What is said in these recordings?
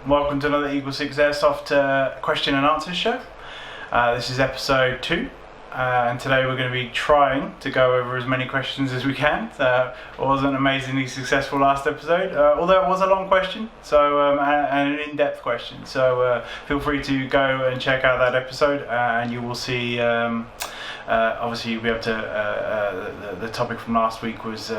Welcome to another Eagle 6 Airsoft question and answer show. This is episode 2, and today we're going to be trying to go over as many questions as we can. It wasn't amazingly successful last episode, although it was a long question, so and an in-depth question. So feel free to go and check out that episode, and you will see. Obviously, you'll be able to. The topic from last week was.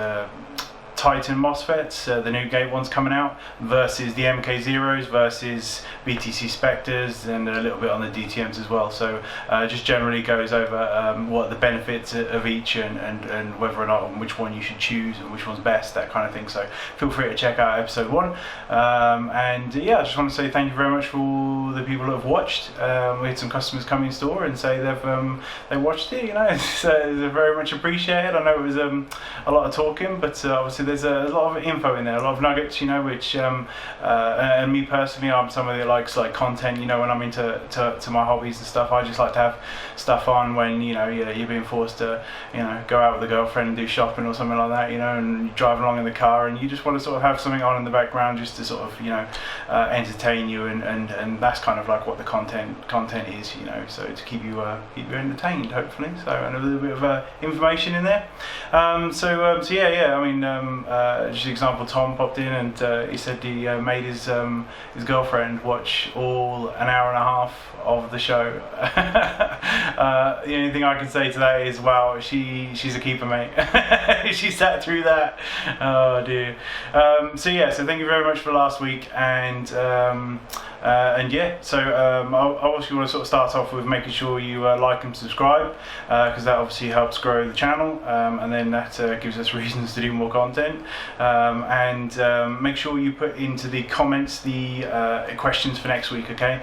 Titan MOSFETs, the new gate ones coming out, versus the MK0s versus BTC Spectres, and a little bit on the DTMs as well. So just generally goes over what the benefits of each and whether or not which one you should choose and which one's best, that kind of thing. So feel free to check out episode 1. And yeah, I just want to say thank you very much for all the people that have watched. We had some customers come in store and say they watched it. You know, it's very much appreciated. I know it was a lot of talking, but obviously there's a lot of info in there, a lot of nuggets, you know, which and me personally, I'm somebody that likes like content. You know, when I'm into my hobbies and stuff, I just like to have stuff on when you're being forced to go out with a girlfriend and do shopping or something like that, and you're driving along in the car and you just want to sort of have something on in the background just to sort of entertain you, and that's kind of like what the content is, so to keep you entertained, hopefully. So, and a little bit of information in there. So yeah, I mean, just an example, Tom popped in and he said he made his girlfriend watch all an hour and a half of the show. The only thing I can say to that is, wow, she's a keeper, mate. She sat through that. Oh dear. So yeah, so thank you very much for last week, and yeah, so I obviously want to sort of start off with making sure you like and subscribe, because that obviously helps grow the channel, and then that gives us reasons to do more content, and make sure you put into the comments the questions for next week, okay?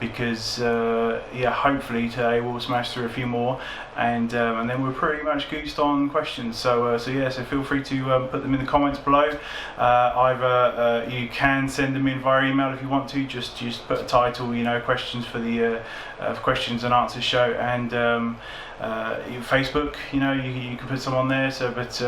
Because yeah, hopefully today we'll smash through a few more, and then we're pretty much goosed on questions. So yeah, so feel free to put them in the comments below. Either you can send them in via email if you want to. Just put a title, questions for the questions and answers show, and Facebook, you can put some on there. So, but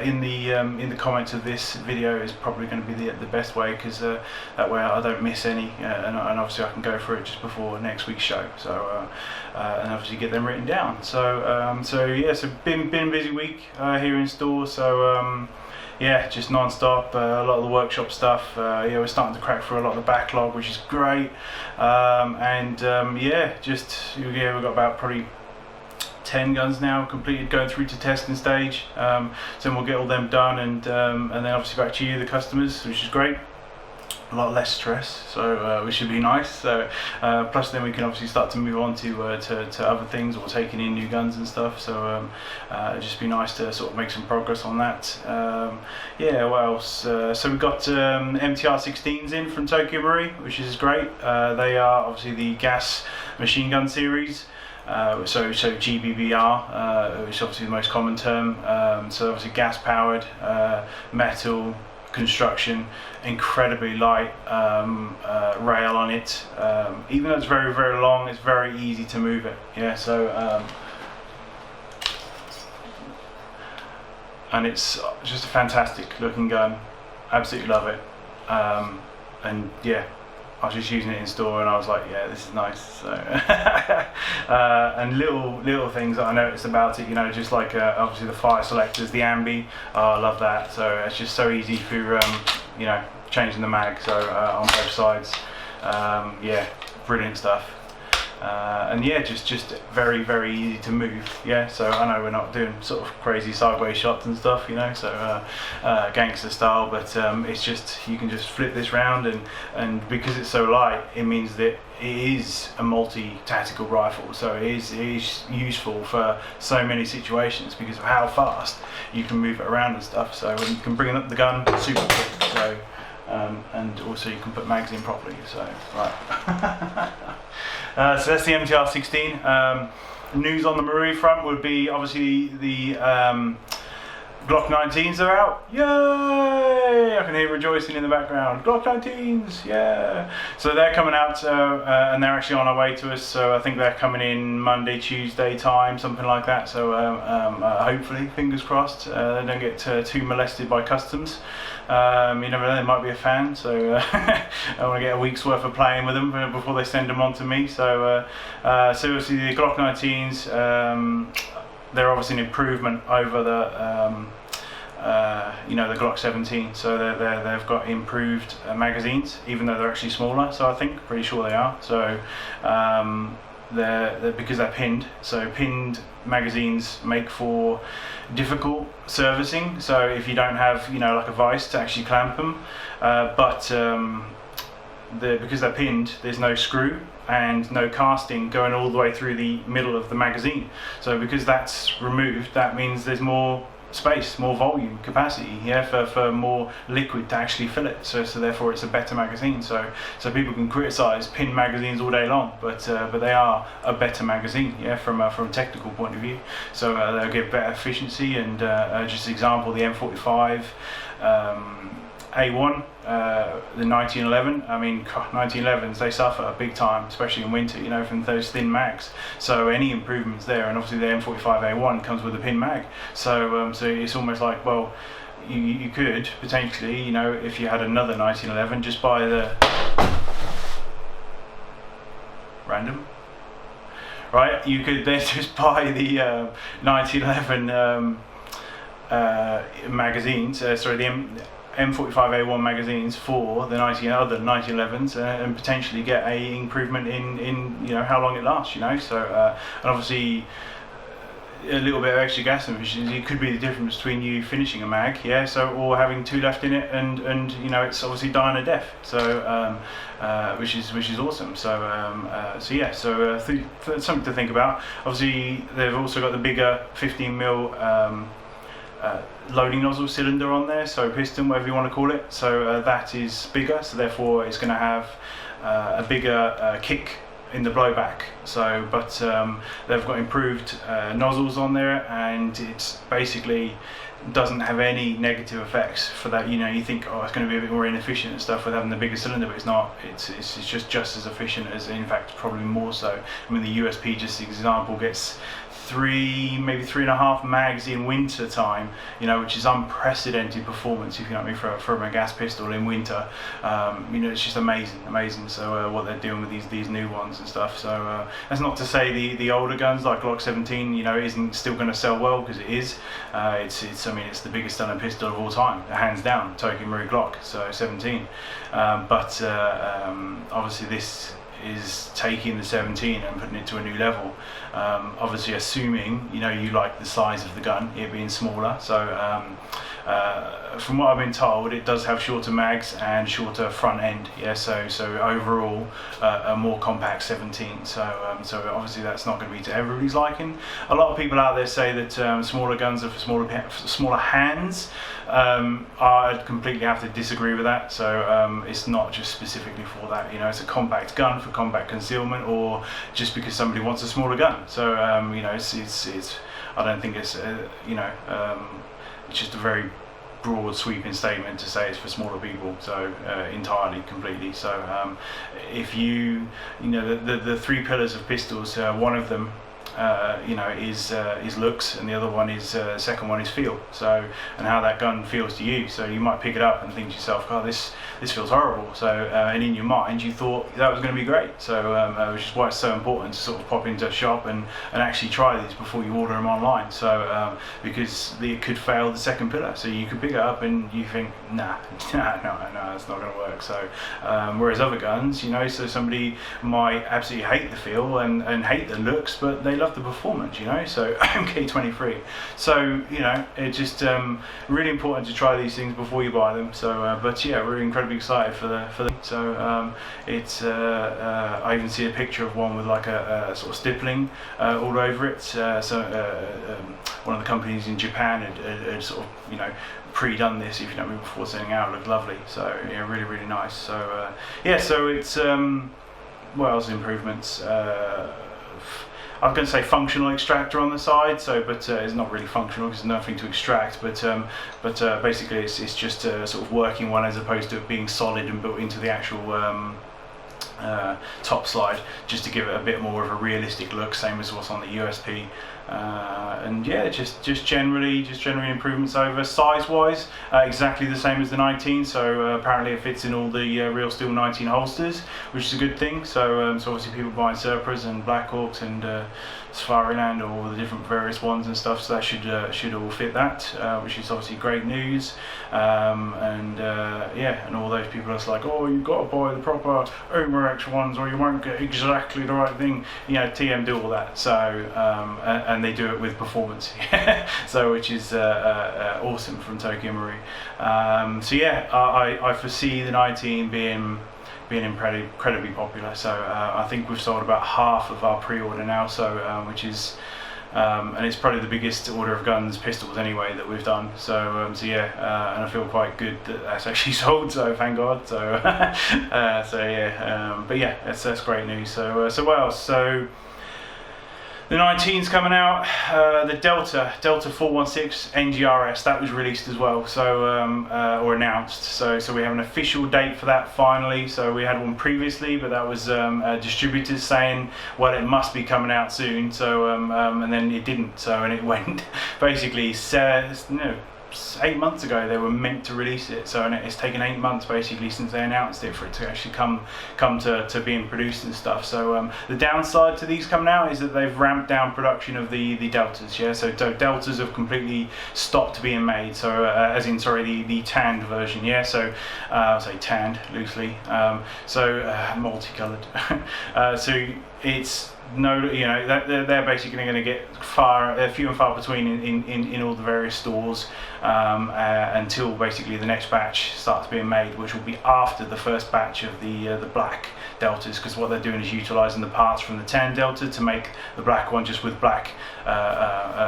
in the comments of this video is probably going to be the best way, because that way I don't miss any, and obviously I can go through it just before next week's show. So and obviously get them written down. So yeah, so been a busy week here in store. So yeah, just non-stop, a lot of the workshop stuff. Yeah, we're starting to crack through a lot of the backlog, which is great. Yeah, we've got about probably 10 guns now completed, going through to testing stage. So then we'll get all them done, and then obviously back to you, the customers, which is great. A lot less stress, so which should be nice. So plus then we can obviously start to move on to other things, or taking in new guns and stuff. So it'd just be nice to sort of make some progress on that. Yeah, what else? So we've got MTR-16s in from Tokyo Marui, which is great. They are obviously the gas machine gun series. So GBBR, which is obviously the most common term. So obviously gas powered, metal construction, incredibly light rail on it. Even though it's very, very long, it's very easy to move it. Yeah, so and it's just a fantastic looking gun. Absolutely love it. And yeah, I was just using it in store and I was like, yeah, this is nice. So and little things that I noticed about it, just like obviously the fire selectors, the ambi. Oh, I love that. So it's just so easy for changing the mag. So on both sides, yeah, brilliant stuff. And yeah, just very, very easy to move. Yeah, so I know we're not doing sort of crazy sideways shots and stuff, so gangster style, but it's just, you can just flip this round, and because it's so light, it means that it is a multi-tactical rifle, so it is useful for so many situations because of how fast you can move it around and stuff. So when you can bring up the gun super quick, so and also you can put mags in properly. So right. So that's the MTR-16. News on the Marui front would be obviously the Glock 19s are out. Yay! Yay! I can hear rejoicing in the background. Glock 19s, yeah! So they're coming out, and they're actually on our way to us. So I think they're coming in Monday, Tuesday time, something like that. So hopefully, fingers crossed, they don't get too molested by customs. You never know, they might be a fan. So I want to get a week's worth of playing with them before they send them on to me. So obviously the Glock 19s, they're obviously an improvement over the the Glock 17. So they've got improved magazines, even though they're actually smaller. So I think, pretty sure they are. So they're because they're pinned. So pinned magazines make for difficult servicing. So if you don't have like a vise to actually clamp them, because they're pinned, there's no screw and no casting going all the way through the middle of the magazine. So because that's removed, that means there's more space, more volume, capacity, for more liquid to actually fill it. So therefore it's a better magazine. So people can criticise pinned magazines all day long, but they are a better magazine, from a technical point of view. So they'll give better efficiency. And just example, the M45 A1, the 1911. I mean, 1911s, they suffer big time, especially in winter, from those thin mags. So any improvements there, and obviously the M45 A1 comes with a pin mag. So it's almost like, well, you could potentially, if you had another 1911, just buy the random. Right, you could then just buy the 1911 magazines. Sorry, the M45A1 magazines for the other 1911s, and potentially get a improvement in how long it lasts. So and obviously a little bit of extra gas efficiency could be the difference between you finishing a mag, or having two left in it, and it's obviously dying a death. So which is awesome. So something to think about. Obviously they've also got the bigger 15mm loading nozzle cylinder on there, so piston, whatever you want to call it. So that is bigger, so therefore it's going to have a bigger kick in the blowback. So they've got improved nozzles on there, and it's basically doesn't have any negative effects for that. You think, oh, it's going to be a bit more inefficient and stuff with having the bigger cylinder, but it's not. It's just as efficient, as, in fact, probably more so. I mean, the USP, just as an example, gets 3, maybe 3.5 mags in winter time, which is unprecedented performance, if you know what I mean, for a gas pistol in winter. It's just amazing. So what they're doing with these new ones and stuff. So that's not to say the older guns like Glock 17, isn't still going to sell well, because it is. It's the biggest selling pistol of all time, hands down, Tokyo Marui Glock, so 17. Obviously this is taking the 17 and putting it to a new level. Obviously assuming you like the size of the gun, it being smaller. So from what I've been told, it does have shorter mags and shorter front end. So overall a more compact 17. So obviously that's not going to be to everybody's liking. A lot of people out there say that smaller guns are for smaller hands. I'd completely have to disagree with that. So it's not just specifically for that. It's a compact gun for combat concealment, or just because somebody wants a smaller gun. So it's I don't think it's it's just a very broad sweeping statement to say it's for smaller people. So entirely, completely. So if the 3 pillars of pistols, one of them is looks, and the other one is second one is feel. So, and how that gun feels to you. So you might pick it up and think to yourself, oh, this feels horrible. So and in your mind you thought that was going to be great. So which is why it's so important to sort of pop into a shop and actually try these before you order them online. So because it could fail the second pillar. So you could pick it up and you think, no, it's not going to work. So whereas other guns, so somebody might absolutely hate the feel and hate the looks, but they love the performance, so MK23. So it's just really important to try these things before you buy them. So we're incredibly excited for them. So it's I even see a picture of one with like a sort of stippling all over it. One of the companies in Japan had sort of pre-done this, if you know me, before sending out. It looked lovely. So really nice. So so it's what else improvements? I was going to say functional extractor on the side, so but it's not really functional because there's nothing to extract. But basically, it's just a sort of working one as opposed to it being solid and built into the actual top slide, just to give it a bit more of a realistic look, same as what's on the USP. And yeah, just generally improvements over size wise, exactly the same as the 19. So apparently it fits in all the Real Steel 19 holsters, which is a good thing. So obviously people buying Serpras and Blackhawks and Safariland, or all the different various ones and stuff, so that should all fit that, which is obviously great news. Yeah, and all those people that's like, oh, you've got to buy the proper Omerex ones or you won't get exactly the right thing. You know, TM do all that, so and they do it with performance, so which is awesome from Tokyo Marui. So yeah, I foresee the 19 being incredibly popular. So I think we've sold about half of our pre-order now, so which is and it's probably the biggest order of guns, pistols anyway that we've done. So yeah, and I feel quite good that that's actually sold. So thank God. So so yeah, but yeah, that's great news. So what else? So the 19's coming out, the Delta 416 NGRS, that was released as well, so or announced. So we have an official date for that finally. So we had one previously, but that was distributors saying, well, it must be coming out soon. So and then it didn't. So and it went basically 8 months ago they were meant to release it, so and it's taken 8 months basically since they announced it for it to actually come to being produced and stuff. So the downside to these coming out is that they've ramped down production of the Deltas, yeah, so Deltas have completely stopped being made, so as in, sorry, the tanned version, yeah, so I'll say tanned loosely, multicolored. So it's they're basically going to get few and far between in all the various stores until basically the next batch starts being made, which will be after the first batch of the black Deltas, because what they're doing is utilising the parts from the tan Delta to make the black one, just with black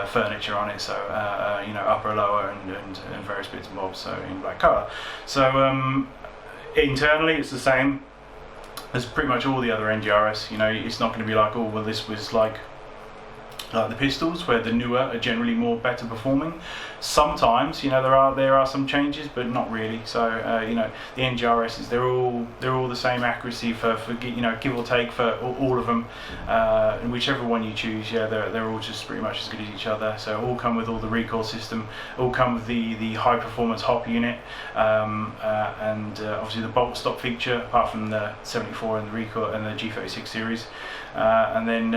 furniture on it, so upper, lower, and various bits and bobs, so in black colour. So internally it's the same as pretty much all the other NGRS. It's not going to be like, oh well, this was like the pistols, where the newer are generally more better performing. Sometimes there are some changes, but not really. So the NGRSs, they're all the same accuracy for give or take for all of them, and whichever one you choose, yeah, they're all just pretty much as good as each other. So all come with all the recoil system, all come with the high performance hop unit, and obviously the bolt stop feature, apart from the 74 and the recoil and the G36 series, and then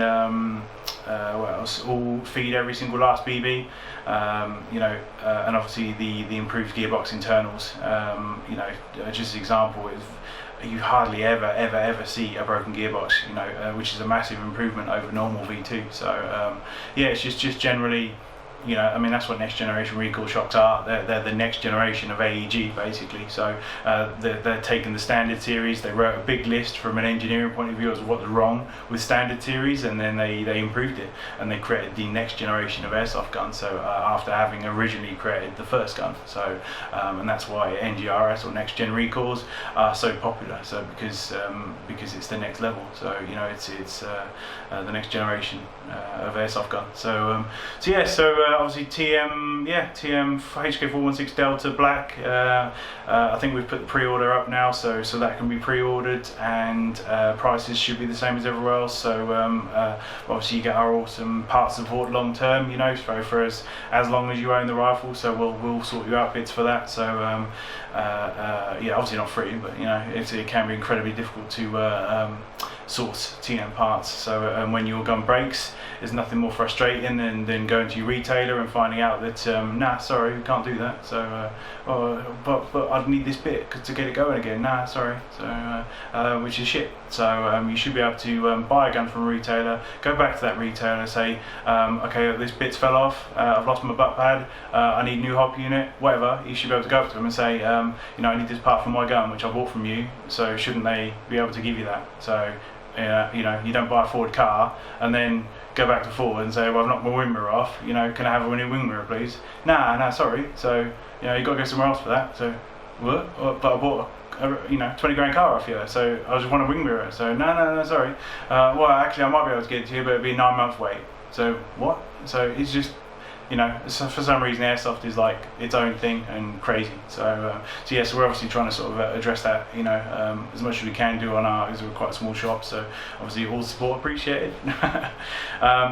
what else? All feed every single last BB, and obviously the improved gearbox internals. Just an example is you hardly ever see a broken gearbox, which is a massive improvement over normal V2. So yeah, it's just generally, that's what next generation recoil shocks are. They're the next generation of AEG basically. So they're taking the standard series. They wrote a big list from an engineering point of view as to what's wrong with standard series, and then they improved it and they created the next generation of airsoft guns. So after having originally created the first gun, so and that's why NGRS or next gen recoils are so popular. So because it's the next level. So it's the next generation of airsoft gun. So yeah. So obviously TM HK416 Delta Black. I think we've put the pre-order up now, so that can be pre-ordered, and prices should be the same as everywhere else. So obviously you get our awesome part support long term, for as long as you own the rifle. So we'll sort you out bits for that. So yeah, obviously not free, but it can be incredibly difficult to source TM parts. So when your gun breaks, there's nothing more frustrating than going to your retailer and finding out that nah, sorry, we can't do that. So but I'd need this bit to get it going again. Nah, sorry. So which is shit. So you should be able to buy a gun from a retailer, go back to that retailer, say okay, this bit's fell off, I've lost my butt pad, I need a new hop unit, whatever. You should be able to go up to them and say I need this part for my gun which I bought from you, so shouldn't they be able to give you that? So you don't buy a Ford car and then go back to Ford and say, well, I've knocked my wing mirror off, can I have a new wing mirror please? Nah, sorry. So you got to go somewhere else for that. So what? But I bought a 20 grand car off you, so I just want a wing mirror. So no, sorry. Well, actually, I might be able to get it to you, but it'd be a 9-month wait. So what? So it's just, for some reason Airsoft is like its own thing and crazy. So yeah, so we're obviously trying to sort of address that, as much as we can do on our, because we're quite a small shop. So obviously all support appreciated.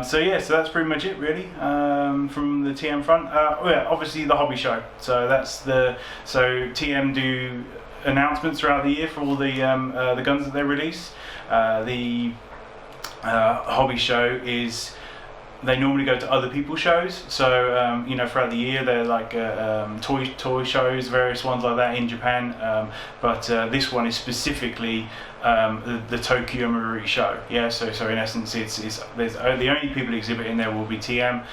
So yeah, so that's pretty much it really from the TM front. Yeah, obviously the hobby show. So so TM do announcements throughout the year for all the guns that they release. The hobby show is, they normally go to other people's shows, so throughout the year they're like toy shows, various ones like that in Japan, but this one is specifically the Tokyo Marui show. Yeah, so in essence there's the only people exhibiting there will be TM.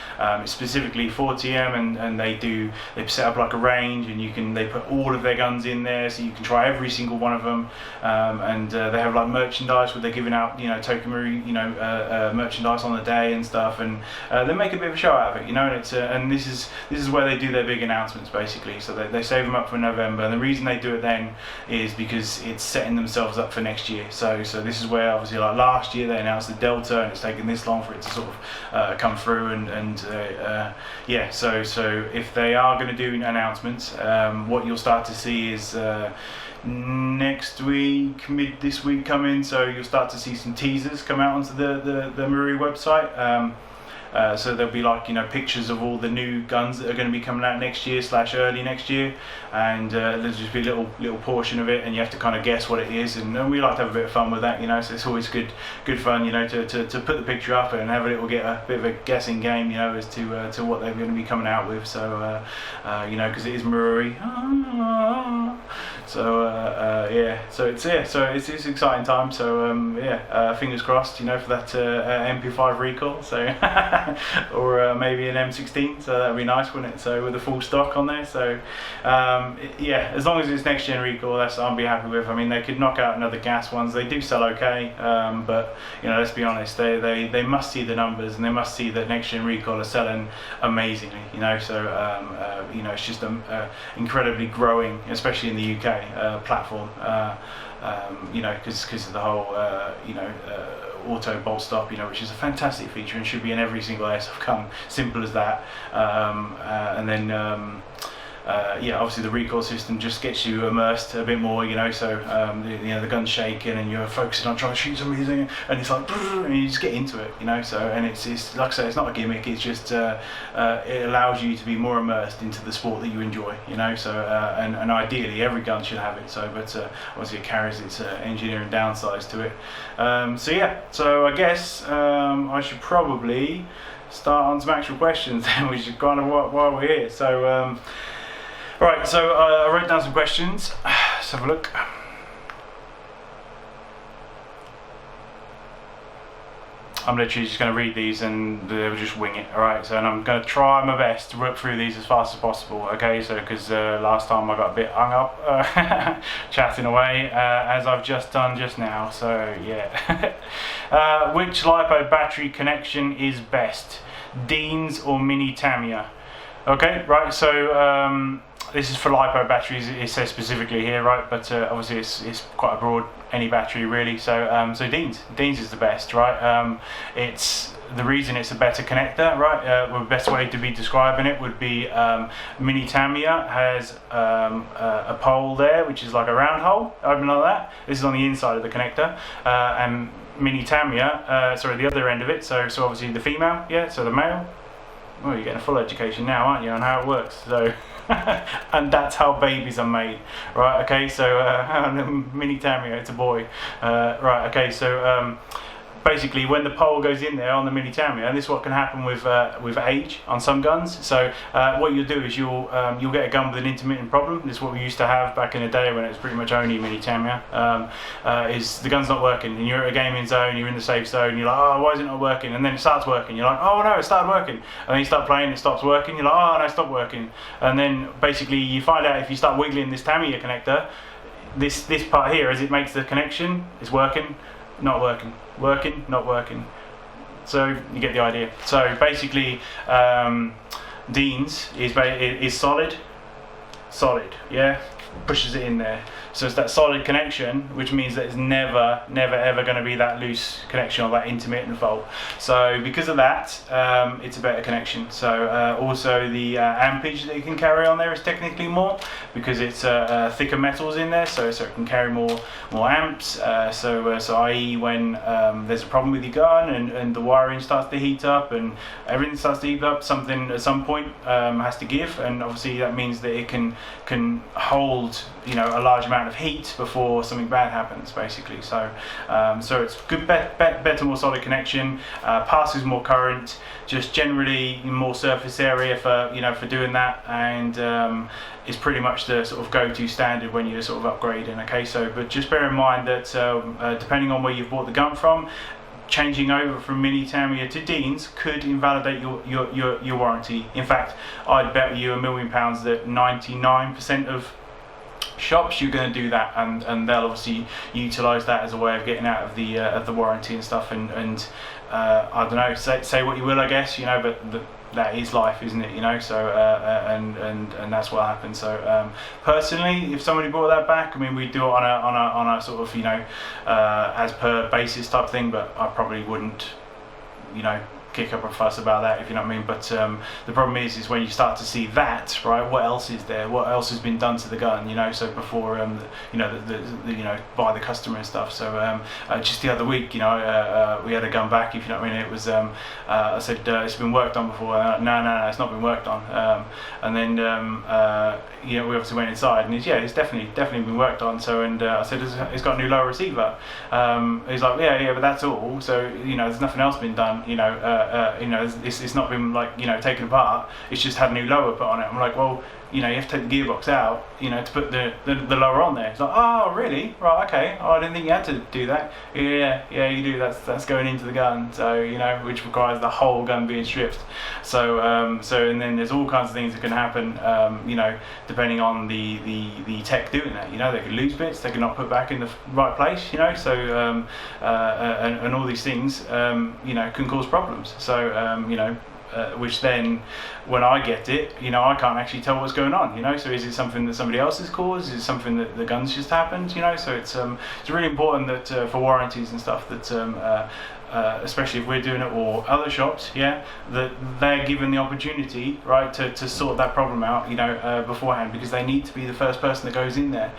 It's specifically for TM, and they set up like a range, and they put all of their guns in there, so you can try every single one of them, and they have like merchandise where they're giving out Tokyo Marui merchandise on the day and stuff, and they make a bit of a show out of it, and it's and this is where they do their big announcements basically. So they save them up for November, and the reason they do it then is because it's setting themselves up for next year. So this is where obviously, like last year they announced the Delta, and it's taken this long for it to sort of come through, and yeah, so if they are going to do announcements, what you'll start to see is next week, mid this week coming, so you'll start to see some teasers come out onto the Marui website. So there'll be like pictures of all the new guns that are going to be coming out next year / early next year, and there'll just be a little portion of it, and you have to kind of guess what it is, and we like to have a bit of fun with that, so it's always good fun, to put the picture up and have a bit of a guessing game, as to what they're going to be coming out with. So because it is Marui. So yeah, so it's exciting time. So yeah, fingers crossed, for that MP5 recall. So or maybe an M16. So that'd be nice, wouldn't it? So with a full stock on there. So yeah, as long as it's next gen recall, I'll be happy with. I mean, they could knock out another gas ones. They do sell okay, but let's be honest, they must see the numbers, and they must see that next gen recall are selling amazingly. So it's just incredibly growing, especially in the UK platform. Because of the whole auto bolt stop, which is a fantastic feature and should be in every single Airsoft gun. Simple as that. And then yeah, obviously the recoil system just gets you immersed a bit more, so the gun's shaking and you're focusing on trying to shoot something, and it's like, and you just get into it, So, and it's like I say, it's not a gimmick. It's just it allows you to be more immersed into the sport that you enjoy, So and ideally every gun should have it. So, but obviously it carries its engineering downsides to it. So yeah, so I guess I should probably start on some actual questions, which is kind of why we're here. So. Right, so I wrote down some questions. Let's have a look. I'm literally just going to read these and we'll just wing it. Alright, so and I'm going to try my best to work through these as fast as possible. Okay, so because last time I got a bit hung up chatting away, as I've just done just now. So yeah. Which LiPo battery connection is best? Dean's or Mini Tamiya? Okay, right, so this is for LiPo batteries, it says specifically here, right? But obviously it's quite a broad, any battery really. So so Dean's is the best, right? It's the reason it's a better connector, right? The best way to be describing it would be Mini Tamiya has a pole there, which is like a round hole, open like that. This is on the inside of the connector, and Mini Tamiya, sorry, the other end of it. So obviously the female, yeah. So the male. Well, you're getting a full education now, aren't you, on how it works? So, and that's how babies are made, right? Okay, so Mini Tamiya, it's a boy, right? Okay, so basically, when the pole goes in there on the Mini Tamiya, and this is what can happen with age on some guns. So what you'll do is you'll get a gun with an intermittent problem. This is what we used to have back in the day when it was pretty much only Mini Tamiya. Is the gun's not working, and you're at a gaming zone, you're in the safe zone, you're like, oh, why is it not working? And then it starts working. You're like, oh no, it started working. And then you start playing, it stops working. You're like, oh no, it stopped working. And then basically you find out if you start wiggling this Tamiya connector, this part here, as it makes the connection, is working, not working. Working, not working. So you get the idea. So basically, Dean's is solid, yeah, pushes it in there. So it's that solid connection, which means that it's never ever going to be that loose connection or that intermittent fault. So because of that, it's a better connection. So also the ampage that you can carry on there is technically more, because it's thicker metals in there, so it can carry more amps. So i.e. when there's a problem with your gun and the wiring starts to heat up and everything starts to heat up, something at some point has to give, and obviously that means that it can hold, you know, a large amount of heat before something bad happens, basically. So it's good, better, more solid connection, passes more current, just generally more surface area for doing that, and is pretty much the sort of go-to standard when you're sort of upgrading. Okay, so but just bear in mind that depending on where you've bought the gun from, changing over from Mini Tamiya to Dean's could invalidate your warranty. In fact, I'd bet you £1 million that 99% of shops you're going to do that, and they'll obviously utilise that as a way of getting out of the warranty and stuff. And I don't know, say what you will, I guess, you know, but that is life, isn't it? You know, so and that's what happens. So personally, if somebody brought that back, I mean, we'd do it on a sort of, you know, as per basis type thing, but I probably wouldn't, you know, kick up a fuss about that, if you know what I mean. But the problem is when you start to see that, right, what else is there, what else has been done to the gun, you know, so before you know, the you know, by the customer and stuff. So just the other week, you know, we had a gun back, if you know what I mean. It was I said, it's been worked on before. No, it's not been worked on. And then you know, we obviously went inside, and it's definitely been worked on. So, and I said, it's got a new lower receiver. He's like, yeah, but that's all. So, you know, there's nothing else been done, you know. You know, it's not been, like, you know, taken apart. It's just had a new lower put on it. I'm like, well, you know, you have to take the gearbox out, you know, to put the lower on there. It's like, oh, really? Right, okay. Oh, I didn't think you had to do that. Yeah, you do. That's going into the gun. So, you know, which requires the whole gun being stripped. So, and then there's all kinds of things that can happen, you know, depending on the tech doing that. You know, they could lose bits, they could not put back in the right place, you know. So, and all these things, you know, can cause problems. So, you know, which then, when I get it, you know, I can't actually tell what's going on, you know. So is it something that somebody else has caused? Is it something that the gun's just happened, you know? So it's really important that for warranties and stuff, that especially if we're doing it, or other shops, yeah, that they're given the opportunity, right, to sort that problem out, you know, beforehand, because they need to be the first person that goes in there,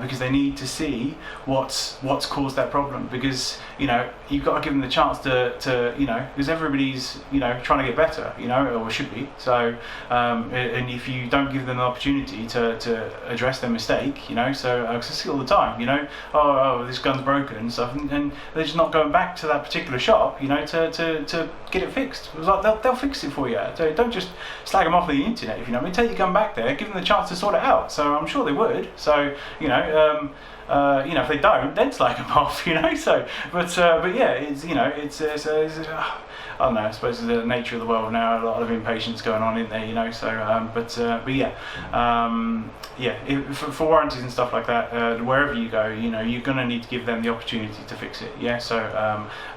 because they need to see what's caused that problem, because, you know, you've got to give them the chance to you know, because everybody's, you know, trying to get better, you know, or should be. So and if you don't give them the opportunity to address their mistake, you know, so I see it all the time, you know, oh, this gun's broken and stuff, and they're just not going back to that particular shop, you know, to get it fixed. It was like, they'll fix it for you. So don't just slag them off on the internet, if you know what I mean. Take your gun back there, give them the chance to sort it out. So I'm sure they would. So, you know, you know, if they don't, then slag them off, you know. So, but yeah, it's, you know, it's I don't know, I suppose it's the nature of the world now, a lot of impatience going on in there, you know. So but yeah, for warranties and stuff like that, wherever you go, you know, you're going to need to give them the opportunity to fix it, yeah. So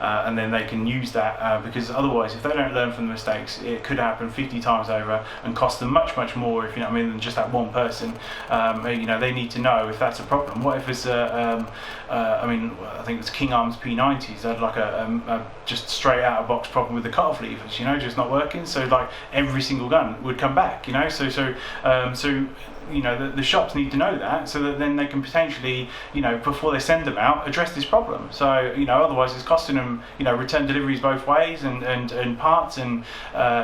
and then they can use that, because otherwise, if they don't learn from the mistakes, it could happen 50 times over and cost them much more, if you know what I mean, than just that one person. You know, they need to know if that's a problem. What if it's I mean, I think it's King Arms P90s, they had like a just straight out of box problem with the cut-off levers, you know, just not working. So like every single gun would come back, you know. So you know, the shops need to know that, so that then they can potentially, you know, before they send them out, address this problem. So, you know, otherwise it's costing them, you know, return deliveries both ways, and parts, and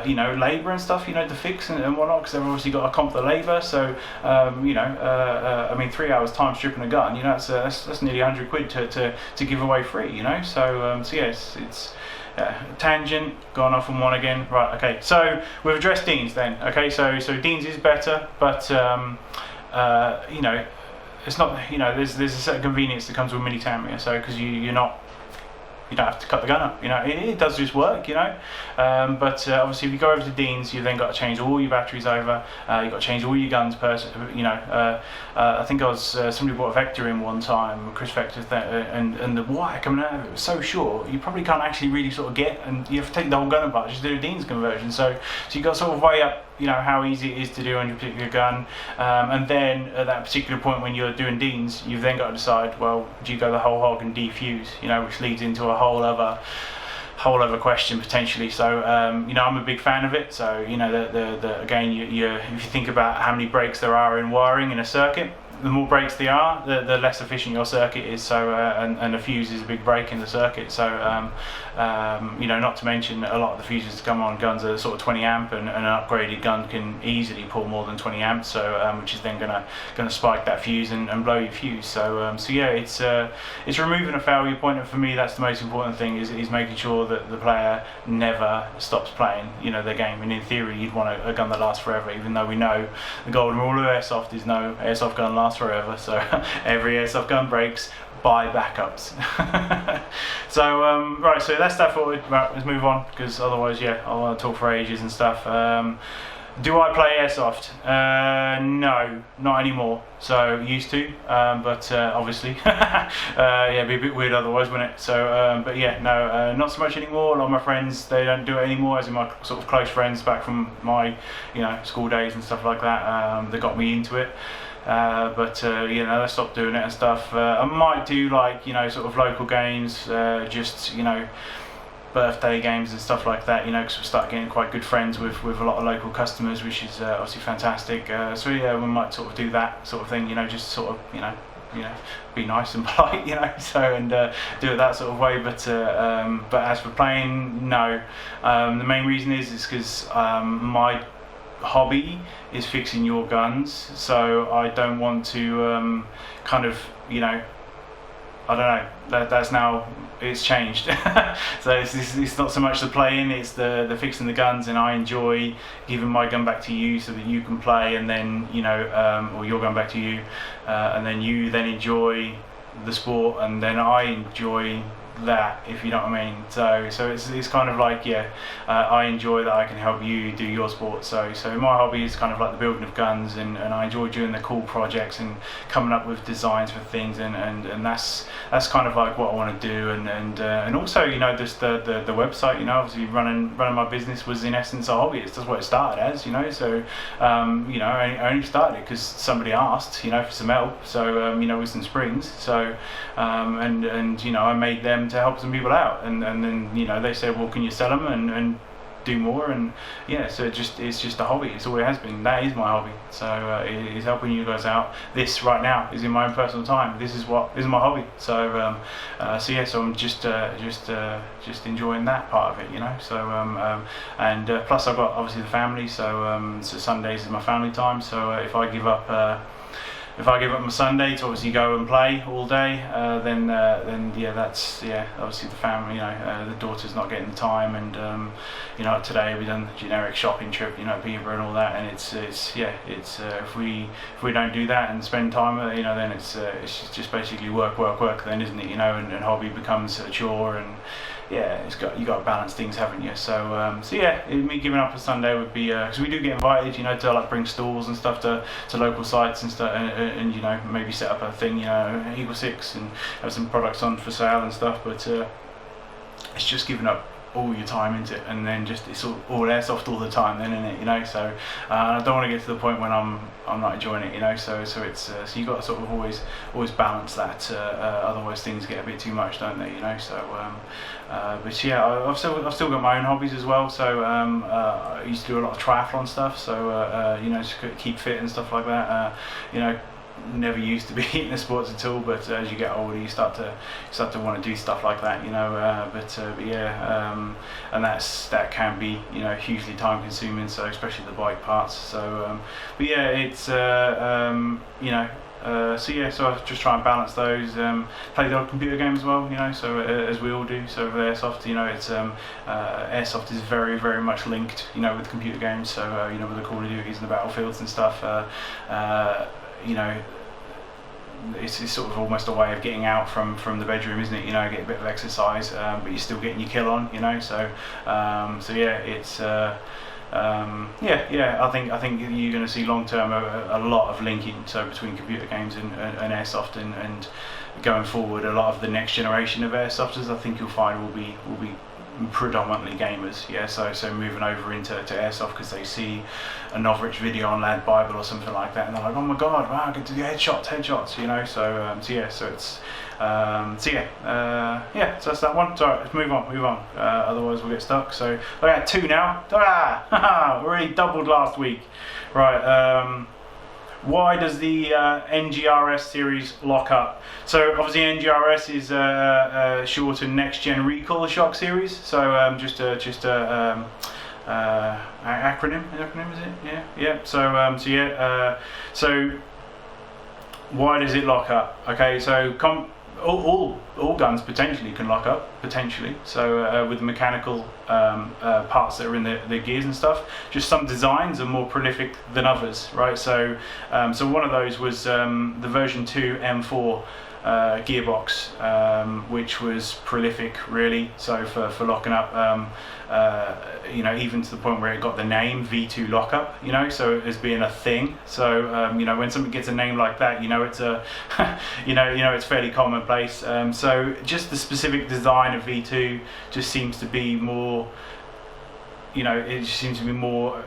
you know, labour and stuff, you know, to fix and whatnot, because they've obviously got to comp the labour. So you know, I mean, 3 hours time stripping a gun, you know, that's nearly £100 to give away free, you know. So so yeah, it's tangent, gone off on one again. Right, okay, so we've addressed Dean's then. Okay, so Dean's is better, but you know, it's not, you know, there's a certain convenience that comes with Mini Tamiya. So because you don't have to cut the gun up, you know, it does just work, you know. But obviously if you go over to Dean's, you've then got to change all your batteries over, you've got to change all your guns, you know. I think somebody bought a Vector in one time, Chris Vector, and the wire coming out of it was so short, you probably can't actually really sort of get, and you have to take the whole gun apart just to do a Dean's conversion. So you got to sort of weigh up, how easy it is to do on your particular gun, and then at that particular point when you're doing deans, you've then got to decide, well, do you go the whole hog and defuse, which leads into a whole other question potentially. So I'm a big fan of it. So again, if you think about how many breaks there are in wiring in a circuit, the more breaks there are, the less efficient your circuit is. So and a fuse is a big break in the circuit. So not to mention a lot of the fuses that come on guns are sort of 20 amp, and an upgraded gun can easily pull more than 20 amps. So which is then gonna spike that fuse and blow your fuse. So it's removing a failure point, and for me that's the most important thing, is making sure that the player never stops playing the game. And in theory you'd want a gun that lasts forever, even though we know the golden rule of airsoft is no airsoft gun lasts forever. So every airsoft gun breaks, buy backups. So right, so that's that forward. Right, let's move on, because otherwise I want to talk for ages and stuff. Do I play airsoft? No, not anymore. So used to, but obviously it'd be a bit weird otherwise, wouldn't it? So no, not so much anymore. A lot of my friends, they don't do it anymore, as in my sort of close friends back from my school days and stuff like that. They got me into it. I stopped doing it and stuff. I might do sort of local games, just birthday games and stuff like that, because we start getting quite good friends with a lot of local customers, which is obviously fantastic. We might sort of do that sort of thing, just sort of be nice and polite, so, and do it that sort of way. But as for playing, no. The main reason is because my hobby is fixing your guns, so I don't want to I don't know, that's now, it's changed. So it's not so much the playing, it's the fixing the guns, and I enjoy giving my gun back to you so that you can play, and then or your gun back to you, and then you then enjoy the sport, and then I enjoy that, if you know what I mean. So it's kind of like, I enjoy that I can help you do your sport. So my hobby is kind of like the building of guns, and I enjoy doing the cool projects and coming up with designs for things, and that's kind of like what I want to do, and also just the website, obviously running my business was in essence a hobby. That's what it started as, so I only started it because somebody asked for some help, so with some springs, so I made them to help some people out, and then they said, well, can you sell them and do more, and so it's just a hobby. It's all it has been. That is my hobby. So it is helping you guys out. This right now is in my own personal time. This is my hobby. So so I'm just enjoying that part of it, so plus I've got obviously the family, so Sundays is my family time. So if I give up my Sunday to obviously go and play all day, then that's obviously the family. The daughter's not getting the time, and today we done the generic shopping trip, Peterborough and all that, and it's if we don't do that and spend time, then it's just basically work then, isn't it? And hobby becomes a chore, and you got to balance things, haven't you? So me giving up a Sunday would be, because we do get invited, to like bring stalls and stuff to local sites and stuff, and maybe set up a thing, Eagle 6, and have some products on for sale and stuff. But it's just giving up all your time into it, and then just it's all airsoft all the time then, isn't it? So I don't want to get to the point when I'm not enjoying it, so it's so you got to sort of always balance that, otherwise things get a bit too much, don't they? So I've still got my own hobbies as well. So I used to do a lot of triathlon stuff, so just keep fit and stuff like that. Never used to be into sports at all, but as you get older you start to want to do stuff like that, and that can be hugely time consuming, so especially the bike parts. So it's so I just try and balance those. Play the odd computer game as well, so as we all do. So with airsoft, it's airsoft is very, very much linked, with computer games. So with the Call of Duties and the Battlefields and stuff. It's sort of almost a way of getting out from the bedroom, isn't it? Get a bit of exercise, but you're still getting your kill on, So it's I think you're going to see long term a lot of linking, so between computer games and airsoft, and going forward, a lot of the next generation of airsofters, I think you'll find will be predominantly gamers, yeah. So moving over into airsoft because they see a Novrich video on Lad Bible or something like that, and they're like, oh my god, wow, I get to do headshots, you know. So so that's that one. So let's move on. Otherwise we'll get stuck. So we're at 2 now. We already doubled last week, right? Why does the NGRS series lock up? So obviously NGRS is short to Next Gen Recoil Shock series. So just a acronym is it? Yeah. So why does it lock up? Okay, so all guns potentially can lock up, potentially. So with the mechanical parts that are in the gears and stuff, just some designs are more prolific than others, right? So one of those was the version 2 M4 gearbox, which was prolific really, so for locking up, you know, even to the point where it got the name V2 lockup, you know, so as being a thing. So you know, when something gets a name like that, you know it's a you know it's fairly commonplace. So just the specific design of V2 just seems to be more, you know, it just seems to be more,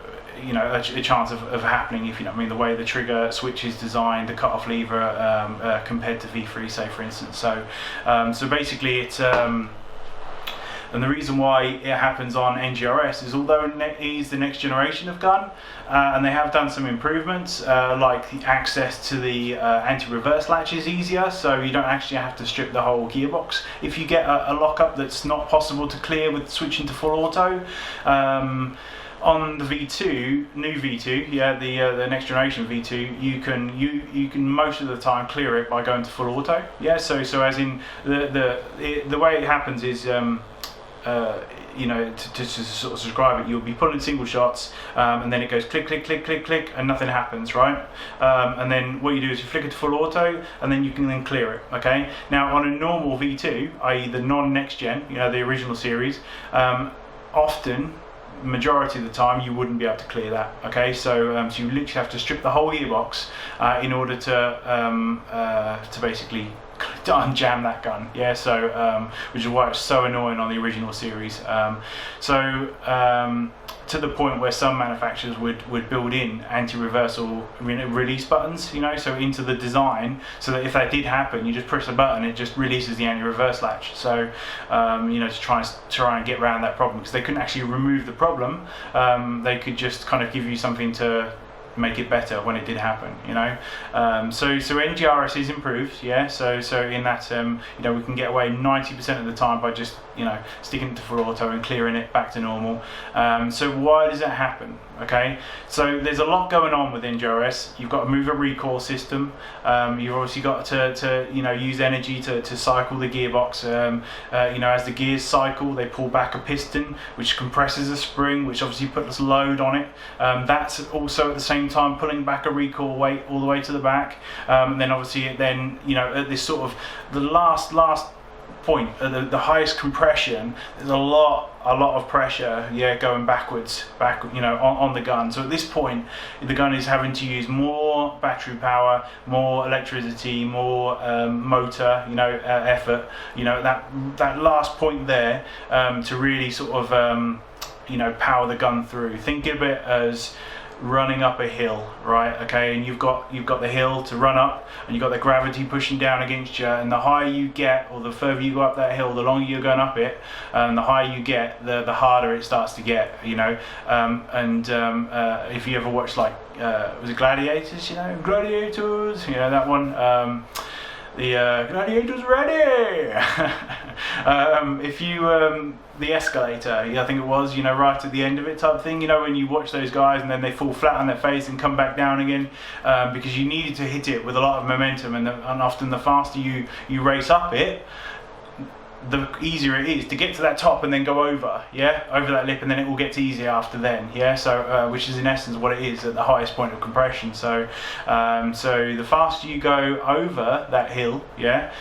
you know, a chance of happening, if you know what I mean, the way the trigger switch is designed, the cut-off lever compared to V3, say for instance. So basically it's and the reason why it happens on NGRS is, although it is the next generation of gun, and they have done some improvements, like the access to the anti-reverse latch is easier, so you don't actually have to strip the whole gearbox. If you get a lockup that's not possible to clear with switching to full auto, on the V2, new V2, yeah, the next generation V2, you can most of the time clear it by going to full auto, yeah. So as in the way it happens is, you know, to sort of describe it, you'll be pulling single shots, and then it goes click, click, click, click, click, and nothing happens, right? And then what you do is you flick it to full auto, and then you can then clear it, okay? Now on a normal V2, i.e. the non-next gen, you know, the original series, often, majority of the time, you wouldn't be able to clear that, okay? So you literally have to strip the whole gearbox in order to basically unjam that gun, yeah. So which is why it's so annoying on the original series. To the point where some manufacturers would build in anti-reversal release buttons, you know, so into the design, so that if that did happen, you just press a button, it just releases the anti-reverse latch. So you know, to try and get around that problem, because they couldn't actually remove the problem. They could just kind of give you something to make it better when it did happen, you know. So NGRS is improved, yeah. So in that, you know, we can get away 90% of the time by just, you know, sticking it to full auto and clearing it back to normal. So why does that happen? Okay, so there's a lot going on with NGRS. You've got to move a recoil system. You've obviously got to you know, use energy to cycle the gearbox. You know, as the gears cycle, they pull back a piston, which compresses a spring, which obviously puts load on it. That's also at the same time pulling back a recoil weight all the way to the back. And then obviously, you know, at this sort of the last point, the highest compression, there's a lot of pressure, yeah, going back, you know, on the gun. So at this point, the gun is having to use more battery power, more electricity, more motor, you know, effort, you know, that last point there, to really sort of you know, power the gun through. Think of it as running up a hill, right? Okay, and you've got the hill to run up, and you've got the gravity pushing down against you, and the higher you get, or the further you go up that hill, the longer you're going up it, and the higher you get, the harder it starts to get, you know. If you ever watched, like, was it Gladiators, you know, Gladiators, you know, that one, the Gladiators ready. If you the escalator, I think it was, you know, right at the end of it type thing, you know, when you watch those guys and then they fall flat on their face and come back down again, because you needed to hit it with a lot of momentum, and often the faster you race up it, the easier it is to get to that top and then go over that lip, and then it will get easier after then, yeah. So which is in essence what it is at the highest point of compression. So so the faster you go over that hill, yeah,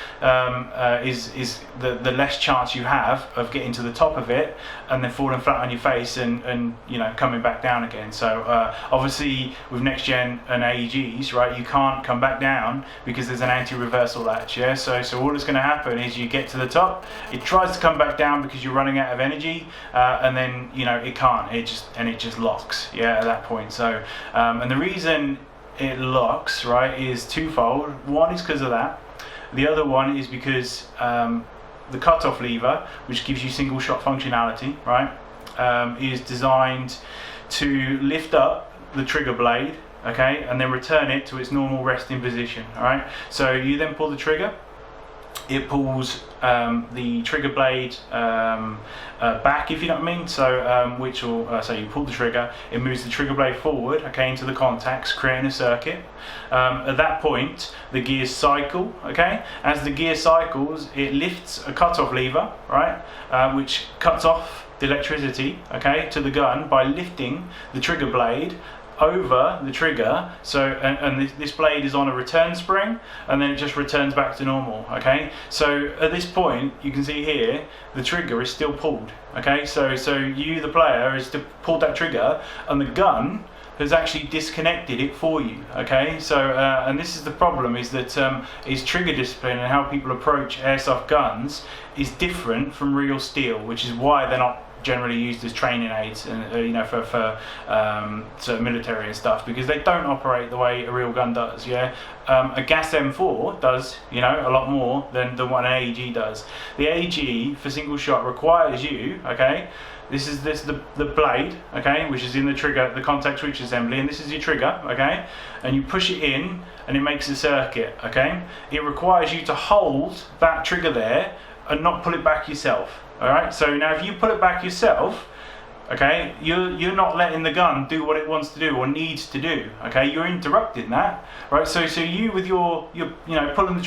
is the less chance you have of getting to the top of it and then falling flat on your face and you know, coming back down again. So obviously with next gen and AEGs, right, you can't come back down because there's an anti-reversal latch, yeah. So all that's going to happen is you get to the top, it tries to come back down because you're running out of energy, and then it can't. It just locks. Yeah, at that point. So and the reason it locks, right, is twofold. One is because of that. The other one is because the cutoff lever, which gives you single shot functionality, right, is designed to lift up the trigger blade, okay, and then return it to its normal resting position. All right, so you then pull the trigger. It pulls the trigger blade back, if you know what I mean. So which will so you pull the trigger, it moves the trigger blade forward, okay, into the contacts, creating a circuit. At that point, the gears cycle. Okay, as the gear cycles, it lifts a cutoff lever, right, which cuts off the electricity, okay, to the gun by lifting the trigger blade over the trigger. So and this blade is on a return spring, and then it just returns back to normal. Okay, so at this point you can see here the trigger is still pulled. Okay, so you, the player, has pulled that trigger, and the gun has actually disconnected it for you. Okay, so and this is the problem, is that is trigger discipline and how people approach airsoft guns is different from real steel, which is why they're not generally used as training aids, and for sort of military and stuff, because they don't operate the way a real gun does. Yeah, a gas M4 does a lot more than what an AEG does. The AEG for single shot requires you, okay, this is the blade, okay, which is in the trigger, the contact switch assembly, and this is your trigger, okay, and you push it in and it makes a circuit. Okay, it requires you to hold that trigger there and not pull it back yourself. Alright, so now if you pull it back yourself, okay, you're not letting the gun do what it wants to do or needs to do. Okay, you're interrupting that, right? So you with your pulling the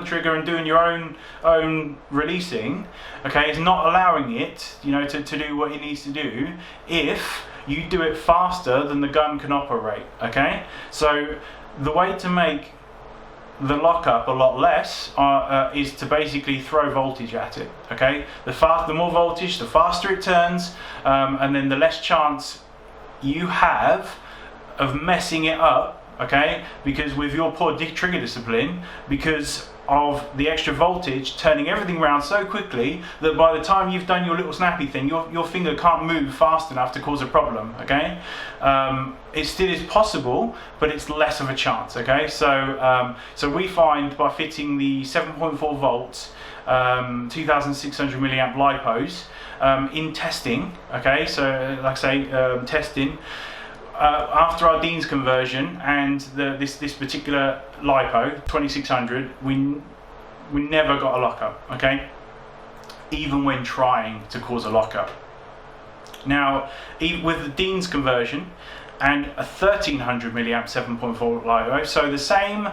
trigger and doing your own releasing, okay, is not allowing it to do what it needs to do if you do it faster than the gun can operate. Okay, so the way to make the lockup a lot less is to basically throw voltage at it. Okay, the more voltage, the faster it turns, and then the less chance you have of messing it up. Okay, because with your poor trigger discipline, because of the extra voltage turning everything around so quickly that by the time you've done your little snappy thing, your finger can't move fast enough to cause a problem. Okay, it still is possible, but it's less of a chance. Okay, so we find by fitting the 7.4 volts 2600 milliamp lipos in testing, okay, so like I say, testing after our Dean's conversion and this particular lipo 2600, we never got a lockup. Okay, even when trying to cause a lockup. Now, even with the Dean's conversion and a 1300 milliamp 7.4 lipo, so the same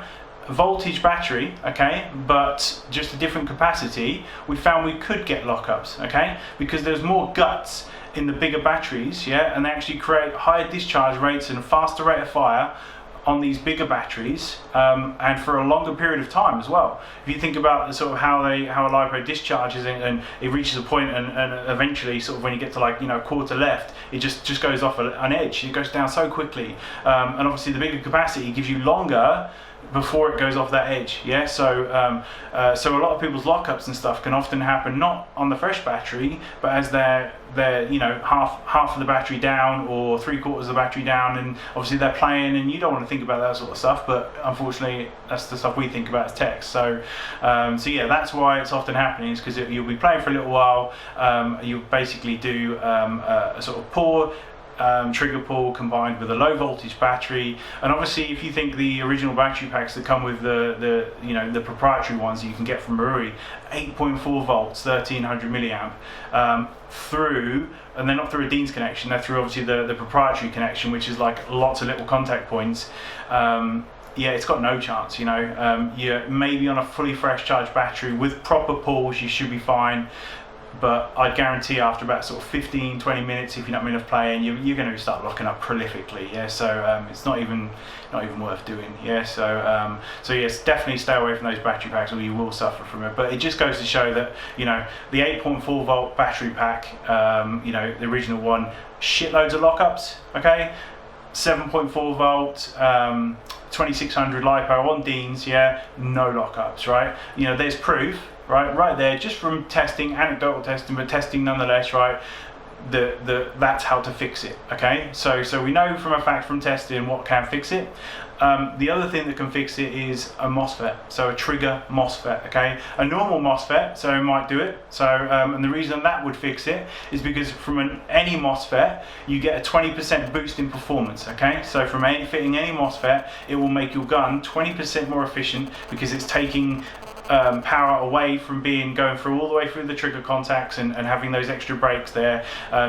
voltage battery, okay, but just a different capacity, we found we could get lockups. Okay, because there's more guts in the bigger batteries, yeah, and they actually create higher discharge rates and a faster rate of fire on these bigger batteries, and for a longer period of time as well. If you think about the sort of how a lipo discharges and it reaches a point and eventually sort of when you get to like quarter left, it just goes off an edge. It goes down so quickly, and obviously the bigger capacity gives you longer before it goes off that edge. Yeah, so so a lot of people's lockups and stuff can often happen not on the fresh battery, but as they're half of the battery down or 3/4 of the battery down, and obviously they're playing, and you don't want to think about that sort of stuff, but unfortunately that's the stuff we think about as techs. So yeah, that's why it's often happening, is because you'll be playing for a little while, you'll basically do a sort of poor trigger pull combined with a low voltage battery. And obviously if you think the original battery packs that come with the proprietary ones that you can get from Marui, 8.4 volts 1300 milliamp through, and they're not through a Dean's connection, they're through obviously the proprietary connection, which is like lots of little contact points. Yeah, it's got no chance. You're maybe on a fully fresh charged battery with proper pulls, you should be fine. But I guarantee after about sort of 15-20 minutes, if you're not enough playing, you're going to start locking up prolifically. Yeah, so it's not even worth doing. Yeah, so yes, definitely stay away from those battery packs, or you will suffer from it. But it just goes to show that the 8.4 volt battery pack, the original one, shitloads of lockups. Okay, 7.4 volt. 2600 lipo on Dean's, yeah, no lockups, right? There's proof right there, just from testing, anecdotal testing, but testing nonetheless, right? That's how to fix it. Okay, so we know from a fact from testing what can fix it. The other thing that can fix it is a MOSFET, so a trigger MOSFET. Okay, a normal MOSFET, so it might do it. So and the reason that would fix it is because from any MOSFET you get a 20% boost in performance. Okay, so from fitting any MOSFET, it will make your gun 20% more efficient because it's taking power away from going through all the way through the trigger contacts and having those extra breaks there,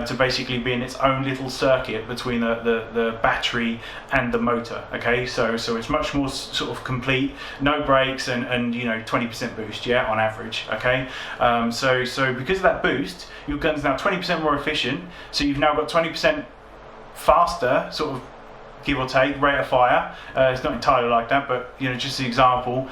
to basically be in its own little circuit between the battery and the motor. Okay, so it's much more sort of complete, no breaks, and 20% boost, yeah, on average. Okay, so because of that boost, your gun's now 20% more efficient, so you've now got 20% faster, sort of, give or take, rate of fire. It's not entirely like that, but just the example,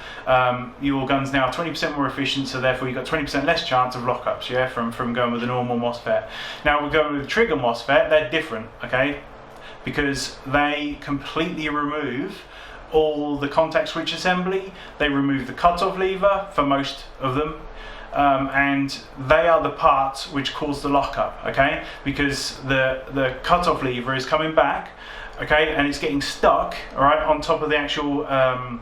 your gun's now 20% more efficient, so therefore you've got 20% less chance of lockups, yeah, from going with a normal MOSFET. Now we're going with a trigger MOSFET. They're different, okay, because they completely remove all the contact switch assembly. They remove the cutoff lever for most of them. And they are the parts which cause the lockup, okay, because the cutoff lever is coming back, okay, and it's getting stuck, all right, on top of the actual on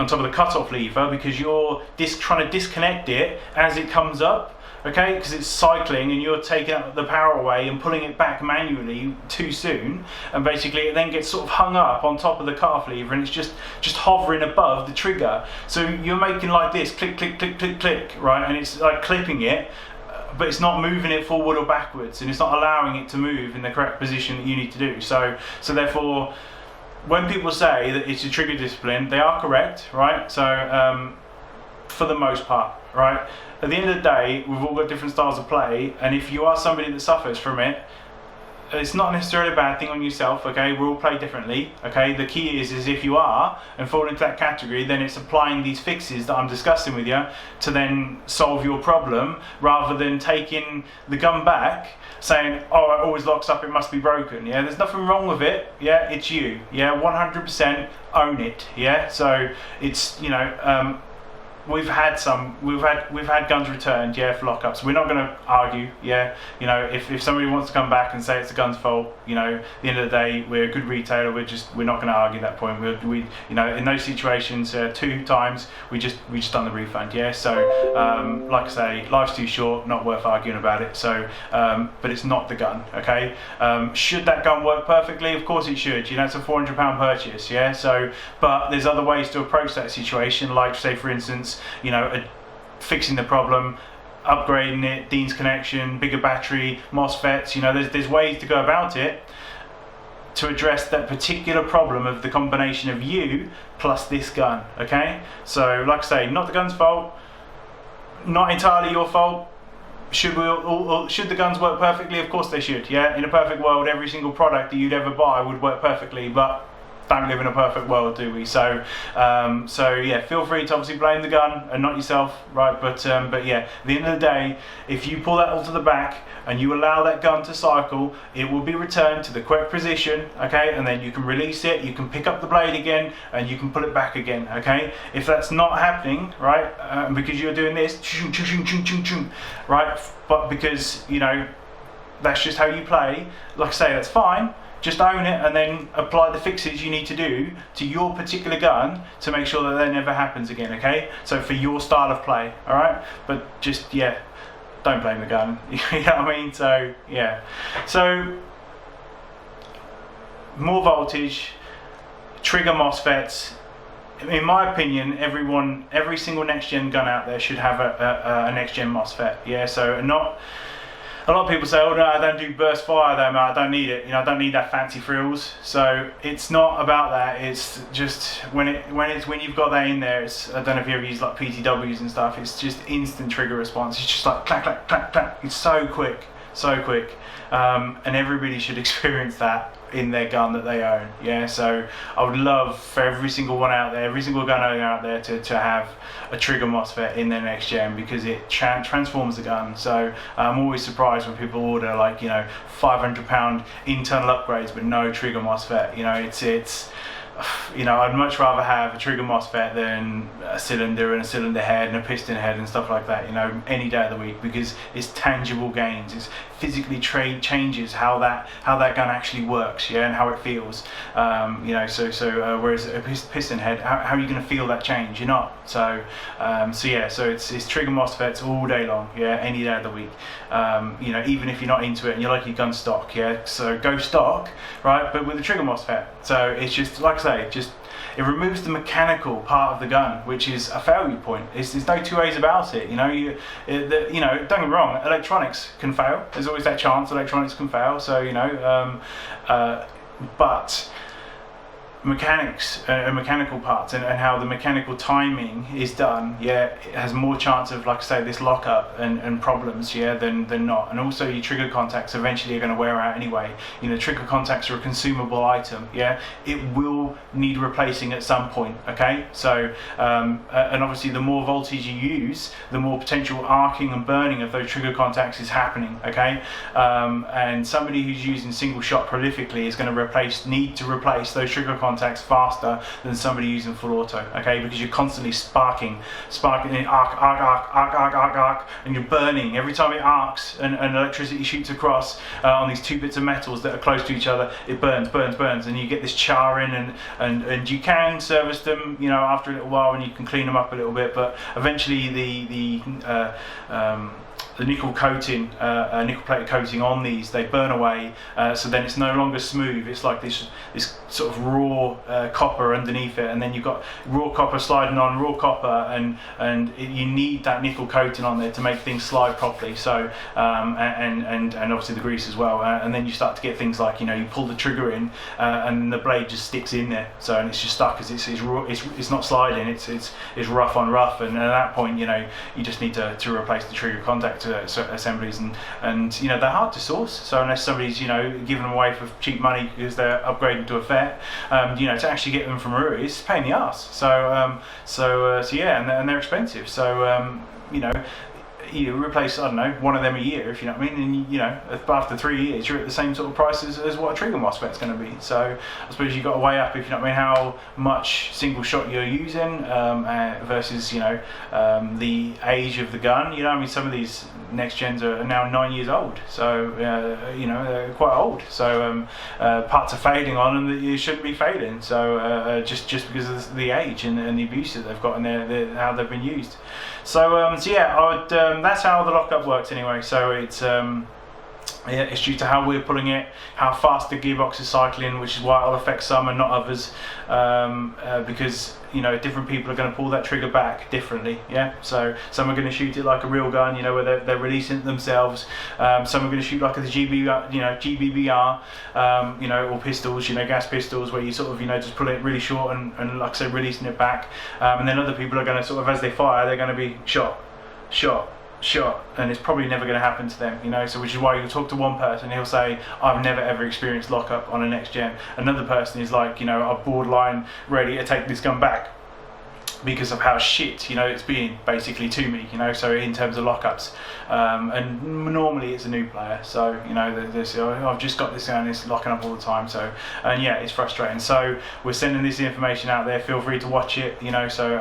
top of the cutoff lever, because you're trying to disconnect it as it comes up, okay, because it's cycling and you're taking the power away and pulling it back manually too soon, and basically it then gets sort of hung up on top of the cutoff lever, and it's just hovering above the trigger. So you're making like this, click, click, click, click, click, right, and it's like clipping it, but it's not moving it forward or backwards, and it's not allowing it to move in the correct position that you need to do. So therefore, when people say that it's a trigger discipline, they are correct, right? So for the most part, right? At the end of the day, we've all got different styles of play, and if you are somebody that suffers from it, it's not necessarily a bad thing on yourself, okay? We all play differently, okay? The key is if you are and fall into that category, then it's applying these fixes that I'm discussing with you to then solve your problem, rather than taking the gun back, saying, oh, it always locks up, it must be broken. Yeah, there's nothing wrong with it. Yeah, it's you. Yeah, 100% own it. Yeah, so it's, we've had guns returned, yeah, for lockups. We're not going to argue, yeah. If somebody wants to come back and say it's the gun's fault, at the end of the day, we're a good retailer. We're not going to argue that point. We in those situations, 2 times we just done the refund, yeah. So like I say, life's too short, not worth arguing about it. So but it's not the gun, okay. Should that gun work perfectly? Of course it should. It's a £400 purchase, yeah. So but there's other ways to approach that situation, like say for instance, fixing the problem, upgrading it, Dean's connection, bigger battery, MOSFETs. There's ways to go about it to address that particular problem of the combination of you plus this gun, okay? So like I say, not the gun's fault, not entirely your fault. Should the guns work perfectly? Of course they should, yeah. In a perfect world, every single product that you'd ever buy would work perfectly, but don't live in a perfect world, do we? So yeah, feel free to obviously blame the gun and not yourself, right? But yeah, at the end of the day, if you pull that all to the back and you allow that gun to cycle, it will be returned to the correct position, okay? And then you can release it, you can pick up the blade again, and you can pull it back again, okay? If that's not happening, right, because you're doing this, right, but because that's just how you play, like I say, that's fine. Just own it and then apply the fixes you need to do to your particular gun to make sure that never happens again, okay? So for your style of play, all right? But just, yeah, don't blame the gun. You know what I mean? So, yeah. So, more voltage, trigger MOSFETs. In my opinion, every single next-gen gun out there should have a next-gen MOSFET, yeah? So, a lot of people say, oh no, I don't do burst fire though, I don't need it. I don't need that fancy frills. So it's not about that. It's just when you've got that in there, I don't know if you ever use like PTWs and stuff. It's just instant trigger response. It's just like clack, clack, clack, clack. It's so quick, and everybody should experience that in their gun that they own. Yeah. So I would love for every single one out there, every single gun owner out there, to have a trigger MOSFET in their next gen, because it transforms the gun. So I'm always surprised when people order like £500 internal upgrades but no trigger MOSFET. It's I'd much rather have a trigger MOSFET than a cylinder and a cylinder head and a piston head and stuff like that, any day of the week, because it's tangible gains. It's physically changes how that gun actually works, and how it feels. Whereas a piston head, how are you going to feel that change? You're not. So it's trigger MOSFETs all day long, any day of the week. Even if you're not into it and you like your gun stock, so go stock, right? But with a trigger MOSFET. So it's just, like I say, it removes the mechanical part of the gun, which is a failure point. There's no two ways about it. Don't get me wrong, electronics can fail. There's always that chance electronics can fail. So but mechanics and mechanical parts and how the mechanical timing is done, it has more chance of, like I say, this lockup and problems, than not. And also your trigger contacts eventually are going to wear out anyway. Trigger contacts are a consumable item, it will need replacing at some point, okay? So and obviously the more voltage you use, the more potential arcing and burning of those trigger contacts is happening, okay? And somebody who's using single shot prolifically is going to need to replace those trigger contacts faster than somebody using full auto, okay? Because you're constantly sparking arc, and you're burning every time it arcs and electricity shoots across on these two bits of metals that are close to each other. It burns, and you get this charring, and you can service them, after a little while, and you can clean them up a little bit, but eventually the nickel coating, nickel plated coating on these, they burn away, so then it's no longer smooth. It's like this sort of raw copper underneath it, and then you've got raw copper sliding on raw copper, and you need that nickel coating on there to make things slide properly. So and obviously the grease as well, and then you start to get things like you pull the trigger in, and the blade just sticks in there, and it's just stuck because it's raw, it's not sliding, it's rough on rough, and at that point you just need to replace the trigger contact assemblies, and they're hard to source. So unless somebody's giving them away for cheap money because they're upgrading to a FET, to actually get them from Rui, it's a pain in the ass. So and they're expensive. So you replace, I don't know, one of them a year, if you know what I mean, and after 3 years you're at the same sort of price as what a trigger MOSFET's going to be. So I suppose you've got to weigh up, if you know what I mean, how much single shot you're using versus the age of the gun. Some of these next gens are now 9 years old, so they're quite old, so parts are fading on them that you shouldn't be fading, so just because of the age and the abuse that they've got in there, how they've been used. So that's how the lockup works anyway. So it's due to how we're pulling it, how fast the gearbox is cycling, which is why it'll affect some and not others, because different people are going to pull that trigger back differently. So some are going to shoot it like a real gun, where they're releasing it themselves. Some are going to shoot like a GBBR, or pistols, gas pistols, where you sort of just pull it really short and like I say, releasing it back. And then other people are going to sort of, as they fire, they're going to be shot, and it's probably never going to happen to them, so which is why you'll talk to one person, he'll say, I've never ever experienced lockup on a next gen. Another person is like, I'm borderline ready to take this gun back because of how shit it's been basically to me, so in terms of lockups, and normally it's a new player, so I've just got this gun, it's locking up all the time, so and it's frustrating. So we're sending this information out there, feel free to watch it, so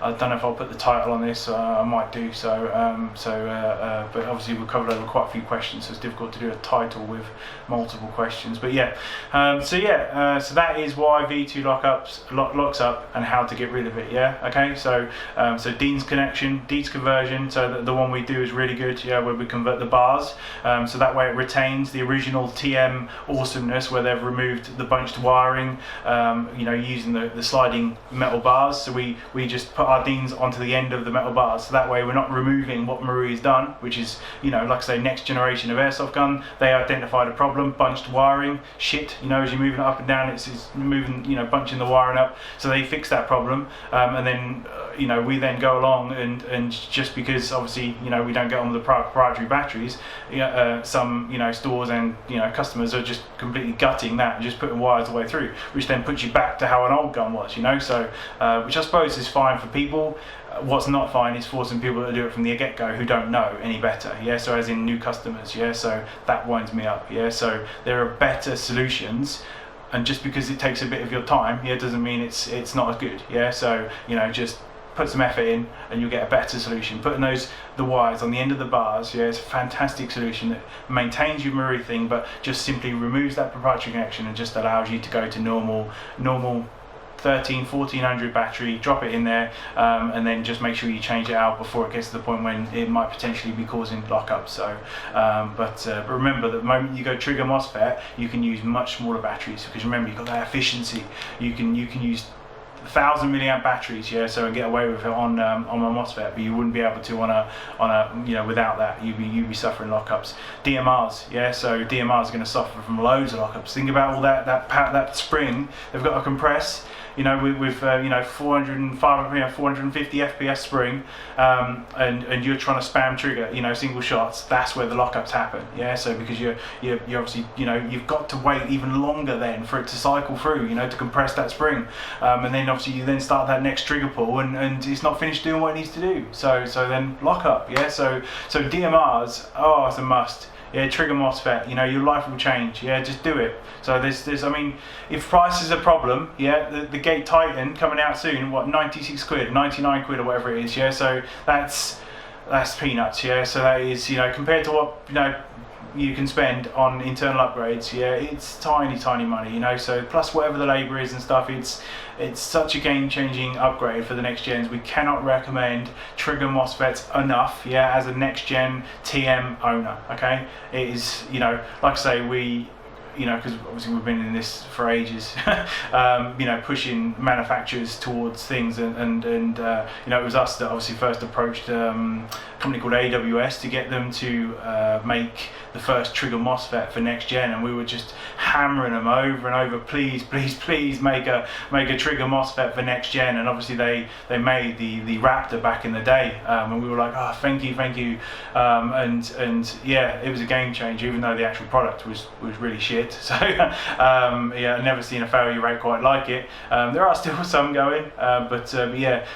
I don't know if I'll put the title on this, I might do so, but obviously we've covered over quite a few questions, so it's difficult to do a title with multiple questions, but so that is why V2 locks up and how to get rid of it. Okay, so Dean's conversion, so the one we do is really good, where we convert the bars, so that way it retains the original TM awesomeness, where they've removed the bunched wiring, using the sliding metal bars. So we just put our Deans onto the end of the metal bars, so that way we're not removing what Marui's done, which is like I say, next generation of airsoft gun. They identified a problem, bunched wiring, shit, as you're moving it up and down, it's moving, bunching the wiring up, so they fixed that problem. And then we then go along and just because obviously we don't get on with the proprietary batteries, some stores and customers are just completely gutting that and just putting wires the way through, which then puts you back to how an old gun was, so which I suppose is fine for people. What's not fine is forcing people to do it from the get-go who don't know any better, so as in new customers, so that winds me up, so there are better solutions and just because it takes a bit of your time, yeah, doesn't mean it's not as good. Yeah, so just put some effort in and you'll get a better solution. Putting the wires on the end of the bars, yeah, it's a fantastic solution that maintains your Marie thing, but just simply removes that proprietary connection and just allows you to go to normal 1400 battery, drop it in there, and then just make sure you change it out before it gets to the point when it might potentially be causing lockups. So but remember that the moment you go trigger MOSFET, you can use much smaller batteries, because remember, you've got that efficiency. You can use 1,000 milliamp batteries, yeah, so and get away with it on my MOSFET, but you wouldn't be able to on a without that. You'd be suffering lockups. DMRs, yeah, so DMRs are going to suffer from loads of lockups. Think about all that spring they've got to compress, with 450 FPS spring, and you're trying to spam trigger, single shots. That's where the lockups happen, yeah. So because you're obviously, you've got to wait even longer then for it to cycle through, to compress that spring, and then obviously you then start that next trigger pull, and it's not finished doing what it needs to do. So then lockup, yeah. So DMRs, oh, it's a must. Yeah, trigger MOSFET, your life will change. Yeah, just do it. So there's I mean, if price is a problem, yeah, the Gate Titan coming out soon, 96 quid, 99 quid or whatever it is, yeah, so that's peanuts, yeah, so that is, compared to what, you can spend on internal upgrades, yeah, it's tiny money, so plus whatever the labour is and stuff, it's such a game-changing upgrade for the next gens. We cannot recommend trigger MOSFETs enough, yeah, as a next gen TM owner, okay. It is, like I say, we, because obviously we've been in this for ages, pushing manufacturers towards things, and it was us that obviously first approached a company called AWS to get them to make the first trigger MOSFET for next gen, and we were just hammering them over and over, please make a trigger MOSFET for next gen. And obviously they made the Raptor back in the day, and we were like, oh, thank you, and yeah, it was a game changer, even though the actual product was really shit. So yeah, I've never seen a failure rate quite like it. There are still some going, but yeah,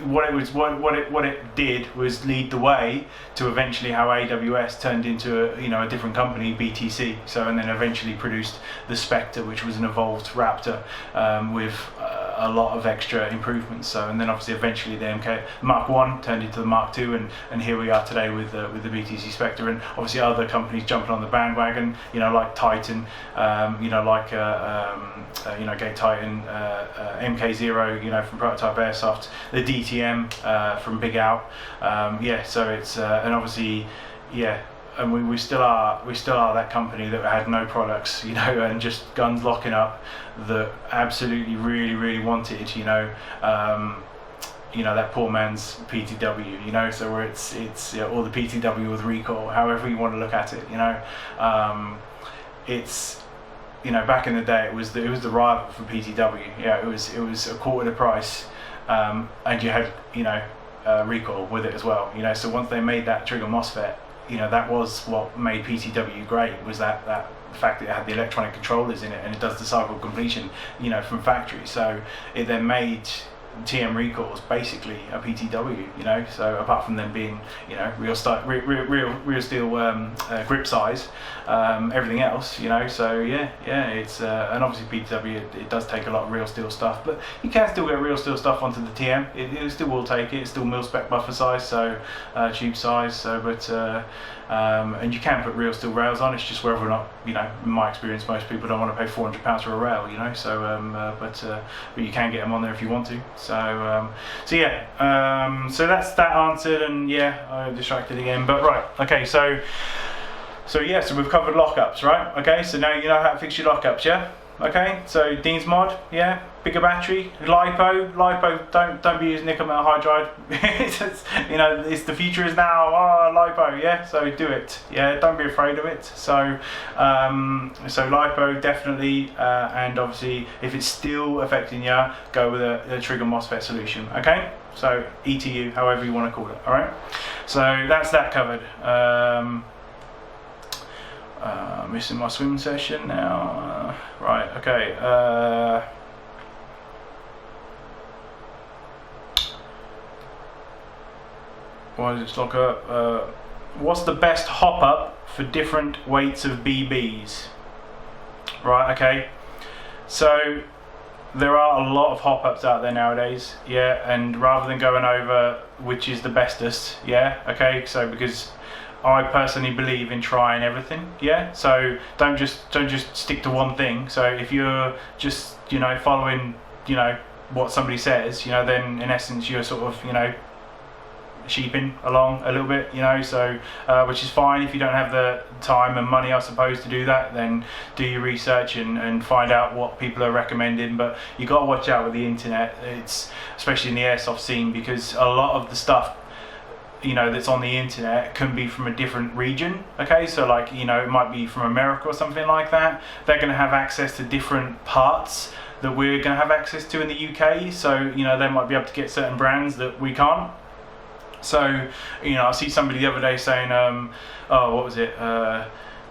what it did was lead the way to eventually how AWS turned into a different company, BTC. So, and then eventually produced the Spectre, which was an evolved Raptor with a lot of extra improvements. So, and then obviously eventually the MK Mark 1 turned into the Mark 2, and here we are today with the BTC Spectre, and obviously other companies jumping on the bandwagon, like Titan, like Gate Titan, MK0, from Prototype Airsoft, the DTM from Big Out, yeah. So it's and obviously, yeah. And we still are that company that had no products, and just guns locking up, that absolutely really wanted, that poor man's PTW, so where it's or the PTW with recoil, however you want to look at it, it's back in the day it was the rival for PTW, yeah, it was a quarter the price, and you had recoil with it as well, so once they made that trigger MOSFET, that was what made PTW great, was that the fact that it had the electronic controllers in it, and it does the cycle completion, from factory. So it then made TM recoils basically a PTW, so apart from them being, real steel grip size, everything else, so yeah, it's and obviously PTW, it does take a lot of real steel stuff, but you can still get real steel stuff onto the TM. It still will take it. It's still mil spec buffer size, so tube size, so but and you can put real steel rails on. It's just whether or not, in my experience, most people don't want to pay £400 for a rail, so but you can get them on there if you want to. So yeah, so that's that answered, and yeah, I distracted again, but right, okay, so yeah, so we've covered lockups, right? Okay, so now you know how to fix your lockups, yeah? Okay, so Dean's mod, yeah, bigger battery, lipo, don't be using nickel metal hydride. It's the future is now. Lipo, yeah. So do it, yeah. Don't be afraid of it. So lipo definitely, and obviously if it's still affecting you, go with a trigger MOSFET solution. Okay, so ETU, however you want to call it. All right. So that's that covered. Missing my swim session now. Right, okay. Why does it lock up? What's the best hop up for different weights of BBs? Right, okay. So there are a lot of hop-ups out there nowadays, yeah, and rather than going over which is the bestest, yeah, okay, so because I personally believe in trying everything, yeah, so don't just stick to one thing. So if you're just, you know, following, you know, what somebody says, you know, then in essence you're sort of, you know, sheeping along a little bit, you know, so which is fine. If you don't have the time and money, I suppose, to do that, then do your research and find out what people are recommending. But you got to watch out with the internet. It's especially in the airsoft scene, because a lot of the stuff, you know, that's on the internet can be from a different region, okay, so like, you know, it might be from America or something like that. They're going to have access to different parts that we're going to have access to in the UK, so, you know, they might be able to get certain brands that we can't. So, you know, I see somebody the other day saying, oh, what was it? Oh,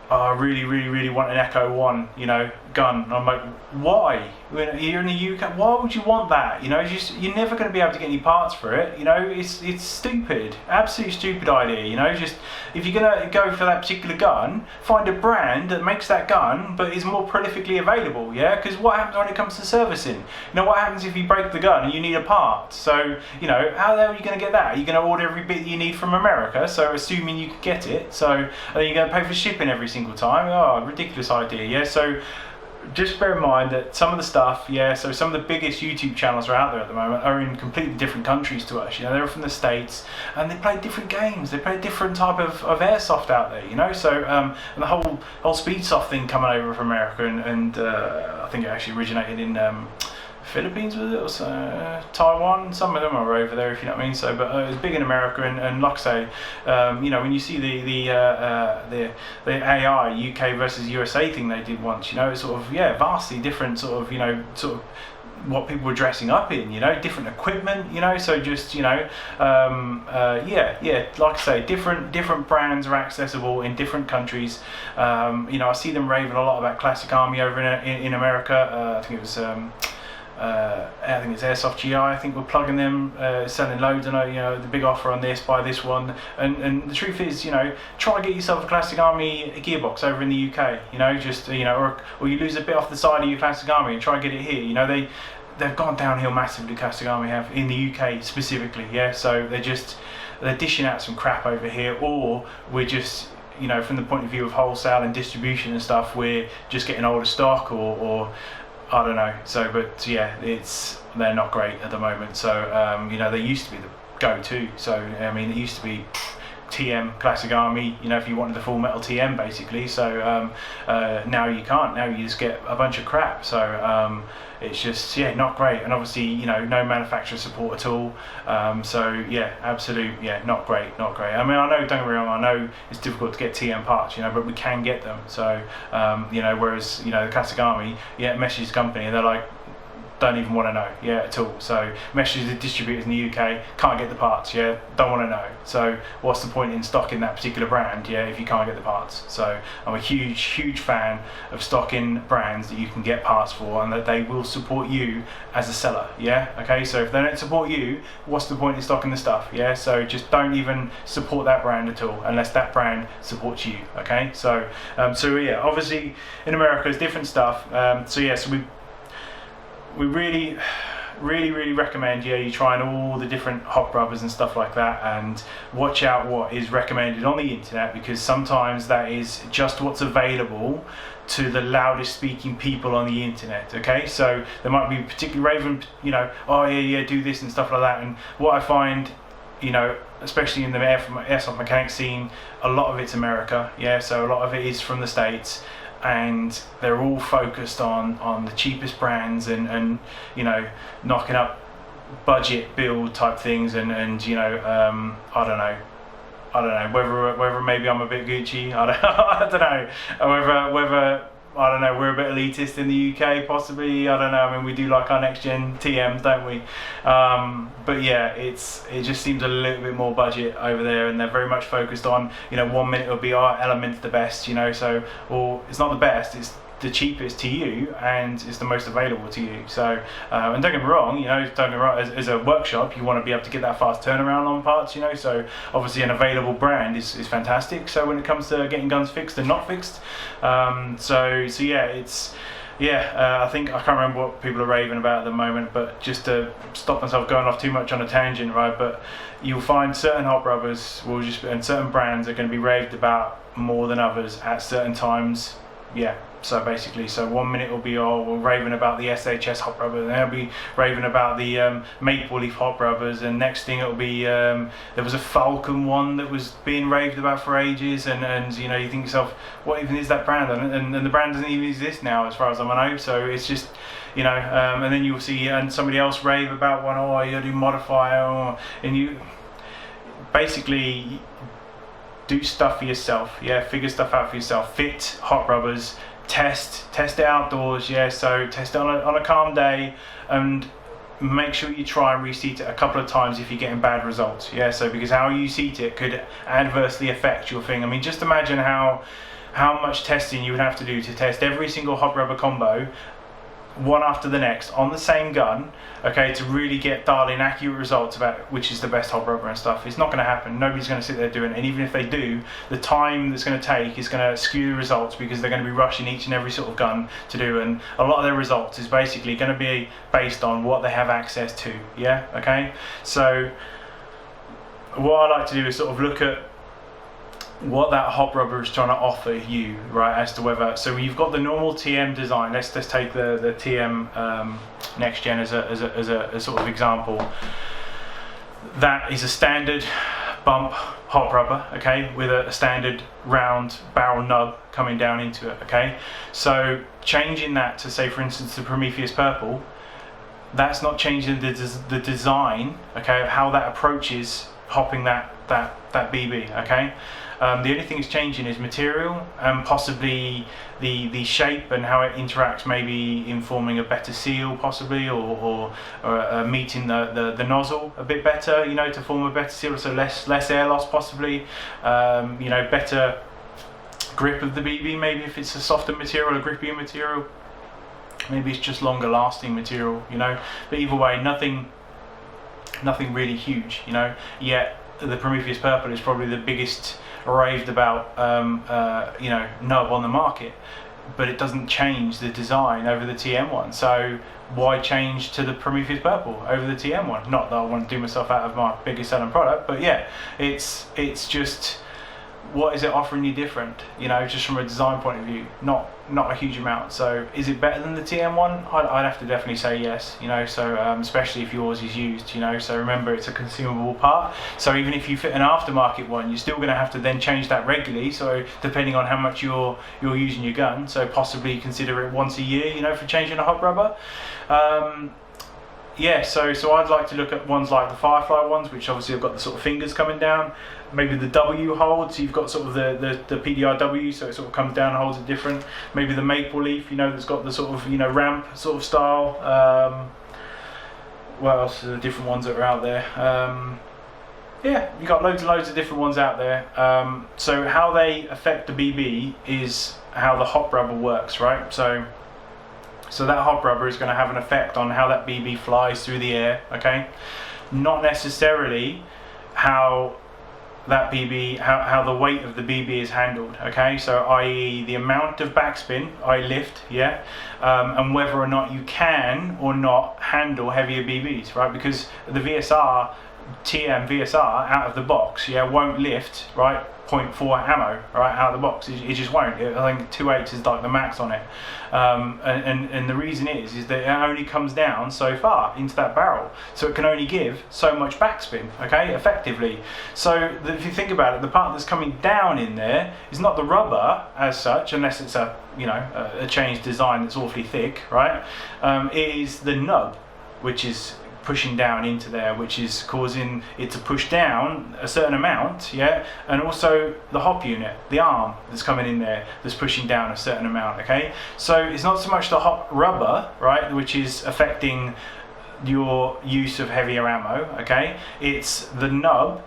I really want an Echo 1, you know, gun. And I'm like, why? You're in the UK, why would you want that? You know, you're never going to be able to get any parts for it. You know, it's stupid, absolutely stupid idea. You know, just if you're going to go for that particular gun, find a brand that makes that gun but is more prolifically available. Yeah, because what happens when it comes to servicing? You know, what happens if you break the gun and you need a part? So, you know, how the hell are you going to get that? Are you going to order every bit that you need from America? So, assuming you could get it, so and then you're going to pay for shipping every single time. Oh, ridiculous idea. Yeah, so just bear in mind that some of the stuff, yeah, so some of the biggest YouTube channels are out there at the moment are in completely different countries to us. You know, they're from the States and they play different games. They play a different type of airsoft out there, you know. So and the whole Speedsoft thing coming over from America, and I think it actually originated in Philippines, was it, or Taiwan? Some of them are over there, if you know what I mean. So, but it was big in America, and like I say, you know, when you see the AI UK versus USA thing they did once, you know, it's sort of, yeah, vastly different sort of, you know, sort of what people were dressing up in, you know, different equipment, you know, so just, you know, yeah, like I say, different brands are accessible in different countries. You know, I see them raving a lot about Classic Army over in America. I think it was I think it's Airsoft GI. I think we're plugging them, selling loads. I know, you know, the big offer on this, buy this one. And the truth is, you know, try and get yourself a Classic Army gearbox over in the UK. You know, just, you know, or you lose a bit off the side of your Classic Army and try and get it here. You know, they've gone downhill massively. Classic Army have in the UK specifically. Yeah, so they're dishing out some crap over here, or we're just, you know, from the point of view of wholesale and distribution and stuff, we're just getting older stock, or I don't know. So, but yeah, they're not great at the moment. So, you know, they used to be the go-to. So, I mean, it used to be TM Classic Army, you know, if you wanted the full metal TM basically. So now you can't. Now you just get a bunch of crap. So it's just, yeah, not great. And obviously, you know, no manufacturer support at all. So yeah, absolute, yeah, not great. I mean, I know, don't get me wrong, I know it's difficult to get TM parts, you know, but we can get them. So you know, whereas, you know, the Classic Army, yeah, messages the company and they're like, don't even want to know, yeah, at all. So messages the distributors in the UK, can't get the parts, yeah, don't want to know. So what's the point in stocking that particular brand, yeah, if you can't get the parts? So I'm a huge fan of stocking brands that you can get parts for and that they will support you as a seller, yeah, okay. So if they don't support you, what's the point in stocking the stuff, yeah? So just don't even support that brand at all unless that brand supports you, okay. So so yeah, obviously in America it's different stuff. So yeah, so we really recommend, yeah, you trying all the different hot rubbers and stuff like that, and watch out what is recommended on the internet, because sometimes that is just what's available to the loudest speaking people on the internet, okay. So there might be particularly raving, you know, oh yeah, do this and stuff like that. And what I find, you know, especially in the airsoft mechanic scene, a lot of it's America, yeah, so a lot of it is from the States, and they're all focused on the cheapest brands and you know, knocking up budget build type things, and you know, I don't know whether maybe I'm a bit Gucci, I don't know whether I don't know, we're a bit elitist in the UK possibly, I don't know. I mean, we do like our next gen TMs, don't we? But yeah, it just seems a little bit more budget over there, and they're very much focused on, you know, 1 minute it'll be our element's the best, you know, so, or it's not the best, it's the cheapest to you and it's the most available to you. So and don't get me wrong, you know, don't get me wrong, as a workshop you want to be able to get that fast turnaround on parts, you know, so obviously an available brand is fantastic. So when it comes to getting guns fixed and not fixed, so yeah, it's I think I can't remember what people are raving about at the moment, but just to stop myself going off too much on a tangent, right? But you'll find certain hot rubbers and certain brands are going to be raved about more than others at certain times. Yeah. So basically, 1 minute will be we're raving about the SHS hot rubber, and then it'll be raving about the maple leaf hot rubbers, and next thing it'll be there was a Falcon one that was being raved about for ages, and you know, you think to yourself, what even is that brand? And the brand doesn't even exist now, as far as I know. So it's just, you know, and then you'll see somebody else rave about one, oh, you do modifier, and you basically do stuff for yourself. Yeah, figure stuff out for yourself. Fit hot rubbers. Test it outdoors, yeah. So test it on a calm day, and make sure you try and reseat it a couple of times if you're getting bad results, yeah. So because how you seat it could adversely affect your thing. I mean, just imagine how much testing you would have to do to test every single hot rubber combo, one after the next, on the same gun, okay, to really dial in accurate results about which is the best hot rubber and stuff. It's not going to happen. Nobody's going to sit there doing it, and even if they do, the time that's going to take is going to skew the results, because they're going to be rushing each and every sort of gun to do, and a lot of their results is basically going to be based on what they have access to, yeah, okay. So what I like to do is sort of look at what that hot rubber is trying to offer you, right, as to whether, so you've got the normal TM design. Let's take the TM next gen as a sort of example. That is a standard bump hot rubber, okay, with a standard round barrel nub coming down into it, okay. So changing that to, say for instance, the Prometheus Purple, that's not changing the design, okay, of how that approaches hopping that BB, okay. The only thing that's changing is material, and possibly the shape and how it interacts, maybe in forming a better seal, possibly, or meeting the nozzle a bit better, you know, to form a better seal, so less air loss, possibly, you know, better grip of the BB, maybe if it's a softer material, a grippier material, maybe it's just longer lasting material, you know. But either way, nothing really huge, you know. Yet the Prometheus Purple is probably the biggest raved about you know, nub on the market, but it doesn't change the design over the TM one. So why change to the Prometheus Purple over the TM one? Not that I want to do myself out of my biggest selling product, but yeah, it's just, what is it offering you different, you know, just from a design point of view? Not a huge amount. So is it better than the TM one? I'd have to definitely say yes, you know. So especially if yours is used, you know. So remember, it's a consumable part, so even if you fit an aftermarket one, you're still going to have to then change that regularly, so depending on how much you're using your gun. So possibly consider it once a year, you know, for changing a hot rubber. Yeah, so I'd like to look at ones like the Firefly ones, which obviously have got the sort of fingers coming down. Maybe the W hold, so you've got sort of the PDRW, so it sort of comes down and holds it different. Maybe the Maple Leaf, you know, that's got the sort of, you know, ramp sort of style. What else are the different ones that are out there? Yeah, you've got loads and loads of different ones out there. So how they affect the BB is how the hot rubber works, right? So that hot rubber is going to have an effect on how that BB flies through the air, okay? Not necessarily how that BB, how the weight of the BB is handled, okay? So i.e. the amount of backspin, lift, yeah? And whether or not you can or not handle heavier BBs, right? Because the VSR, TM VSR out of the box, yeah, won't lift, right? 0.4 ammo, right, out of the box. It just won't. I think 2.8 is like the max on it, and the reason is that it only comes down so far into that barrel, so it can only give so much backspin, okay, effectively. So if you think about it, the part that's coming down in there is not the rubber as such, unless it's a, you know, a changed design that's awfully thick, right? It is the nub, which is pushing down into there, which is causing it to push down a certain amount, yeah, and also the hop unit, the arm that's coming in there, that's pushing down a certain amount, okay. So it's not so much the hot rubber, right, which is affecting your use of heavier ammo, okay, it's the nub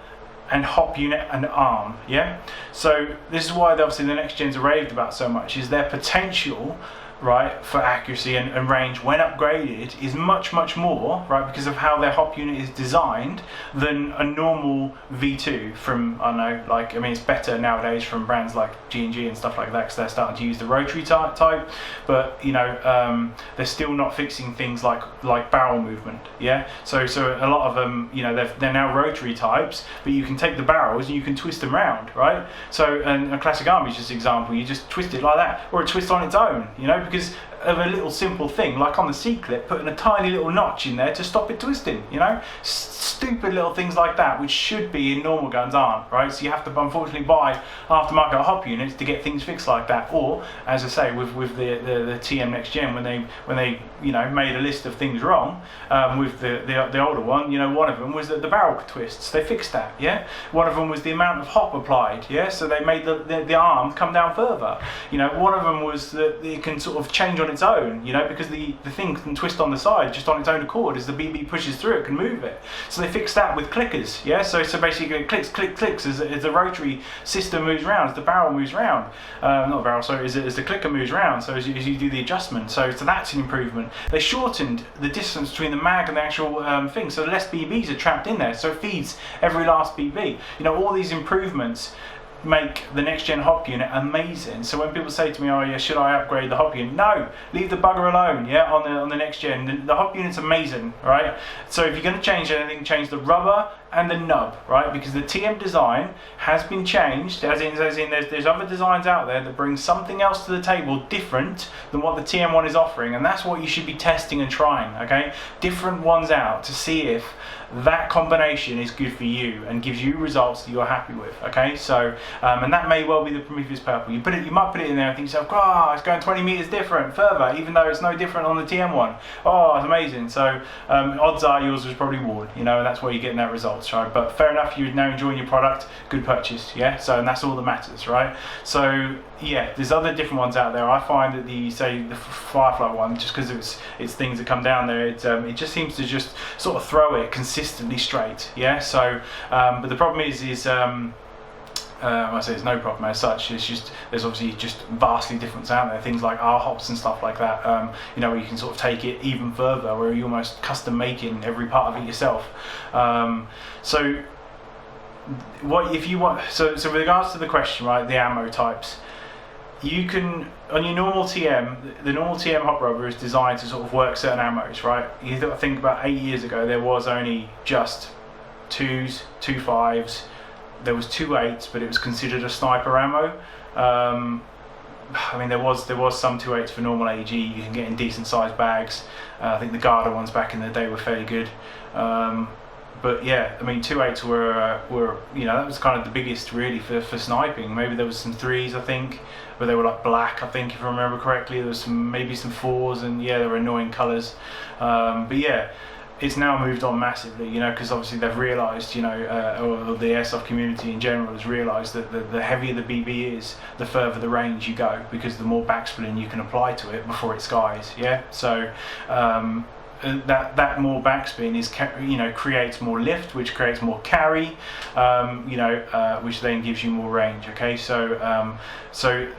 and hop unit and arm, yeah. So this is why obviously the next gens are raved about so much, is their potential right, for accuracy and range when upgraded is much more, right, because of how their hop unit is designed than a normal V2 from, I don't know, like, I mean, it's better nowadays from brands like G&G and stuff like that, because they're starting to use the rotary type, but you know, they're still not fixing things like barrel movement, yeah. So a lot of them, you know, they're now rotary types, but you can take the barrels and you can twist them round, right? So, and a classic army is just an example. You just twist it like that, or it twists on its own, you know, because of a little simple thing like on the C-clip, putting a tiny little notch in there to stop it twisting, you know. Stupid little things like that, which should be in normal guns, aren't, right? So you have to unfortunately buy aftermarket hop units to get things fixed like that. Or, as I say, with the TM Next Gen, when they you know, made a list of things wrong with the older one, you know, one of them was that the barrel twists. They fixed that, yeah. One of them was the amount of hop applied, yeah. So they made the arm come down further. You know, one of them was that it can sort of change on its own, you know, because the thing can twist on the side just on its own accord. As the BB pushes through, it can move it. So they fixed that with clickers, yeah. So basically it clicks as the rotary system moves around, as the barrel moves around, not the barrel, sorry, as the clicker moves around. So as you do the adjustment, so that's an improvement. They shortened the distance between the mag and the actual thing, so less BBs are trapped in there, so it feeds every last BB. You know, all these improvements make the next gen hop unit amazing. So when people say to me, oh yeah, should I upgrade the hop unit? No, leave the bugger alone, yeah, on the next gen. The hop unit's amazing, right? So if you're going to change anything, change the rubber and the nub, right? Because the TM design has been changed, as in there's other designs out there that bring something else to the table different than what the TM one is offering, and that's what you should be testing and trying, okay? Different ones out to see if that combination is good for you and gives you results that you're happy with, okay? So, and that may well be the Prometheus Purple. You might put it in there and think to yourself, oh, it's going 20 meters different further, even though it's no different on the TM one. Oh, it's amazing. So odds are yours was probably worn, you know, and that's where you're getting that results, right? But fair enough, you're now enjoying your product, good purchase, yeah? So, and that's all that matters, right? So, yeah, there's other different ones out there. I find that the Firefly one, just because it's things that come down there, it just seems to just sort of throw it consistently straight, yeah. So, but the problem is I say there's no problem as such. It's just there's obviously just vastly different out there. Things like R hops and stuff like that. You know, where you can sort of take it even further, where you're almost custom making every part of it yourself. So, what if you want? So with regards to the question, right, the ammo types. You can, on your normal TM, the normal TM hop rubber is designed to sort of work certain ammos, right? You think about 8 years ago, there was only just 2s, 2 5s, there was 2 8s, but it was considered a sniper ammo. I mean, there was some 2 8s for normal AG. You can get in decent sized bags. I think the Garda ones back in the day were fairly good. But yeah, I mean, 2 8s were you know, that was kind of the biggest really for sniping. Maybe there was some 3s, I think, but they were like black, I think, if I remember correctly. There was maybe some 4s, and yeah, they were annoying colours. But yeah, it's now moved on massively, you know, because obviously they've realised, you know, or the airsoft community in general has realised that the heavier the BB is, the further the range you go, because the more backspin you can apply to it before it skies, yeah. So that more backspin is, you know, creates more lift, which creates more carry, you know, which then gives you more range. Okay, so so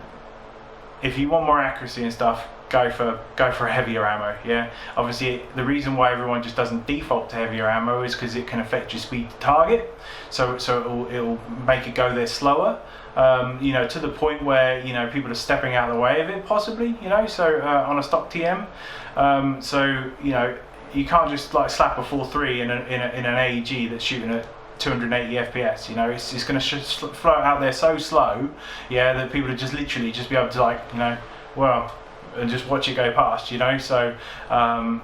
if you want more accuracy and stuff, go for heavier ammo. Yeah, obviously the reason why everyone just doesn't default to heavier ammo is because it can affect your speed to target. So it'll make it go there slower. You know, to the point where, you know, people are stepping out of the way of it, possibly, you know, so on a stock TM. So, you know, you can't just like slap a 4.3 in an AEG that's shooting at 280 FPS, you know, it's going to float out there so slow, yeah, that people would just literally just be able to, like, you know, well, and just watch it go past, you know. So and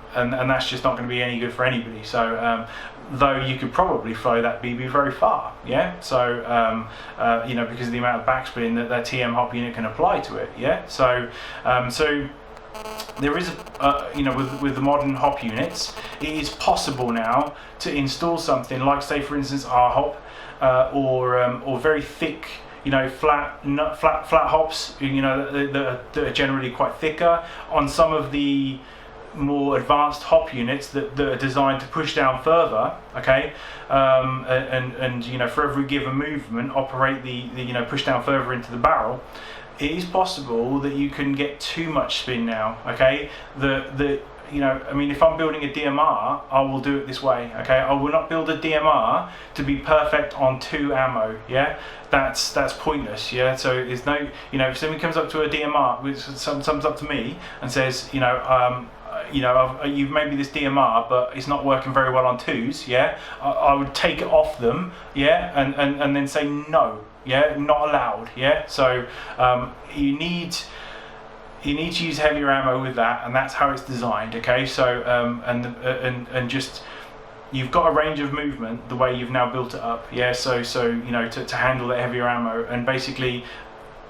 that's just not going to be any good for anybody. So though you could probably fly that BB very far, yeah. So you know, because of the amount of backspin that TM hop unit can apply to it, yeah. So so there is you know, with the modern hop units, it is possible now to install something like, say for instance, R hop or very thick, you know, flat hops, you know, that are generally quite thicker on some of the more advanced hop units that are designed to push down further, okay, and you know, for every given movement, operate the you know, push down further into the barrel. it is possible that you can get too much spin now. Okay, I mean, if I'm building a DMR, I will do it this way. Okay, I will not build a DMR to be perfect on 2 ammo. Yeah, that's pointless. Yeah, so there's no, if somebody comes up to a DMR, which comes up to me and says, you've made me this DMR, but it's not working very well on 2s. Yeah, I would take it off them. Yeah, and then say no. Yeah, not allowed. Yeah, so you need to use heavier ammo with that, and that's how it's designed. Okay, so and just, you've got a range of movement the way you've now built it up. Yeah, so to handle that heavier ammo, and basically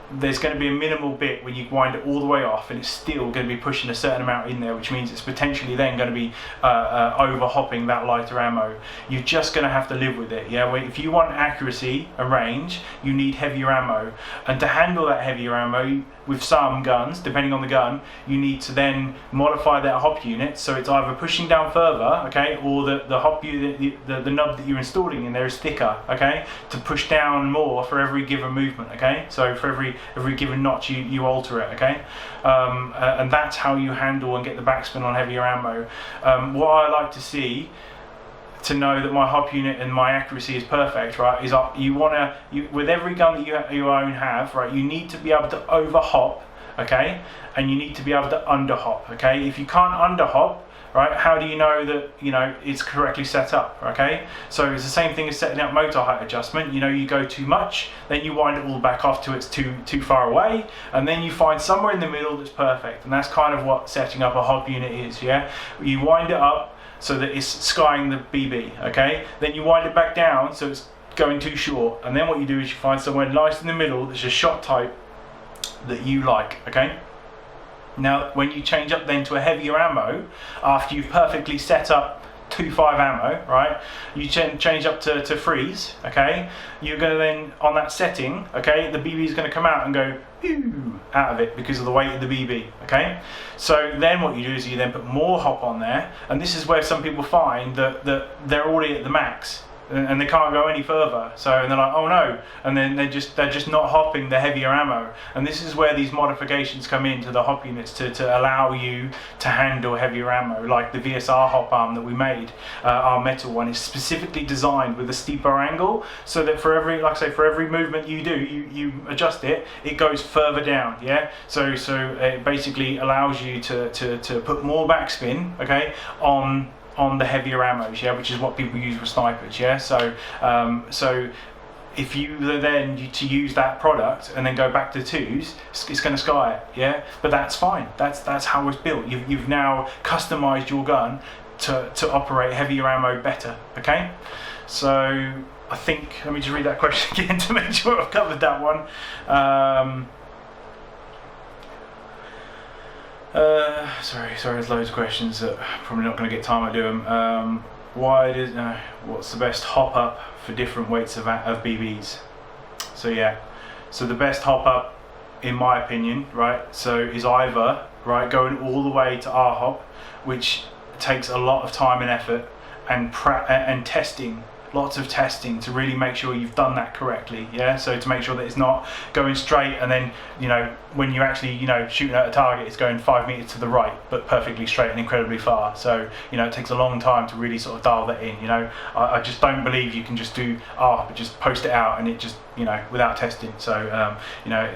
there's going to be a minimal bit when you wind it all the way off, and it's still going to be pushing a certain amount in there, which means it's potentially then going to be over hopping that lighter ammo. You're just going to have to live with it. Yeah, if you want accuracy and range, you need heavier ammo, and to handle that heavier ammo with some guns, depending on the gun, you need to then modify that hop unit so it's either pushing down further, okay, or the hop unit, the nub that you're installing in there is thicker, okay, to push down more for every given movement. Okay, so for every given notch you alter it. Okay, and that's how you handle and get the backspin on heavier ammo. What I like to see, to know that my hop unit and my accuracy is perfect, right, is with every gun that you own right, you need to be able to over hop, okay, and you need to be able to under hop. Okay, if you can't under hop, right, how do you know that it's correctly set up? Okay, so it's the same thing as setting up motor height adjustment. You go too much, then you wind it all back off to it's too far away, and then you find somewhere in the middle that's perfect, and that's kind of what setting up a hop unit is. Yeah, you wind it up so that it's skying the BB, okay? Then you wind it back down so it's going too short, and then what you do is you find somewhere nice in the middle that's a shot type that you like, okay? Now, when you change up then to a heavier ammo, after you've perfectly set up 2.5 ammo, right, you change up to freeze, okay, you're going to then, on that setting, okay, the BB is going to come out and go out of it because of the weight of the BB. Okay, so then what you do is you then put more hop on there, and this is where some people find that they're already at the max and they can't go any further, and they're like, oh no, and then they're just not hopping the heavier ammo. And this is where these modifications come into the hop units to allow you to handle heavier ammo, like the VSR hop arm that we made, our metal one is specifically designed with a steeper angle, so that for every movement you do, you adjust it goes further down. Yeah, so it basically allows you to put more backspin, okay, on the heavier ammos, yeah, which is what people use with snipers. Yeah, so if you then to use that product and then go back to 2s, it's going to sky it. Yeah, but that's fine. That's how it's built. You've now customized your gun to operate heavier ammo better. Okay, so I think, let me just read that question again to make sure I've covered that one. Sorry, there's loads of questions that I'm probably not going to get time to do them. What's the best hop up for different weights of BBs? So yeah, so the best hop up, in my opinion, right, so is either, right, going all the way to R hop, which takes a lot of time and effort, and testing, lots of testing to really make sure you've done that correctly. Yeah, so to make sure that it's not going straight and then when you actually shooting at a target, it's going 5 meters to the right but perfectly straight and incredibly far. So it takes a long time to really sort of dial that in. I just don't believe you can just do but just post it out and it just without testing. So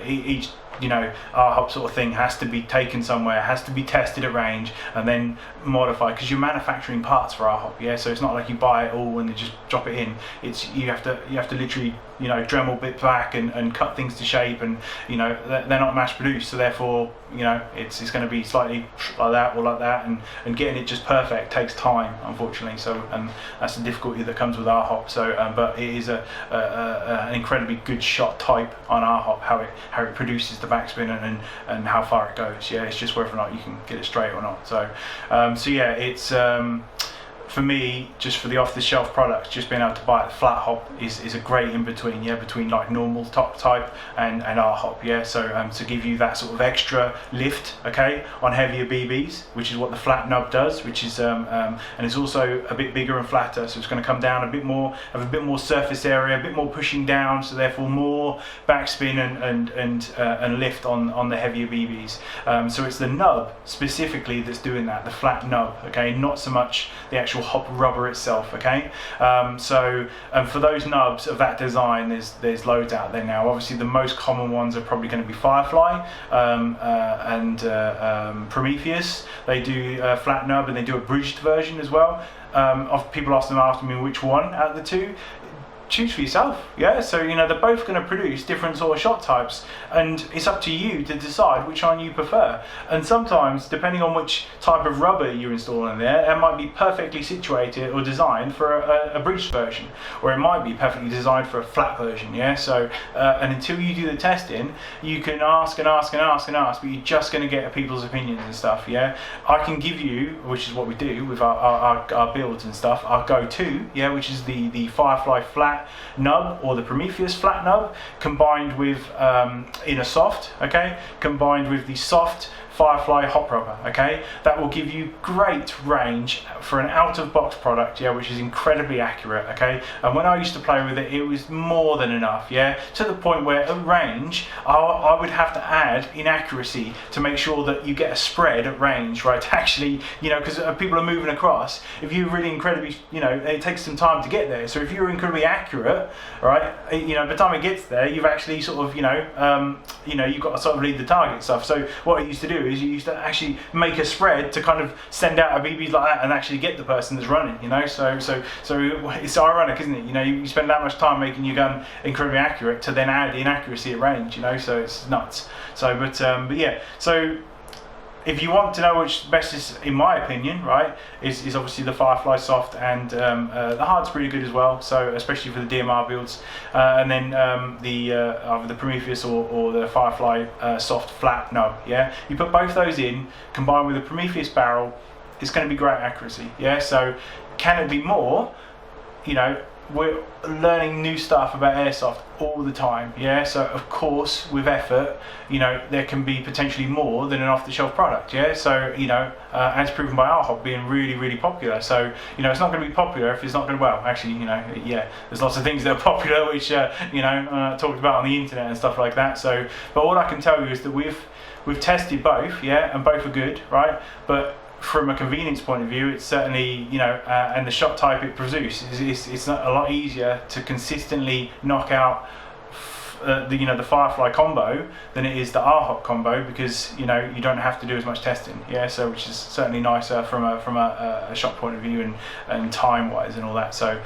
each our hop sort of thing has to be taken somewhere, has to be tested at range and then modified, because you're manufacturing parts for our hop. Yeah, so it's not like you buy it all and then just drop it in. It's you have to literally Dremel bits back and cut things to shape, and they're not mass produced, so therefore it's going to be slightly like that or like that, and getting it just perfect takes time, unfortunately. So that's the difficulty that comes with our hop. So but it is an incredibly good shot type on our hop, how it produces the backspin and how far it goes. Yeah, it's just whether or not you can get it straight or not. So yeah, it's for me, just for the off-the-shelf products, just being able to buy the flat hop is a great in-between, yeah, between like normal top type and our hop, yeah. So to give you that sort of extra lift, okay, on heavier BBs, which is what the flat nub does, which is and it's also a bit bigger and flatter, so it's going to come down a bit more, have a bit more surface area, a bit more pushing down, so therefore more backspin and lift on the heavier BBs. So it's the nub specifically that's doing that, the flat nub, okay, not so much the actual hop rubber itself, okay. So for those nubs of that design, there's loads out there now. Obviously the most common ones are probably going to be Firefly and Prometheus. They do flat nub, and they do a bridged version as well. Of people asking me which one out of the two. Choose for yourself, yeah. So you know, they're both going to produce different sort of shot types, and it's up to you to decide which one you prefer. And sometimes, depending on which type of rubber you're installing there, it might be perfectly situated or designed for a bridged version, or it might be perfectly designed for a flat version, yeah. So and until you do the testing, you can ask and ask and ask and ask, but you're just going to get people's opinions and stuff, yeah. I can give you, which is what we do with our builds and stuff, our go-to, yeah, which is the Firefly flat nub or the Prometheus flat nub combined with Airsoft, okay, combined with the soft Firefly hop rubber, okay. That will give you great range for an out-of-box product, yeah, which is incredibly accurate, okay. And when I used to play with it, it was more than enough, yeah, to the point where at range I would have to add inaccuracy to make sure that you get a spread at range, right, to actually, you know, because people are moving across. If you're really incredibly, you know, it takes some time to get there, so if you're incredibly accurate, right, you know, by the time it gets there, you've actually sort of, you know, you've got to sort of lead the target stuff. So what I used to do is you used to actually make a spread to kind of send out a BB like that and actually get the person that's running, you know. So it's ironic, isn't it? You know, you spend that much time making your gun incredibly accurate to then add inaccuracy at range, you know. So it's nuts. So but yeah. So if you want to know which best is, in my opinion, right, is obviously the Firefly soft, and the hard's pretty good as well. So especially for the DMR builds, and then either the Prometheus or the Firefly soft flat nub. Yeah, you put both those in, combined with the Prometheus barrel, it's going to be great accuracy. Yeah, so can it be more? You know, we're learning new stuff about airsoft all the time, yeah. So of course, with effort, you know, there can be potentially more than an off-the-shelf product, yeah. So you know, as proven by our hop being really, really popular. So you know, it's not going to be popular if it's not going to. Well, actually, you know, yeah, there's lots of things that are popular which you know, talked about on the internet and stuff like that. So, but all I can tell you is that we've tested both, yeah, and both are good, right? But from a convenience point of view, it's certainly, you know, and the shot type it produces, it's not a lot easier to consistently knock out the Firefly combo than it is the R-Hop combo, because you know, you don't have to do as much testing, yeah. So which is certainly nicer from a shot point of view and time wise and all that. So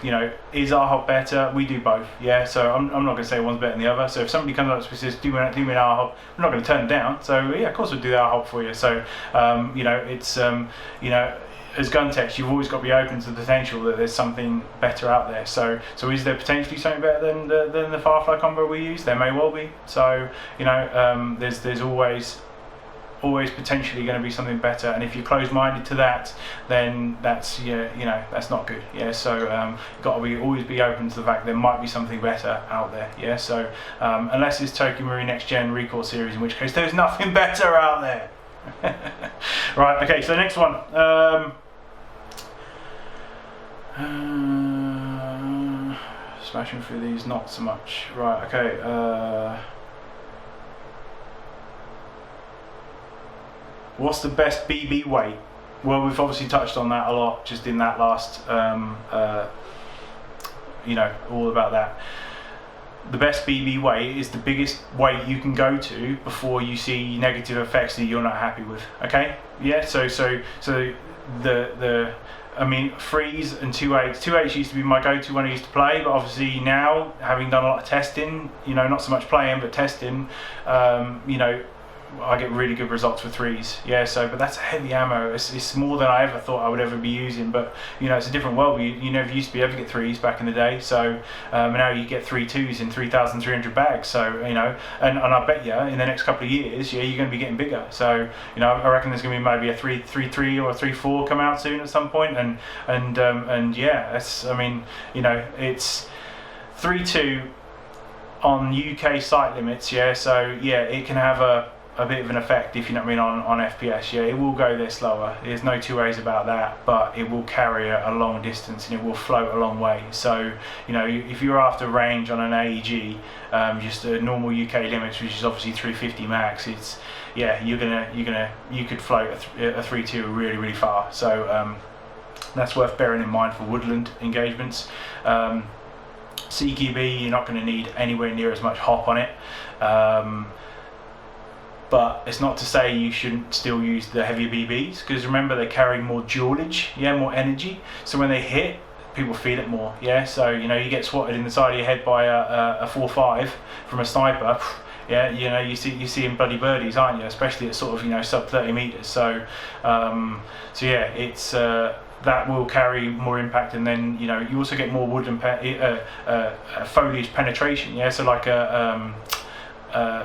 you know, is R-Hop better? We do both, yeah. So I'm not going to say one's better than the other. So if somebody comes up to us and says do me an R-Hop, I'm not going to turn it down. So yeah, of course we'll do the R-Hop for you. So you know, it's you know, as gun techs, you've always got to be open to the potential that there's something better out there. So is there potentially something better than the Firefly combo we use? There may well be. So you know, there's always potentially going to be something better, and if you're closed-minded to that, then that's, yeah, you know, that's not good, yeah. So you've got to always be open to the fact there might be something better out there, yeah. So unless it's Tokyo Marine Next Gen Recoil Series, in which case there's nothing better out there. Right, okay, so next one. Smashing through these, not so much. Right, okay. What's the best BB weight? Well, we've obviously touched on that a lot just in that last, you know, all about that. The best BB weight is the biggest weight you can go to before you see negative effects that you're not happy with. Okay, yeah. So the I mean, 3s and 2.8s. 2.8s used to be my go-to when I used to play, but obviously now, having done a lot of testing, you know, not so much playing but testing, you know, I get really good results with 3s. Yeah, so but that's heavy ammo. It's more than I ever thought I would ever be using. But you know, it's a different world. You never used to be able to get 3s back in the day. So now you get 3 2s in 3,300 bags. So you know, and I bet you in the next couple of years, yeah, you're going to be getting bigger. So you know, I reckon there's going to be maybe a 3.33 or a 3.4 come out soon at some point. And yeah, that's, I mean, you know, it's 3.2 on UK site limits. Yeah, so yeah, it can have a bit of an effect, if you know what I mean, on FPS. Yeah, it will go there slower, there's no two ways about that, but it will carry a long distance and it will float a long way. So you know, if you're after range on an AEG, just a normal UK limits, which is obviously 350 max, it's, yeah, you could float a 3.2 really far. So that's worth bearing in mind for woodland engagements. CQB, you're not going to need anywhere near as much hop on it. But it's not to say you shouldn't still use the heavier BBs, because remember, they carry more jewelage, yeah, more energy. So when they hit, people feel it more, yeah. So you know, you get swatted in the side of your head by a 4.5 from a sniper, yeah, you know, you see in bloody birdies, aren't you? Especially at sort of, you know, sub 30 meters. So so yeah, it's that will carry more impact, and then you know, you also get more woodland foliage penetration, yeah. So like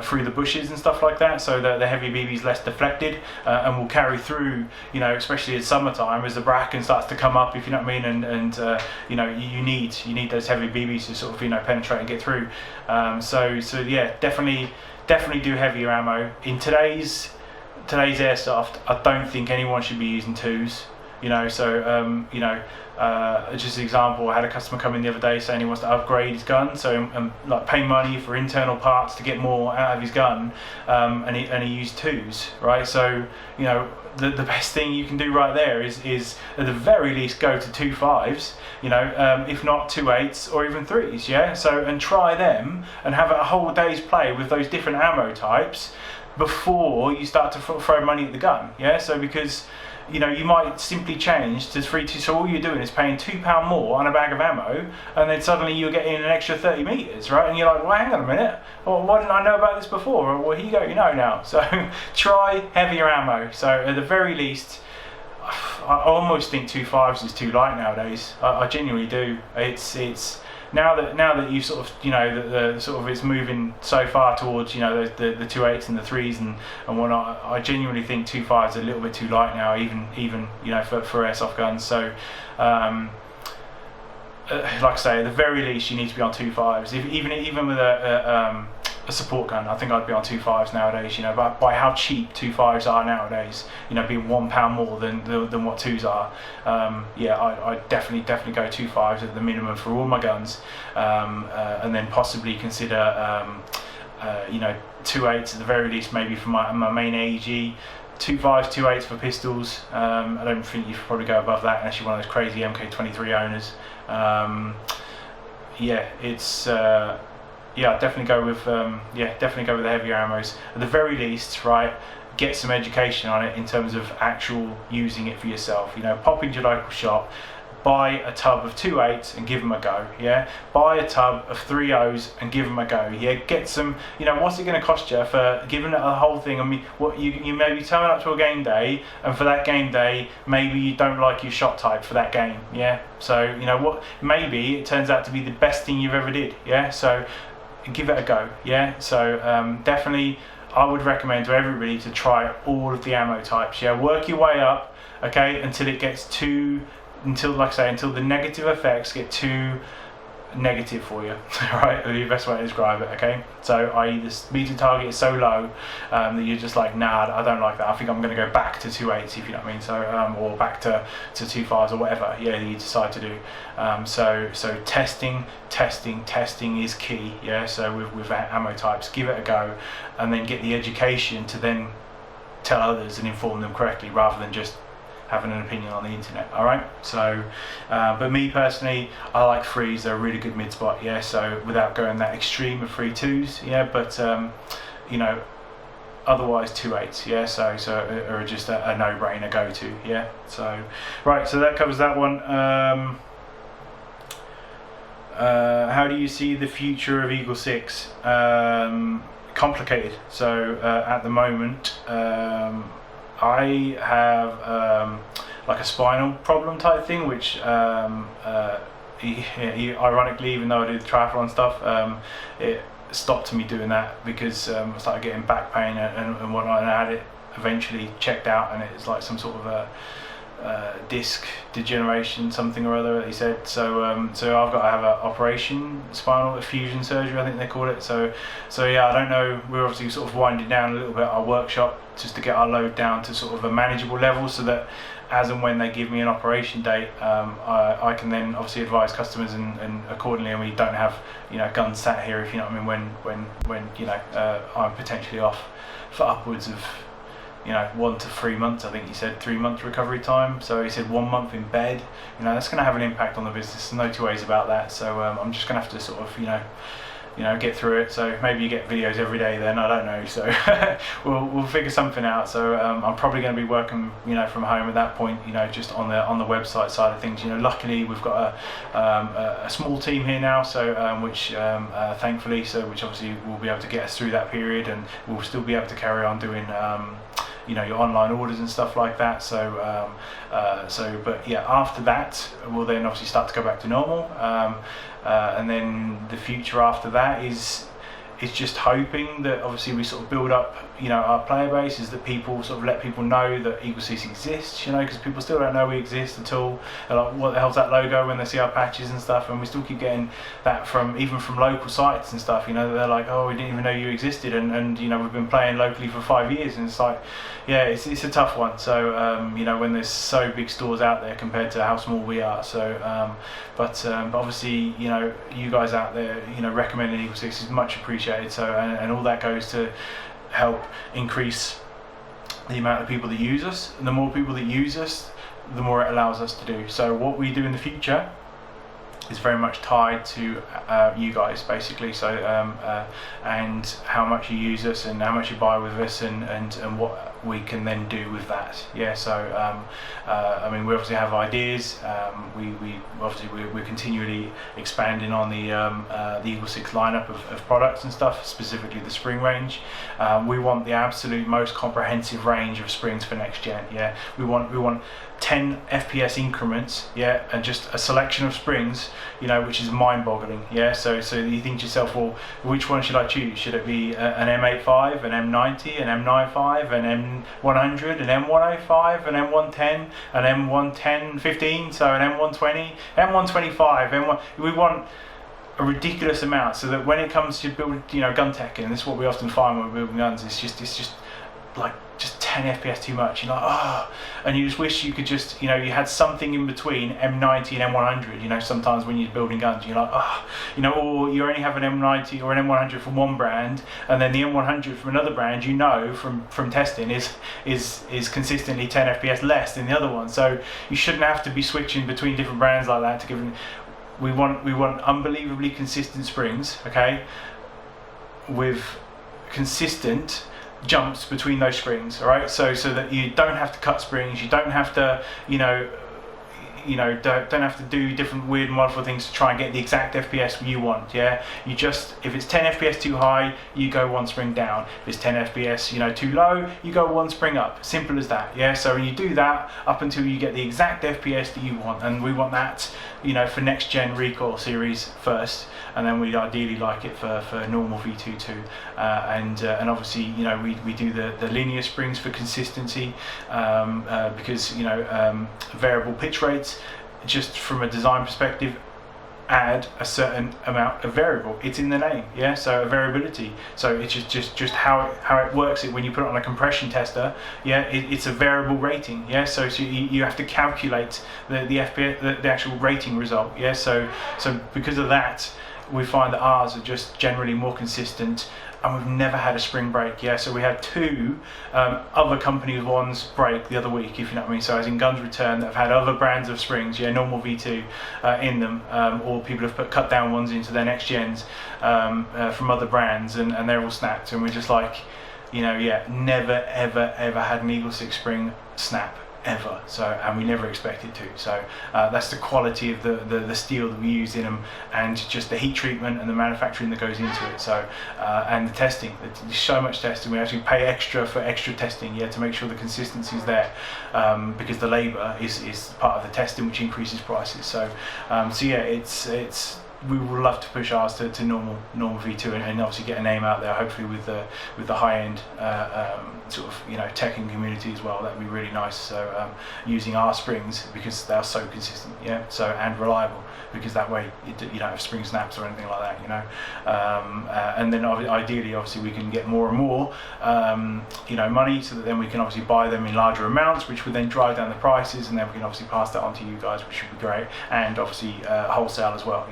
through the bushes and stuff like that, so the heavy BB is less deflected and will carry through, you know, especially in summertime as the bracken starts to come up, if you know what I mean, and you know, you need those heavy BBs to sort of, you know, penetrate and get through. So yeah, definitely do heavier ammo. In today's airsoft, I don't think anyone should be using 2s. You know, so you know, just an example, I had a customer come in the other day saying he wants to upgrade his gun, so like pay money for internal parts to get more out of his gun, and he used 2s, right? So you know, the best thing you can do right there is at the very least go to 2 5s, you know, if not 2 8s or even 3s, yeah. So, and try them and have a whole day's play with those different ammo types before you start to throw money at the gun, yeah. So because, you know, you might simply change to 3.2, so all you're doing is paying £2 more on a bag of ammo, and then suddenly you're getting an extra 30 meters, right? And you're like, well, hang on a minute, well, why didn't I know about this before? Or, well, here you go, you know now. So try heavier ammo. So at the very least, I almost think 2 5s is too light nowadays. I genuinely do. It's now that you sort of, you know, the sort of, it's moving so far towards, you know, the 2 8s and the 3s and whatnot. I genuinely think 2 5s are a little bit too light now, even you know, for airsoft guns. So like I say, at the very least, you need to be on 2 5s. Even with a support gun, I think I'd be on 2 5s nowadays. You know, by how cheap 2 5s are nowadays, you know, being £1 more than what 2s are. Yeah, I definitely go 2 5s at the minimum for all my guns, and then possibly consider you know, 2 8s at the very least, maybe for my main AEG. 2 5s, 2 8s for pistols. I don't think you should probably go above that unless you're one of those crazy MK23 owners. Yeah, it's yeah, definitely go with the heavier ammos at the very least, right? Get some education on it in terms of actual using it for yourself. You know, pop into your local shop, buy a tub of 2 8s and give them a go, yeah? Buy a tub of 3 0s and give them a go, yeah? Get some, you know, what's it going to cost you for giving it a whole thing? I mean, what you maybe turn up to a game day, and for that game day, maybe you don't like your shot type for that game, yeah? So, you know what, maybe it turns out to be the best thing you've ever did, yeah? So, give it a go, yeah? So, definitely, I would recommend to everybody to try all of the ammo types, yeah? Work your way up, okay, until it gets like I say, until the negative effects get too negative for you, right? The best way to describe it, okay? So, i.e. the speed to target is so low that you're just like, nah, I don't like that. I think I'm going to go back to 2 8s, if you know what I mean. So, or back to 2 5s or whatever, yeah, that you decide to do. So testing is key, yeah. So with ammo types, give it a go, and then get the education to then tell others and inform them correctly, rather than just having an opinion on the internet. All right, so but me personally, I like 3s. They're a really good mid spot, yeah. So without going that extreme of 3 2s, yeah, but you know, otherwise 2 8s, yeah. So are just a no-brainer go-to, yeah. So right, so that covers that one. How do you see the future of Eagle 6? complicated. So at the moment, I have like a spinal problem type thing, which ironically, even though I do the triathlon stuff, it stopped me doing that because I started getting back pain and whatnot, and I had it eventually checked out, and it's like some sort of a disc degeneration, something or other, he said. So I've got to have an operation, spinal fusion surgery, I think they call it. So yeah, I don't know. We're obviously sort of winding down a little bit our workshop just to get our load down to sort of a manageable level, so that as and when they give me an operation date, I can then obviously advise customers and accordingly, and we don't have, you know, guns sat here, if you know what I mean, when you know, I'm potentially off for upwards of, you know, 1 to 3 months. I think he said 3 months recovery time. So he said 1 month in bed. You know, that's going to have an impact on the business. There's no two ways about that. So I'm just going to have to sort of, you know, get through it. So maybe you get videos every day then, I don't know. So we'll figure something out. So I'm probably going to be working, you know, from home at that point, you know, just on the website side of things. You know, luckily we've got a small team here now, so which thankfully, so which obviously will be able to get us through that period, and we'll still be able to carry on doing you know, your online orders and stuff like that. So but yeah, after that we'll then obviously start to go back to normal, and then the future after that is just hoping that obviously we sort of build up, you know, our player base, is that people sort of let people know that Eagle 6 exists, you know, because people still don't know we exist at all. They're like, what the hell's that logo, when they see our patches and stuff, and we still keep getting that from even from local sites and stuff, you know, they're like, oh, we didn't even know you existed, and you know, we've been playing locally for 5 years, and it's like, yeah, it's a tough one. So you know, when there's so big stores out there compared to how small we are, so but obviously, you know, you guys out there, you know, recommending Eagle 6 is much appreciated. So and all that goes to help increase the amount of people that use us, and the more people that use us, the more it allows us to do. So what we do in the future is very much tied to you guys, basically. So and how much you use us and how much you buy with us, and what we can then do with that. Yeah, so I mean, we obviously have ideas. We obviously we're continually expanding on the Eagle 6 lineup of products and stuff, specifically the spring range. We want the absolute most comprehensive range of springs for next gen. Yeah, we want 10 FPS increments, yeah, and just a selection of springs, you know, which is mind-boggling. Yeah, so you think to yourself, well, which one should I choose? Should it be an M85, an M90, an M95, an M100, an M105, an M110, an M110 15, so an M120, M125, M1. We want a ridiculous amount, so that when it comes to build, you know, gun tech, and this is what we often find when we're building guns, it's just like just 10 FPS too much. You're like, oh, and you just wish you could just, you know, you had something in between M90 and M100. You know, sometimes when you're building guns, you're like, oh, you know, or you only have an M90 or an M100 from one brand, and then the M100 from another brand, you know, from testing is consistently 10 FPS less than the other one. So you shouldn't have to be switching between different brands like that to give them. We want unbelievably consistent springs, okay, with consistent jumps between those springs, all right, so that you don't have to cut springs, you don't have to, you know, don't have to do different weird and wonderful things to try and get the exact FPS you want. Yeah, you just, if it's 10 FPS too high, you go one spring down. If it's 10 FPS, you know, too low, you go one spring up. Simple as that. Yeah, so you do that up until you get the exact FPS that you want, and we want that, you know, for next gen recoil series first, and then we'd ideally like it for normal V2 too, and obviously, you know, we do the linear springs for consistency, because, you know, variable pitch rates, just from a design perspective, add a certain amount of variable. It's in the name, yeah. So a variability. So it's just how it works. When you put it on a compression tester, yeah, it's a variable rating, yeah. So you have to calculate the FPS, the actual rating result, yeah. So because of that, we find that ours are just generally more consistent, and we've never had a spring break. Yeah, so we had two other companies' ones break the other week, if you know what I mean. So as in Guns Return, that have had other brands of springs, yeah, normal V2 in them, or people have put cut down ones into their next gens from other brands, and they're all snapped, and we're just like, you know, yeah, never ever had an Eagle 6 spring snap. ever. So, and we never expected to. So that's the quality of the steel that we use in them, and just the heat treatment and the manufacturing that goes into it. So and the testing, there's so much testing. We actually pay extra for extra testing, to make sure the consistency is there, because the labour is part of the testing, which increases prices. So it's we would love to push ours to normal V2 and obviously get a name out there, hopefully with the high end sort of teching community as well. That'd be really nice. So using our springs, because they are so consistent, so and reliable, because that way you don't have spring snaps or anything like that, and then ideally obviously we can get more and more money, so that then we can obviously buy them in larger amounts, which would then drive down the prices, and then we can obviously pass that on to you guys, which would be great, and obviously wholesale as well,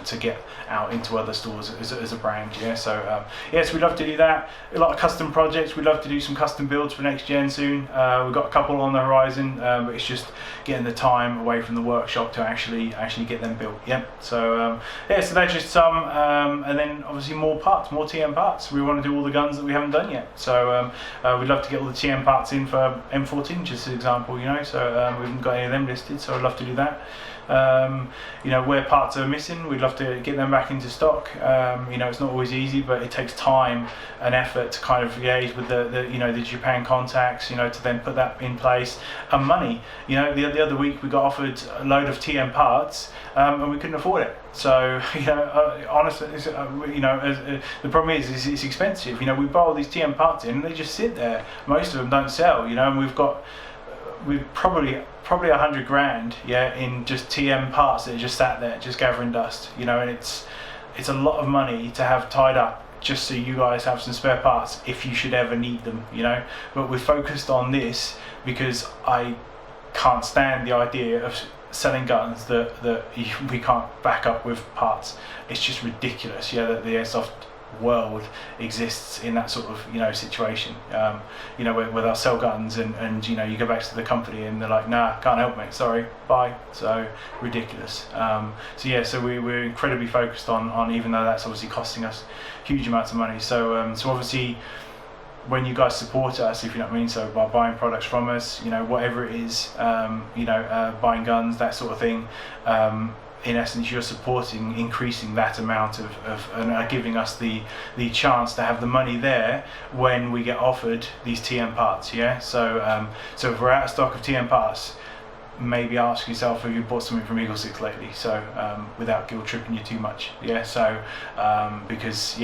to get out into other stores as a brand. So yes, we'd love to do that. A lot of custom projects. We'd love to do some custom builds for next gen soon. We've got a couple on the horizon, but it's just getting the time away from the workshop to actually get them built. So so that's just some, and then obviously more parts, more TM parts. We want to do all the guns that we haven't done yet. So we'd love to get all the TM parts in for M14, just as an example. So we haven't got any of them listed, so I'd love to do that. Where parts are missing, we'd love to get them back into stock. It's not always easy, but it takes time and effort to kind of liaise with the Japan contacts, to then put that in place, and money. The other week we got offered a load of TM parts, and we couldn't afford it. So honestly, the problem is it's expensive. We buy all these TM parts in, and they just sit there. Most of them don't sell. And we've probably 100 grand in just TM parts that are just sat there just gathering dust, and it's a lot of money to have tied up just so you guys have some spare parts if you should ever need them, but we're focused on this because I can't stand the idea of selling guns that we can't back up with parts. It's just ridiculous, that the airsoft world exists in that sort of situation, where they'll sell guns and you go back to the company and they're like, nah, can't help, mate, sorry, bye. So ridiculous. So we're incredibly focused on, even though that's obviously costing us huge amounts of money. So obviously when you guys support us, if you know what I mean, so by buying products from us, whatever it is, buying guns, that sort of thing, in essence you're supporting increasing that amount of and giving us the chance to have the money there when we get offered these TM parts. So if we're out of stock of TM parts, maybe ask yourself if you bought something from Eagle 6 lately, so without guilt tripping you too much. So because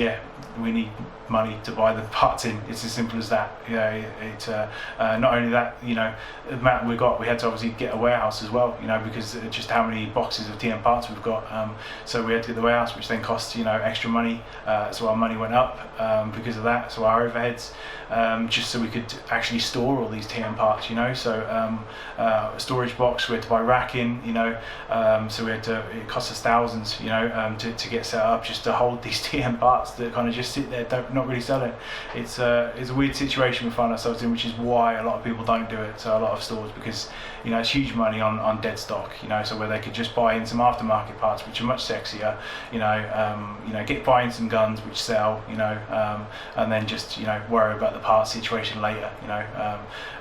we need money to buy the parts in. It's as simple as that. Not only that, the amount we got, we had to obviously get a warehouse as well, because just how many boxes of TM parts we've got. So we had to get the warehouse, which then costs extra money. So our money went up because of that. So our overheads, just so we could actually store all these TM parts. So storage box, we had to buy racking. So we had to. It cost us thousands. To get set up just to hold these TM parts that kind of just sit there, not really selling. It's a weird situation we find ourselves in, which is why a lot of people don't do it. So a lot of stores, because it's huge money on dead stock. So where they could just buy in some aftermarket parts, which are much sexier. Get buying some guns which sell. And then just worry about the parts situation later.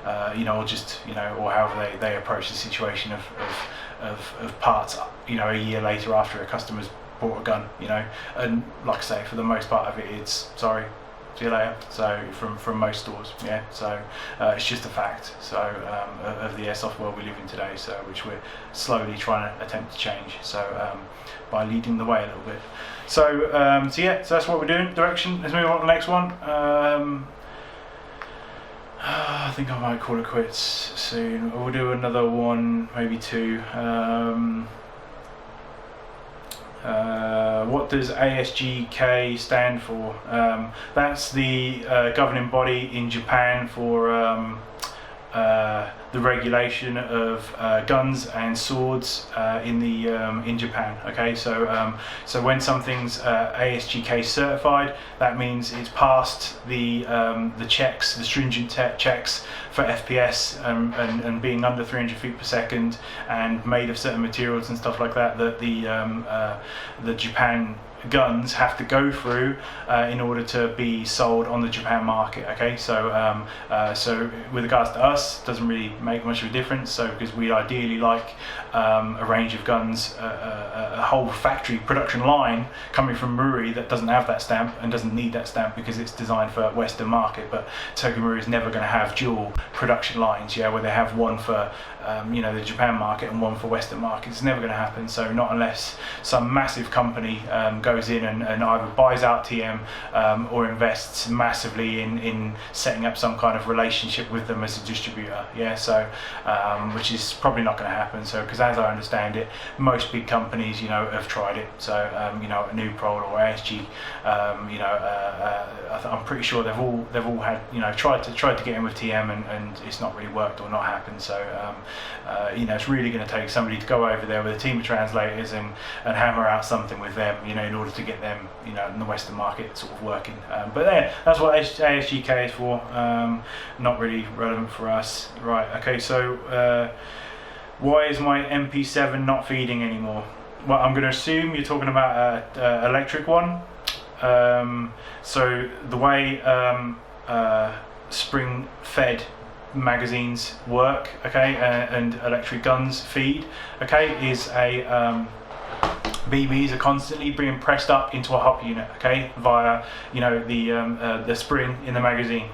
Or just or however they approach the situation of parts. A year later after a customer's bought a gun, and like I say, for the most part of it, it's sorry, see you later. So from most stores, so it's just a fact. So of the airsoft world we live in today, so which we're slowly trying to attempt to change. So by leading the way a little bit. So so that's what we're doing. Direction. Let's move on to the next one. I think I might call it quits soon. We'll do another one, maybe two. What does ASGK stand for? That's the governing body in Japan for the regulation of guns and swords in Japan. Okay, so when something's ASGK certified, that means it's passed the checks, the stringent checks for FPS and being under 300 feet per second and made of certain materials and stuff like that. That the Japan guns have to go through in order to be sold on the Japan market. Okay, so with regards to us, doesn't really make much of a difference. So because we ideally like a range of guns, a whole factory production line coming from Marui that doesn't have that stamp and doesn't need that stamp because it's designed for Western market. But Tokyo Marui is never going to have dual production lines, where they have one for the Japan market and one for Western market. It's never going to happen. So not unless some massive company goes in and either buys out TM or invests massively in setting up some kind of relationship with them as a distributor. So which is probably not going to happen. So because as I understand it, most big companies have tried it. So Nuprol or ASG, I'm pretty sure they've all had tried to get in with TM and it's not really worked or not happened. So it's really going to take somebody to go over there with a team of translators and hammer out something with them, in order to get them, in the Western market sort of working. But that's what ASGK is for. Not really relevant for us. Right. Okay. So why is my MP7 not feeding anymore? Well, I'm going to assume you're talking about an electric one. So the way spring-fed magazines work, and electric guns feed, is a BBs are constantly being pressed up into a hop unit, via the spring in the magazine,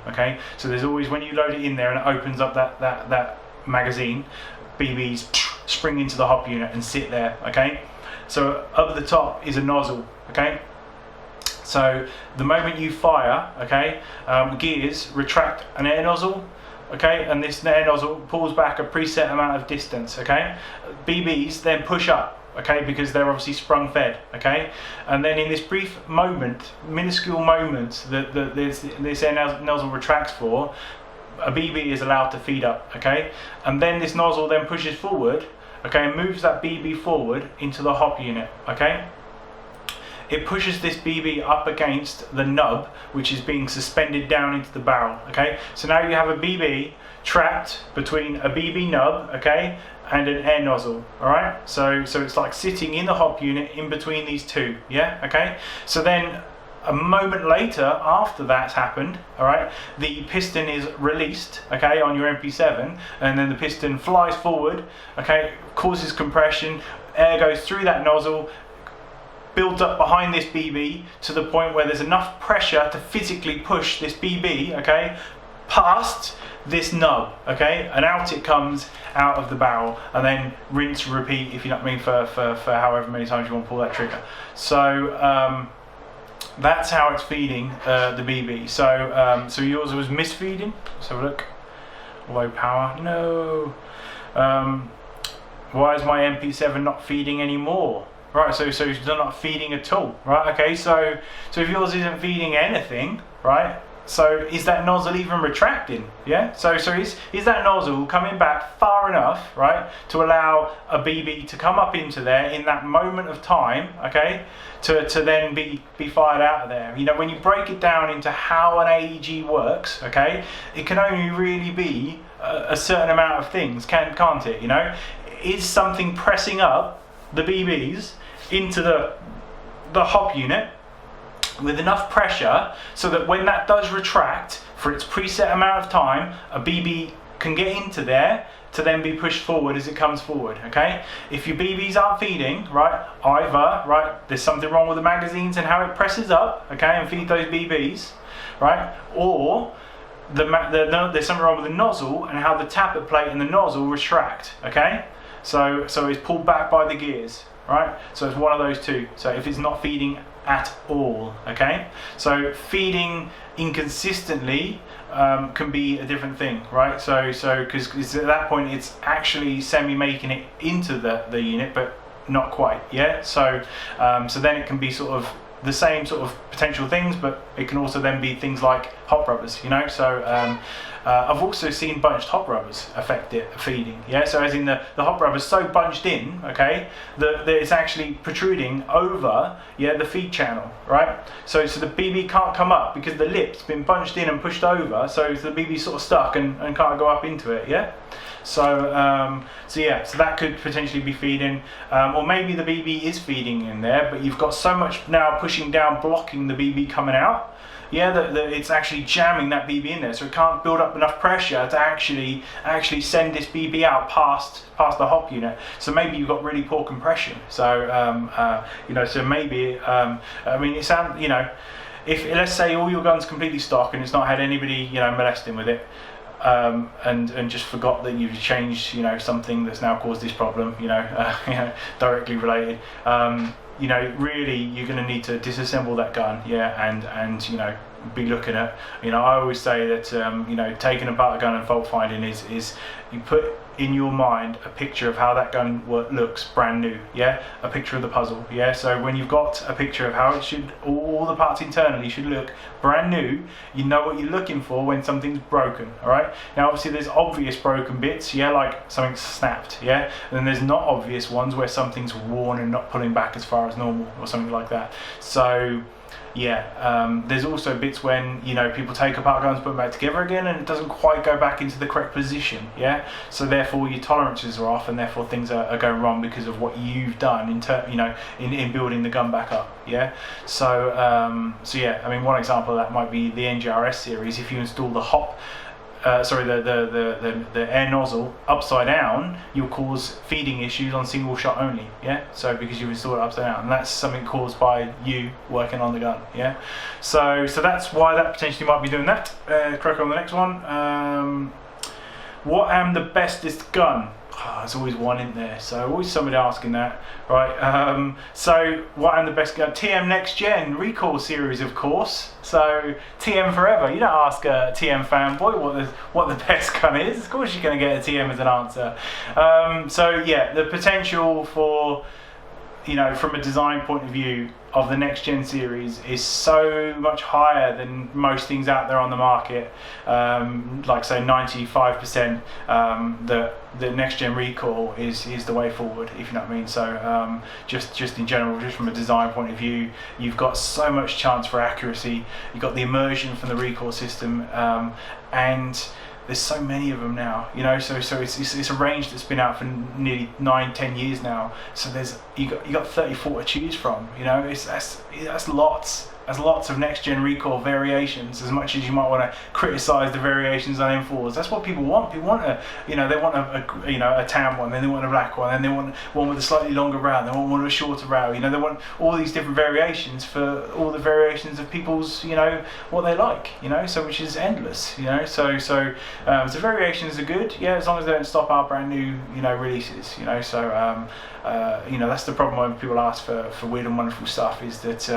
So there's always, when you load it in there and it opens up that magazine, BBs spring into the hop unit and sit there, So up the top is a nozzle, So the moment you fire, gears retract an air nozzle, and this air nozzle pulls back a preset amount of distance, BBs then push up, because they're obviously sprung fed, and then in this brief moment, minuscule moment that this air nozzle retracts for, a BB is allowed to feed up, and then this nozzle then pushes forward, and moves that BB forward into the hop unit, It pushes this BB up against the nub, which is being suspended down into the barrel, So now you have a BB trapped between a BB nub, and an air nozzle, alright? So it's like sitting in the hop unit in between these two, So then a moment later, after that's happened, alright, the piston is released, on your MP7, and then the piston flies forward, causes compression, air goes through that nozzle, builds up behind this BB to the point where there's enough pressure to physically push this BB, past this nub, and out it comes out of the barrel, and then rinse, repeat, if you know what I mean, for however many times you want to pull that trigger. So that's how it's feeding the BB. So yours was misfeeding. Let's have a look. Low power. No. Why is my MP7 not feeding anymore? Right, so it's not feeding at all, right? So if yours isn't feeding anything, right? So is that nozzle even retracting? So is that nozzle coming back far enough, right, to allow a BB to come up into there in that moment of time, to then be fired out of there? When you break it down into how an AEG works, it can only really be a certain amount of things, can't it? Is something pressing up the BBs into the hop unit with enough pressure so that when that does retract for its preset amount of time, a BB can get into there to then be pushed forward as it comes forward, If your BBs aren't feeding, either there's something wrong with the magazines and how it presses up, and feed those BBs, or there's something wrong with the nozzle and how the tappet plate and the nozzle retract, So it's pulled back by the gears. So it's one of those two. So if it's not feeding at all, so feeding inconsistently can be a different thing, So because at that point it's actually semi-making it into the unit, but not quite, So then it can be sort of the same sort of potential things, but it can also then be things like hop rubbers, So I've also seen bunched hop rubbers affect it feeding, So as in the hop rubber's so bunched in, that it's actually protruding over, the feed channel, So the BB can't come up because the lip's been bunched in and pushed over, so the BB's sort of stuck and can't go up into it, So that could potentially be feeding, or maybe the BB is feeding in there, but you've got so much now pushing down, blocking the BB coming out, yeah, that it's actually jamming that BB in there, so it can't build up enough pressure to actually send this BB out past the hop unit. So maybe you've got really poor compression. So so maybe I mean, it sounds, if let's say all your gun's completely stock and it's not had anybody molesting with it, and just forgot that you've changed something that's now caused this problem, directly related, really you're going to need to disassemble that gun, and be looking at, I always say that taking apart a gun and fault finding is you put in your mind a picture of how that gun looks brand new, a picture of the puzzle, so when you've got a picture of how it should, all the parts internally should look brand new, you know what you're looking for when something's broken. All right, now obviously there's obvious broken bits, like something's snapped, and then there's not obvious ones where something's worn and not pulling back as far as normal or something like that. So there's also bits when people take apart guns, put them back together again, and it doesn't quite go back into the correct position. So therefore your tolerances are off, and therefore things are going wrong because of what you've done in building the gun back up. So I mean, one example of that might be the NGRS series. If you install the hop, the air nozzle upside down, you'll cause feeding issues on single shot only. So because you install it upside down, and that's something caused by you working on the gun. So that's why that potentially might be doing that. Crack on the next one. What am the bestest gun? There's always one in there, so always somebody asking that, right? So what am the best gun? TM Next Gen Recoil series, of course. So TM forever. You don't ask a TM fanboy what the best gun is. Of course you're going to get a TM as an answer. The potential for, from a design point of view of the Next Gen series is so much higher than most things out there on the market. Like say 95%, the Next Gen Recoil is the way forward, if you know what I mean. So just in general, just from a design point of view, you've got so much chance for accuracy. You've got the immersion from the recoil system, and there's so many of them now, so it's a range that's been out for nearly 9-10 years now. So you got 34 to choose from. That's lots. There's lots of next gen recoil variations. As much as you might want to criticize the variations on M4s, that's what people want. People want they want a tan one, then they want a black one, then they want one with a slightly longer rail, they want one with a shorter rail. They want all these different variations for all the variations of people's what they like. So which is endless. So variations are good. As long as they don't stop our brand new releases. That's the problem when people ask for weird and wonderful stuff, is that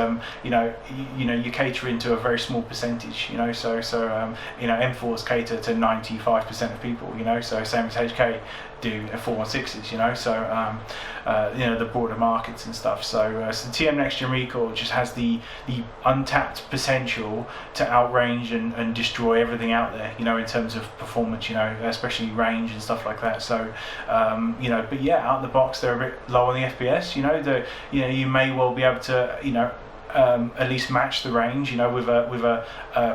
you cater into a very small percentage. M4s cater to 95% of people. So same as HK do 416s. The broader markets and stuff. So TM Next Gen Recoil just has the untapped potential to outrange and destroy everything out there. In terms of performance. Especially range and stuff like that. So but out of the box they're a bit low on the FPS. You may well be able to at least match the range, with a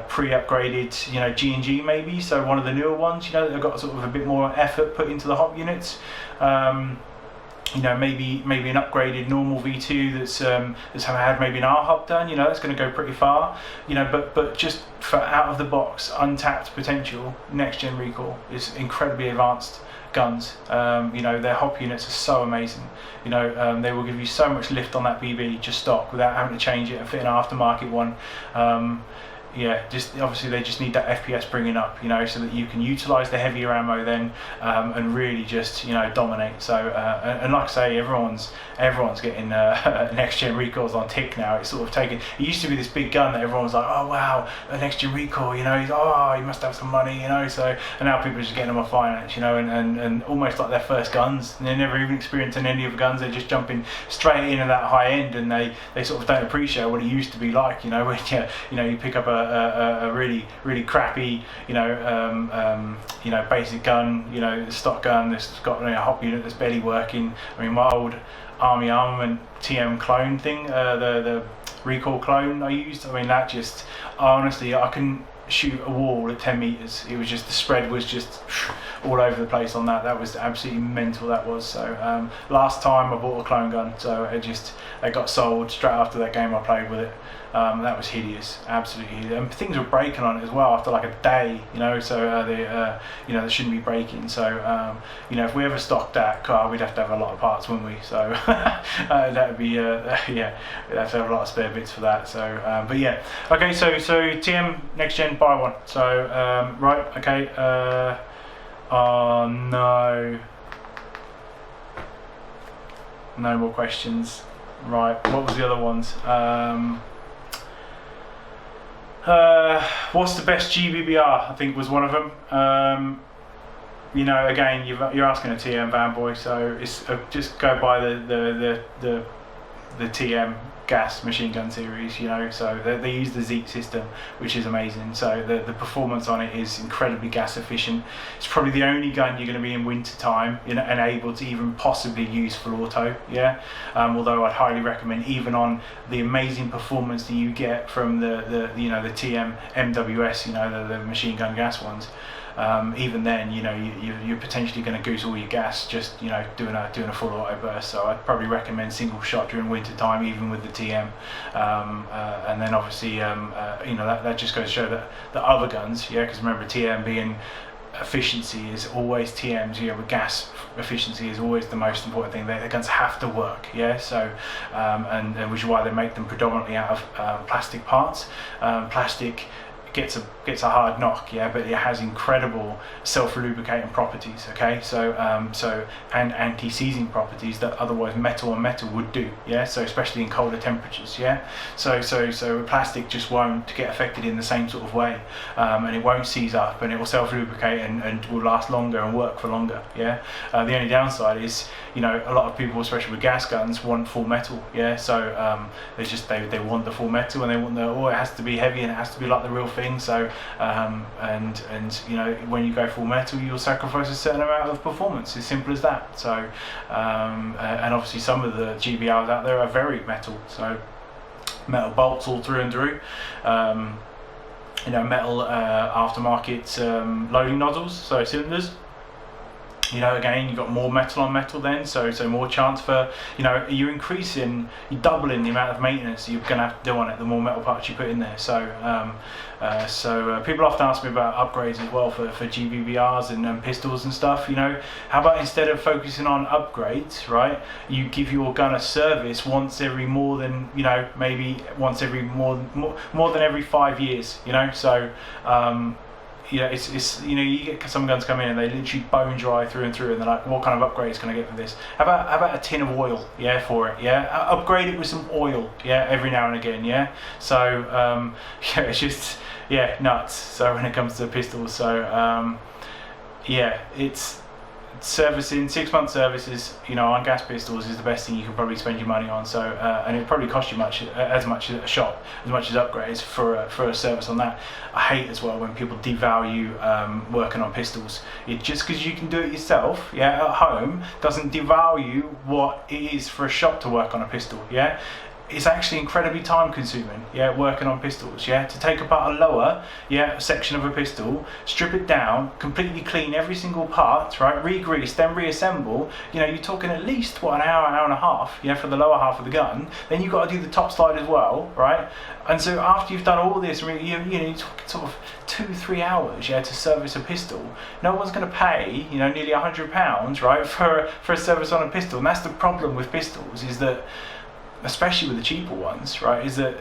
pre-upgraded, G&G maybe. So one of the newer ones, they've got sort of a bit more effort put into the hop units. Maybe an upgraded normal V2 that's had maybe an R hop done. That's going to go pretty far. But just for out of the box, untapped potential, Next Gen Recoil is incredibly advanced guns. Their hop units are so amazing. They will give you so much lift on that BB just stock without having to change it and fit an aftermarket one. Just obviously they just need that FPS bringing up, so that you can utilize the heavier ammo then, and really just dominate. So and like I say, everyone's getting next gen recoils on tick now. It's sort of taken. It used to be this big gun that everyone was like, oh wow, a next gen recoil, you must have some money, So and now people are just getting them on finance, and almost like their first guns. And they're never even experiencing any of the guns. They're just jumping straight in at that high end, and they sort of don't appreciate what it used to be like, when you pick up a really crappy basic gun, stock gun that's got a hop unit that's barely working. I mean, my old Army Armament TM clone thing, the recoil clone I used, that just honestly I couldn't shoot a wall at 10 meters. It was just, the spread was just all over the place on that. That was absolutely mental, that was. So last time I bought a clone gun, so it got sold straight after that game I played with it. That was hideous, absolutely hideous. And things were breaking on it as well after like a day, you know. So they shouldn't be breaking. So if we ever stocked that car, we'd have to have a lot of parts, wouldn't we? So that would be we'd have to have a lot of spare bits for that. So but yeah, okay. So TM next gen, buy one. So right, okay. Oh no. No more questions. Right, what was the other ones? What's the best GBBR? I think was one of them. Again, you're asking a TM fanboy, so it's just go by the TM gas machine gun series, so they use the Zeek system, which is amazing. So the performance on it is incredibly gas efficient. It's probably the only gun you're going to be in winter time and able to even possibly use full auto, although I'd highly recommend, even on the amazing performance that you get from the TM MWS, the machine gun gas ones. Even then, you're potentially going to goose all your gas just doing a full auto burst. So I'd probably recommend single shot during winter time, even with the TM. And then obviously, that just goes to show that the other guns, because remember, TM being efficiency is always TMs. With gas efficiency is always the most important thing. The guns have to work, so and which is why they make them predominantly out of plastic parts. Plastic gets a hard knock, but it has incredible self-lubricating properties, so and anti-seizing properties that otherwise metal on metal would do, so especially in colder temperatures, so plastic just won't get affected in the same sort of way, and it won't seize up, and it will self-lubricate and will last longer and work for longer, the only downside is, a lot of people, especially with gas guns, want full metal, so they want the full metal, and they want it has to be heavy and it has to be like the real thing. So and when you go full metal, you'll sacrifice a certain amount of performance. As simple as that. So and obviously some of the GBRs out there are very metal, so metal bolts all through and through. Metal aftermarket loading nozzles, so cylinders. Again, you've got more metal on metal then, so more chance for, you're doubling the amount of maintenance you're going to have to do on it the more metal parts you put in there. So people often ask me about upgrades as well for GBBRs and pistols and stuff. How about instead of focusing on upgrades, right, you give your gun a service once every more than every 5 years, so it's you get some guns come in and they literally bone dry through and through, and they're like, what kind of upgrades can I get for this? How about a tin of oil, for it, upgrade it with some oil, every now and again, so it's just nuts. So when it comes to pistols, so it's servicing 6-month services, on gas pistols is the best thing you can probably spend your money on. So and it probably cost you as much at a shop, as much as upgrades for a service on that. I hate as well when people devalue working on pistols. Just because you can do it yourself, at home, doesn't devalue what it is for a shop to work on a pistol. It's actually incredibly time consuming, working on pistols, to take apart a lower, section of a pistol, strip it down, completely clean every single part, right, re-grease, then reassemble, you're talking at least, an hour and a half, for the lower half of the gun. Then you've got to do the top slide as well, right, and so after you've done all this, you're talking sort of 2-3 hours, to service a pistol. No one's going to pay, nearly £100, right, for a service on a pistol. And that's the problem with pistols, is that, especially with the cheaper ones, right, is that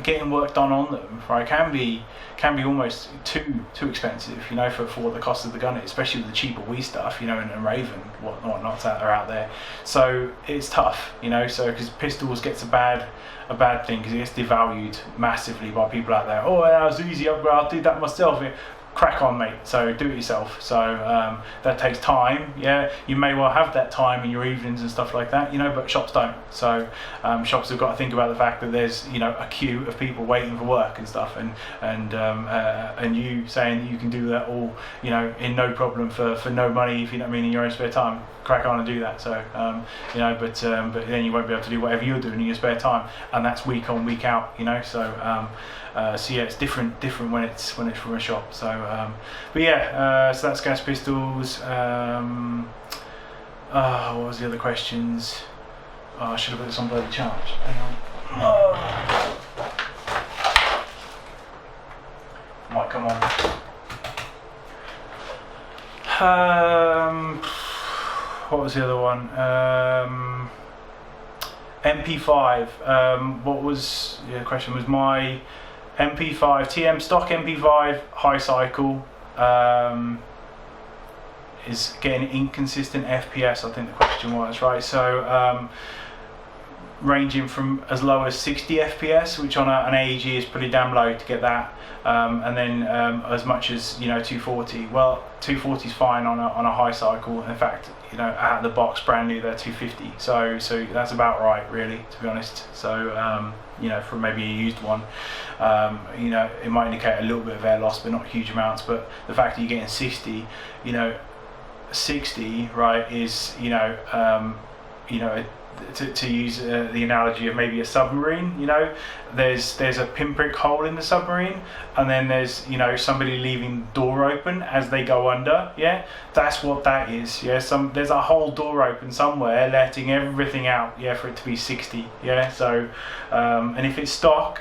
getting work done on them, right, can be almost too expensive, for what the cost of the gun is, especially with the cheaper Wii stuff, and Raven, whatnots that are out there. So it's tough, so because pistols gets a bad thing, because it gets devalued massively by people out there. Oh, that was easy upgrade, I'll do that myself. Crack on, mate. So do it yourself. So that takes time. You may well have that time in your evenings and stuff like that, but shops don't. So shops have got to think about the fact that there's a queue of people waiting for work and stuff, and you saying that you can do that all in no problem for no money, if you know what I mean, in your own spare time. Crack on and do that. So but then you won't be able to do whatever you're doing in your spare time, and that's week on, week out. So it's different when it's from a shop. So so that's gas pistols. What was the other questions? I should have put this on bloody charge. Hang on. What was the other one? MP5. What was the question? Was my MP5 TM stock MP5 high cycle is getting inconsistent FPS? I think the question was, right. So ranging from as low as 60 FPS, which on an AEG is pretty damn low to get that, and then as much as 240. Well, 240 is fine on a high cycle. In fact, out of the box, brand new, they're 250. So that's about right, really, to be honest. So for maybe a used one, it might indicate a little bit of air loss, but not huge amounts. But the fact that you're getting 60, 60, right, is to use the analogy of maybe a submarine. There's a pinprick hole in the submarine, and then there's somebody leaving the door open as they go under. Yeah, that's what that is. Yeah, there's a whole door open somewhere letting everything out. Yeah, for it to be 60. Yeah, so and if it's stock,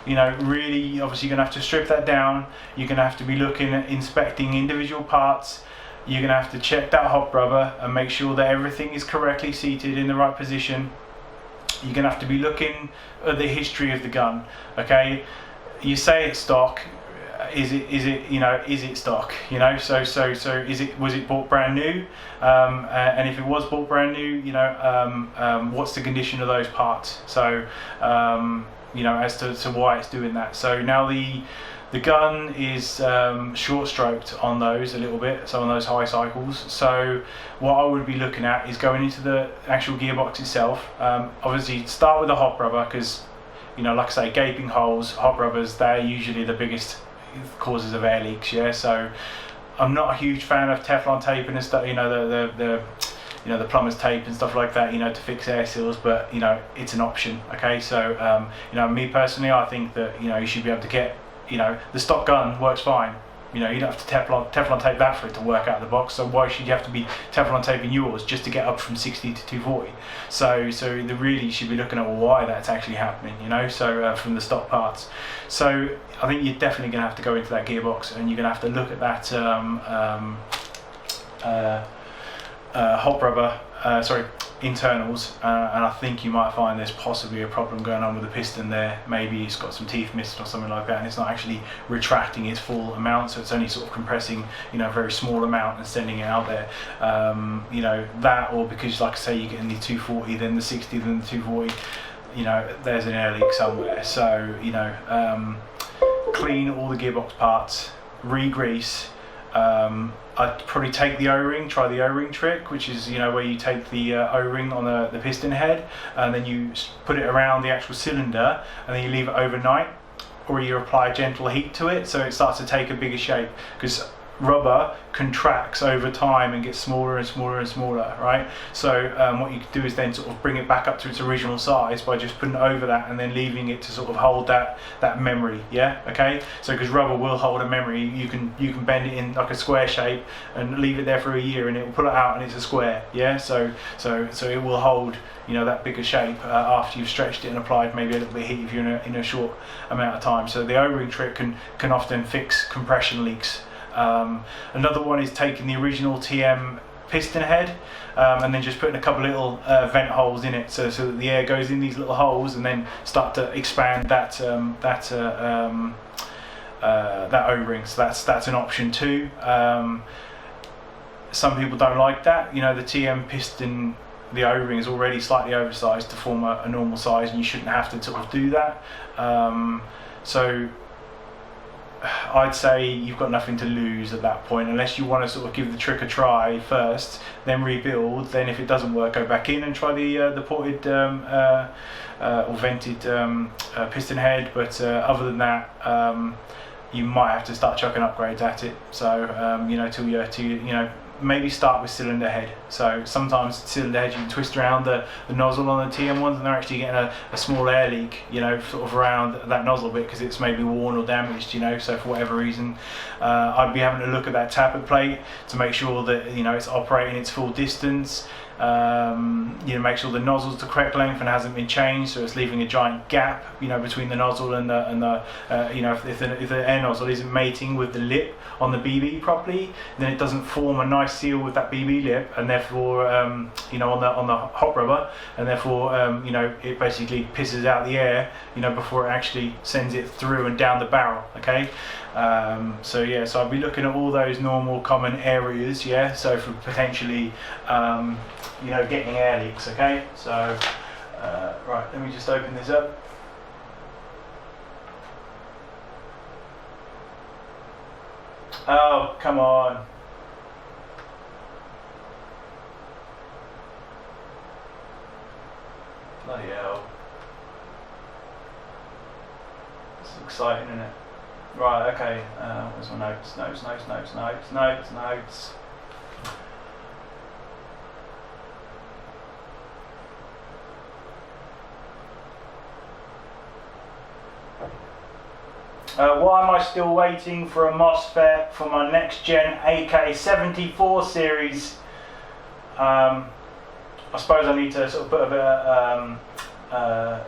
really, obviously you're gonna have to strip that down. You're gonna have to be looking at inspecting individual parts. You're going to have to check that hop rubber and make sure that everything is correctly seated in the right position. You're going to have to be looking at the history of the gun. Okay, you say it's stock. Is it stock? So was it bought brand new? And if it was bought brand new, what's the condition of those parts? So as to why it's doing that. So now the gun is short stroked on those a little bit, so on those high cycles. So what I would be looking at is going into the actual gearbox itself. Obviously start with the hop rubber, because like I say, gaping holes, hop rubbers, they're usually the biggest causes of air leaks. Yeah, so I'm not a huge fan of Teflon tape and stuff, the plumber's tape and stuff like that, to fix air seals, but it's an option. Okay, so me personally, I think that you should be able to get the stock gun works fine. You don't have to Teflon tape that for it to work out of the box. So why should you have to be Teflon taping yours just to get up from 60 to 240? So the really should be looking at why that's actually happening. So from the stock parts. So I think you're definitely going to have to go into that gearbox, and you're going to have to look at that hop rubber. Internals, and I think you might find there's possibly a problem going on with the piston there. Maybe it's got some teeth missed or something like that, and it's not actually retracting its full amount, so it's only sort of compressing a very small amount and sending it out there. That, or because, like I say, you're getting the 240, then the 60, then the 240, there's an air leak somewhere. So clean all the gearbox parts, re-grease. I'd probably take the O-ring, try the O-ring trick, which is where you take the O-ring on the piston head, and then you put it around the actual cylinder, and then you leave it overnight, or you apply gentle heat to it so it starts to take a bigger shape, because rubber contracts over time and gets smaller and smaller and smaller, right? So what you could do is then sort of bring it back up to its original size by just putting it over that and then leaving it to sort of hold that memory. Yeah, okay. So because rubber will hold a memory, you can bend it in like a square shape and leave it there for a year, and it will pull it out and it's a square. Yeah, so it will hold that bigger shape after you've stretched it and applied maybe a little bit of heat if you're in a short amount of time. So the O-ring trick can often fix compression leaks. Another one is taking the original TM piston head and then just putting a couple little vent holes in it, so that the air goes in these little holes, and then start to expand that O-ring. So that's an option too. Some people don't like that. The TM piston, the O-ring is already slightly oversized to form a normal size, and you shouldn't have to sort of do that. So I'd say you've got nothing to lose at that point, unless you want to sort of give the trick a try first, then rebuild. Then if it doesn't work, go back in and try the ported or vented piston head. But other than that, you might have to start chucking upgrades at it. So till maybe start with cylinder head. So sometimes cylinder head, you can twist around the nozzle on the TM ones, and they're actually getting a small air leak, sort of around that nozzle bit, because it's maybe worn or damaged, so for whatever reason. I'd be having to look at that tappet plate to make sure that it's operating its full distance. Make sure the nozzle's the correct length and hasn't been changed, so it's leaving a giant gap, between the nozzle and the if the air nozzle isn't mating with the lip on the BB properly, then it doesn't form a nice seal with that BB lip, and therefore on the hot rubber, and therefore it basically pisses out the air before it actually sends it through and down the barrel. Okay. So I'll be looking at all those normal common areas, so for potentially getting air leaks. Okay, so right, let me just open this up. Oh, come on. Bloody hell. It's exciting, isn't it? Right, okay, where's my notes? Notes. Why am I still waiting for a MOSFET for my next gen AK74 series? I suppose I need to sort of put a bit of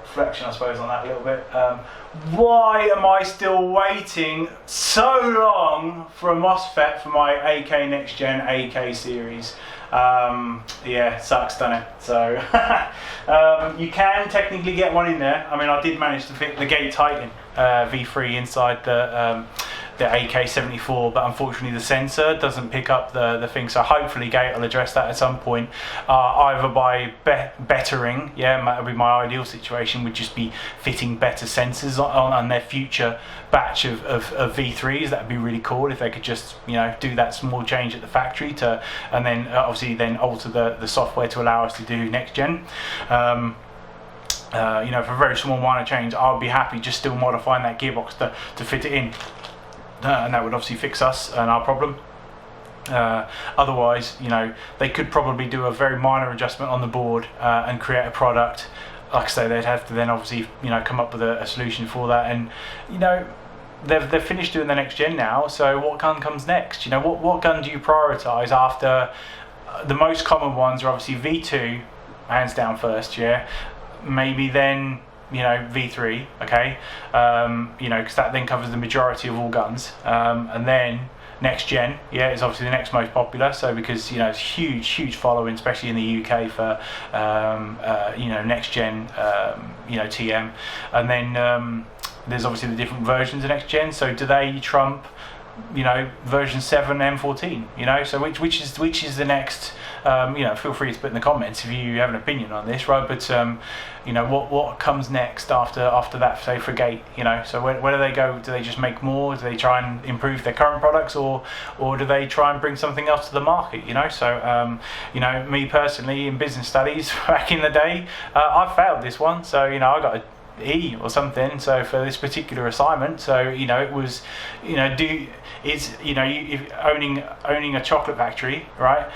reflection, I suppose, on that a little bit. Why am I still waiting so long for a MOSFET for my AK next gen AK series? Sucks, doesn't it? So you can technically get one in there. I mean, I did manage to fit the Gate Titan V3 inside the AK-74, but unfortunately the sensor doesn't pick up the thing, so hopefully Gate will address that at some point, either by bettering, that would be my ideal situation, would just be fitting better sensors on their future batch of V3s. That would be really cool if they could just do that small change at the factory and then obviously then alter the software to allow us to do next gen. For a very small minor change, I'll be happy just still modifying that gearbox to fit it in. And that would obviously fix us and our problem. Otherwise, they could probably do a very minor adjustment on the board and create a product. Like I say, they'd have to then obviously come up with a solution for that. And they've finished doing the next gen now. So what gun comes next? What gun do you prioritise after? The most common ones are obviously V2, hands down first. Maybe then V3, okay, because that then covers the majority of all guns, and then next gen, is obviously the next most popular. So because it's huge following, especially in the UK for next gen, TM, and then there's obviously the different versions of next gen. So do they trump version 7 M14? So which is the next? Feel free to put in the comments if you have an opinion on this, right? But what comes next after that, say for Gate? So where do they go? Do they just make more? Do they try and improve their current products, or do they try and bring something else to the market? So me personally, in business studies back in the day, I failed this one. So I got a E or something, so for this particular assignment. So it was if owning a chocolate factory, right,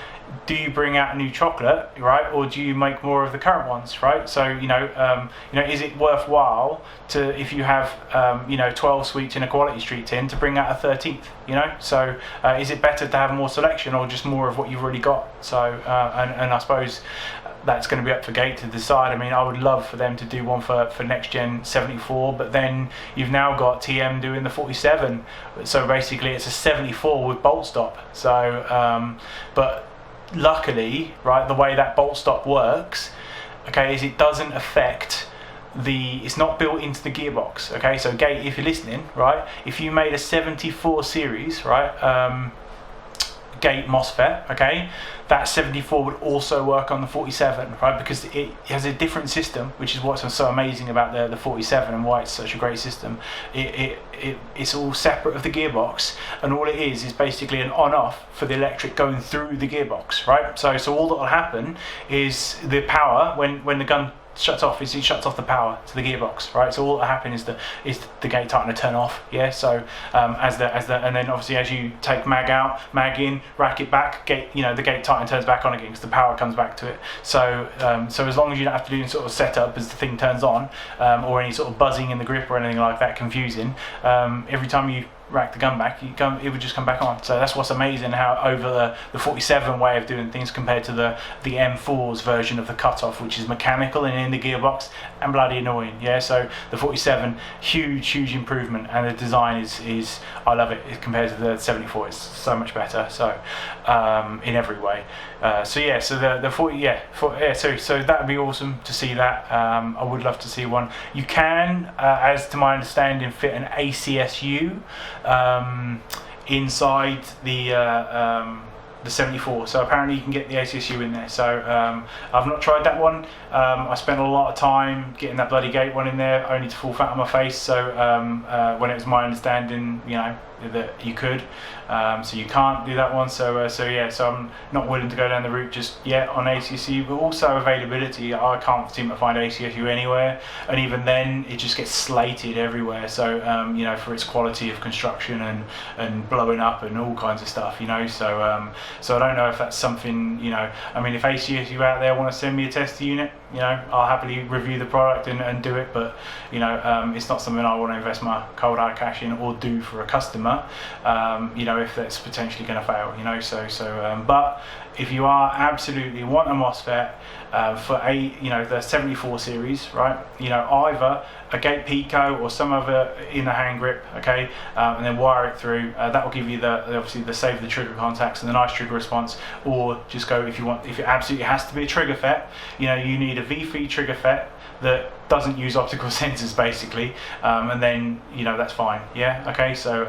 do you bring out a new chocolate, right, or do you make more of the current ones, right? So is it worthwhile to, if you have 12 sweets in a quality street tin, to bring out a 13th? So is it better to have more selection or just more of what you've already got? So and I suppose that's going to be up for Gate to decide. I mean, I would love for them to do one for next gen 74, but then you've now got TM doing the 47. So basically it's a 74 with bolt stop. So but luckily, right, the way that bolt stop works, okay, is it doesn't affect it's not built into the gearbox. Okay, so Gate, if you're listening, right, if you made a 74 series, right, Gate MOSFET, okay, that 74 would also work on the 47, right, because it has a different system, which is what's so amazing about the 47 and why it's such a great system. It's all separate of the gearbox, and all it is basically an on-off for the electric going through the gearbox, right? So all that will happen is the power, when the gun shuts off, it shuts off the power to the gearbox, right? So all that happens is the Gate Titan to turn off, So and then obviously as you take mag out, mag in, rack it back, the Gate Titan turns back on again because the power comes back to it. So as long as you don't have to do any sort of setup as the thing turns on, or any sort of buzzing in the grip or anything like that confusing, every time you rack the gun back, it would just come back on. So that's what's amazing, how over the 47 way of doing things compared to the M4's version of the cutoff, which is mechanical and in the gearbox and bloody annoying. Yeah, so the 47, huge improvement, and the design is I love it compared to the 74. It's so much better. So in every way. So the 40, so that would be awesome to see that. I would love to see one. You can, as to my understanding, fit an ACSU inside the 74, so apparently you can get the ACSU in there. So I've not tried that one. I spent a lot of time getting that bloody gate one in there, only to fall flat on my face. So when it was my understanding, that you could, so you can't do that one. So I'm not willing to go down the route just yet on ACSU. But also availability, I can't seem to find ACSU anywhere, and even then it just gets slated everywhere. So for its quality of construction and blowing up and all kinds of stuff. So I don't know if that's something. I mean, if ACSU out there want to send me a tester unit, I'll happily review the product and do it. But it's not something I want to invest my cold hard cash in or do for a customer. If that's potentially going to fail. But if you are absolutely want a MOSFET for the 74 series, right? Either a gate Pico or some other in the hand grip, okay, and then wire it through. That will give you the save the trigger contacts and the nice trigger response. Or just go if it absolutely has to be a trigger FET. You need a V3 trigger FET that doesn't use optical sensors basically, and then that's fine. Yeah, okay. So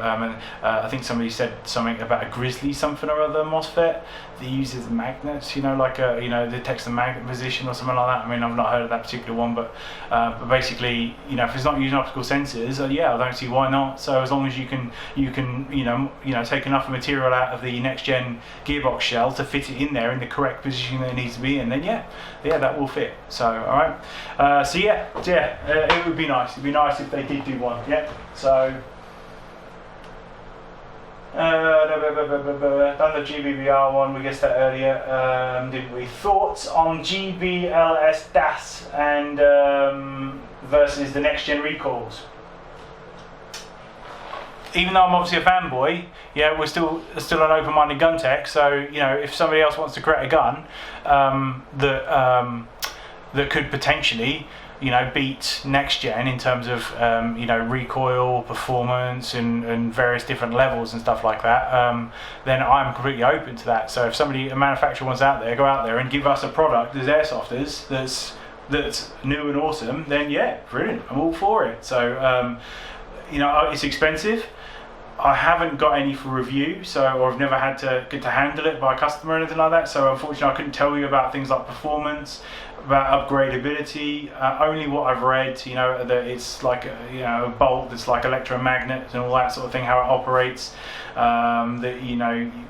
I think somebody said something about a Grizzly something or other MOSFET that uses magnets, detects the magnet position or something like that. I mean, I've not heard of that particular one, but basically, if it's not using optical sensors, I don't see why not. So as long as you can take enough material out of the next gen gearbox shell to fit it in there in the correct position that it needs to be in, then that will fit. So all right, it would be nice. It'd be nice if they did do one. Yeah. So. Done the GBBR one, we guessed that earlier, didn't we? Thoughts on GBLS DAS and versus the next gen recoils? Even though I'm obviously a fanboy, we're still an open-minded gun tech. So if somebody else wants to create a gun that could potentially beat next gen in terms of recoil, performance, and various different levels and stuff like that, then I'm completely open to that. So if a manufacturer wants go out there and give us a product as Airsofters that's new and awesome, then brilliant, I'm all for it. So it's expensive. I haven't got any for review, or I've never had to get to handle it by a customer or anything like that. So unfortunately, I couldn't tell you about things like performance, about upgradability. Only what I've read, that it's like a bolt that's like electromagnet and all that sort of thing, how it operates. That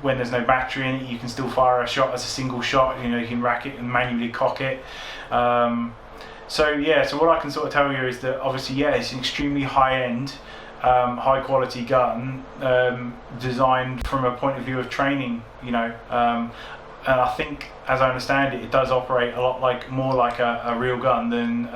when there's no battery in it, you can still fire a shot as a single shot. You can rack it and manually cock it. So what I can sort of tell you is that obviously it's an extremely high-end. High quality gun designed from a point of view of training, and I think, as I understand it, it does operate a lot more like a real gun than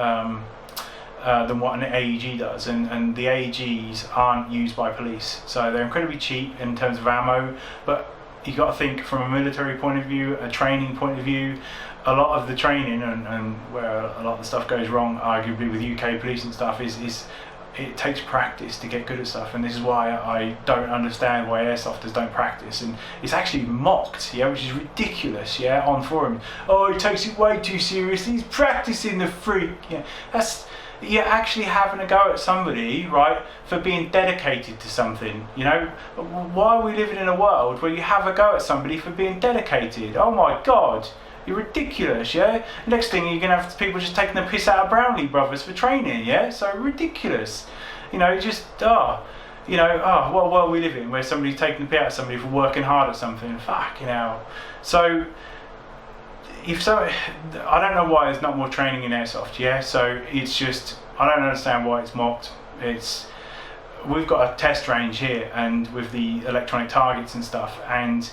what an AEG does, and the AEGs aren't used by police, so they're incredibly cheap in terms of ammo. But you got to think from a military point of view, a training point of view. A lot of the training and where a lot of the stuff goes wrong, arguably with UK police and stuff, is it takes practice to get good at stuff, and this is why I don't understand why airsofters don't practice, and it's actually mocked, which is ridiculous, on forums. He takes it way too seriously, he's practicing, the freak. You're actually having a go at somebody, right, for being dedicated to something. Why are we living in a world where you have a go at somebody for being dedicated? Oh my God. You're ridiculous, Next thing you're gonna have people just taking the piss out of Brownlee brothers for training, So ridiculous, what world we live in where somebody's taking the piss out of somebody for working hard at something? Fucking hell. So I don't know why there's not more training in airsoft, So it's just, I don't understand why it's mocked. We've got a test range here, and with the electronic targets and stuff, and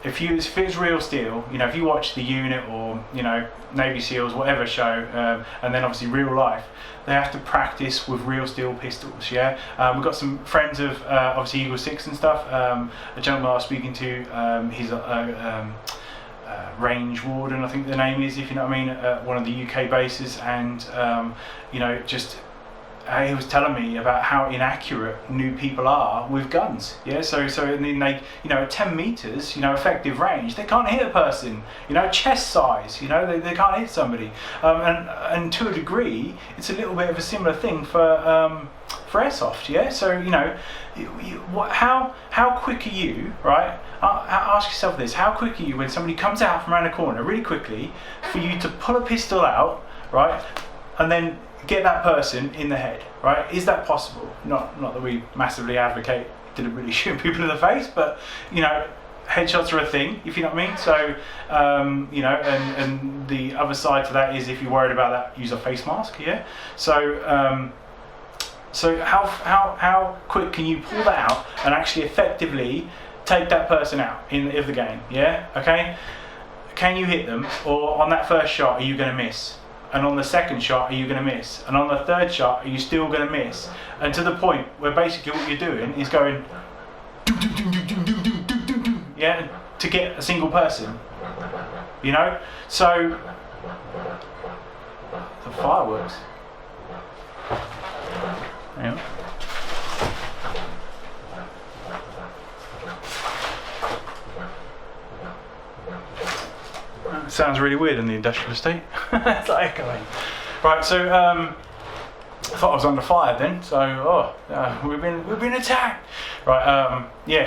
if it's real steel, if you watch The Unit or Navy SEALs, whatever show, and then obviously real life, they have to practice with real steel pistols. Yeah, we've got some friends of obviously Eagle 6 and stuff. A gentleman I was speaking to, he's range warden, I think the name is, if you know what I mean, at one of the UK bases, and just. He was telling me about how inaccurate new people are with guns. Yeah, so and then they, at 10 meters, effective range, they can't hit a person. Chest size, they can't hit somebody. And to a degree, it's a little bit of a similar thing for airsoft. Yeah, so how quick are you, right? Ask yourself this: how quick are you when somebody comes out from around a corner really quickly for you to pull a pistol out, right, and then get that person in the head, right? Is that possible? Not that we massively advocate deliberately shooting people in the face, but headshots are a thing, if you know what I mean. So and the other side to that is, if you're worried about that, use a face mask. Yeah. So so how quick can you pull that out and actually effectively take that person out of the game? Yeah. Okay. Can you hit them, or on that first shot are you going to miss? And on the second shot, are you going to miss? And on the third shot, are you still going to miss? And to the point where basically what you're doing is going, yeah, to get a single person. So the fireworks. Yeah. Sounds really weird in the industrial estate. It's like echoing. Right, so I thought I was under fire then. So we've been attacked. Right, yeah.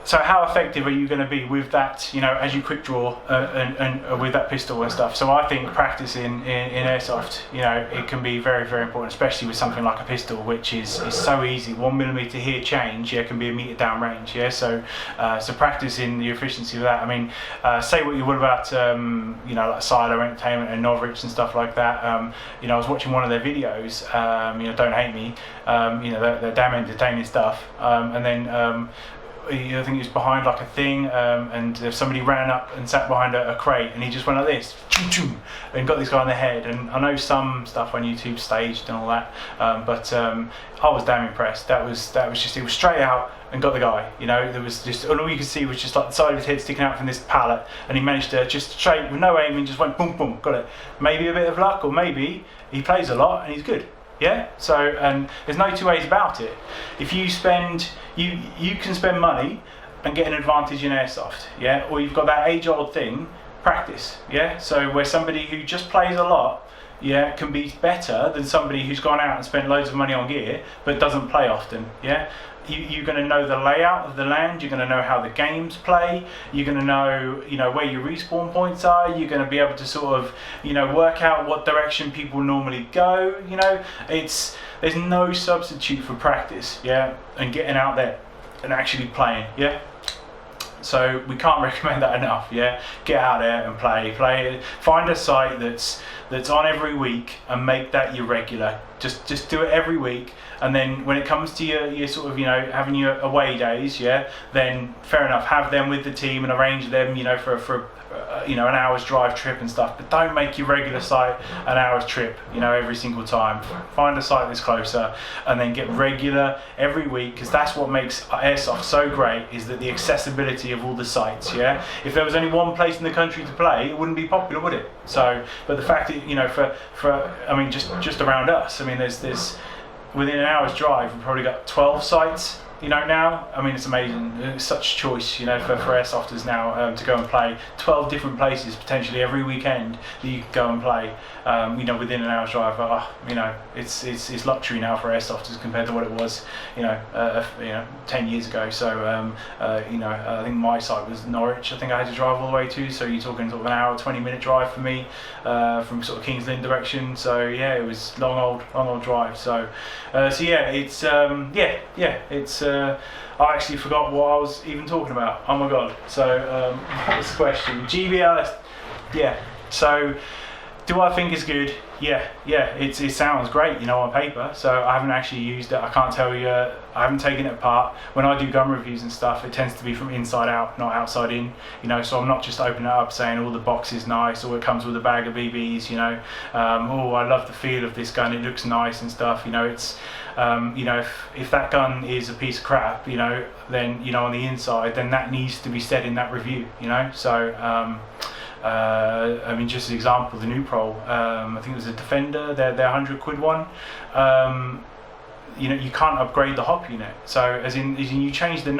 So how effective are you going to be with that? As you quick draw and with that pistol and stuff. So I think practice in airsoft, it can be very, very important, especially with something like a pistol, which is so easy. 1 millimeter here change, can be a meter down range. Yeah, so practicing the efficiency of that. I mean, say what you would about like Silo Entertainment and Norwich and stuff like that. I was watching one of their videos. Don't hate me. They're damn entertaining stuff. And then. I think he was behind like a thing, and somebody ran up and sat behind a crate, and he just went like this, and got this guy in the head. And I know some stuff on YouTube staged and all that, but I was damn impressed. That was just, it was straight out and got the guy. There was just, all you could see was just like the side of his head sticking out from this pallet, and he managed to just straight with no aiming, just went boom boom, got it. Maybe a bit of luck, or maybe he plays a lot and he's good. Yeah, so, and there's no two ways about it. If you spend, you can spend money and get an advantage in airsoft, yeah, or you've got that age-old thing, practice, yeah. So where somebody who just plays a lot, yeah, can be better than somebody who's gone out and spent loads of money on gear but doesn't play often, yeah. You're going to know the layout of the land, you're going to know how the games play, you're going to know, where your respawn points are, you're going to be able to sort of, work out what direction people normally go, there's no substitute for practice, yeah, and getting out there and actually playing, yeah. So we can't recommend that enough, yeah. Get out there and play. Find a site that's on every week and make that your regular. Just do it every week, and then when it comes to your sort of having your away days, yeah, then fair enough, have them with the team and arrange them, for an hour's drive trip and stuff. But don't make your regular site an hour's trip, every single time. Find a site that's closer, and then get regular every week, because that's what makes airsoft so great, is that the accessibility of all the sites. Yeah, if there was only one place in the country to play, it wouldn't be popular, would it? So, but the fact that just around us, there's within an hour's drive, we've probably got 12 sites. Now, it's amazing. It's such choice, for airsofters now, to go and play 12 different places potentially every weekend that you can go and play, within an hour's drive. It's luxury now for airsofters compared to what it was, 10 years ago. So, I think my site was Norwich. I think I had to drive all the way to. So you're talking sort of an hour, 20-minute drive for me, from sort of Kings Lynn direction. So yeah, it was long old drive. So, yeah, it's it's. I actually forgot what I was even talking about. Oh my god. So what was the question? GBLS. Yeah. So Do I think it's good? Yeah, it sounds great, on paper. So I haven't actually used it. I can't tell you. I haven't taken it apart. When I do gun reviews and stuff, it tends to be from inside out, not outside in. So I'm not just opening it up saying, "Oh, the box is nice," or "It comes with a bag of BBs." "Oh, I love the feel of this gun. It looks nice and stuff." It's, if that gun is a piece of crap, then on the inside, then that needs to be said in that review. So. Just as an example, the new Pro, I think it was a Defender, their 100 quid one. You can't upgrade the hop unit. So as in you change the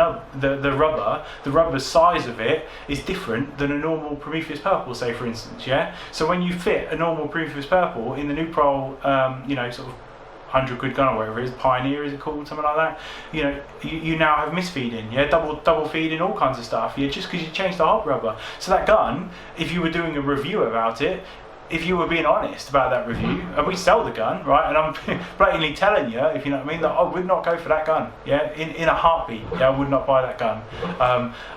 rubber size of it is different than a normal Prometheus Purple, say for instance. Yeah. So when you fit a normal Prometheus Purple in the new Pro, sort of 100 quid gun or whatever it is, Pioneer is it called, something like that, you now have misfeeding, double feeding, all kinds of stuff, just because you changed the hop rubber. So that gun, if you were doing a review about it, if you were being honest about that review, and we sell the gun, right, and I'm blatantly telling you, if you know what I mean, that I would not go for that gun, in a heartbeat, I would not buy that gun.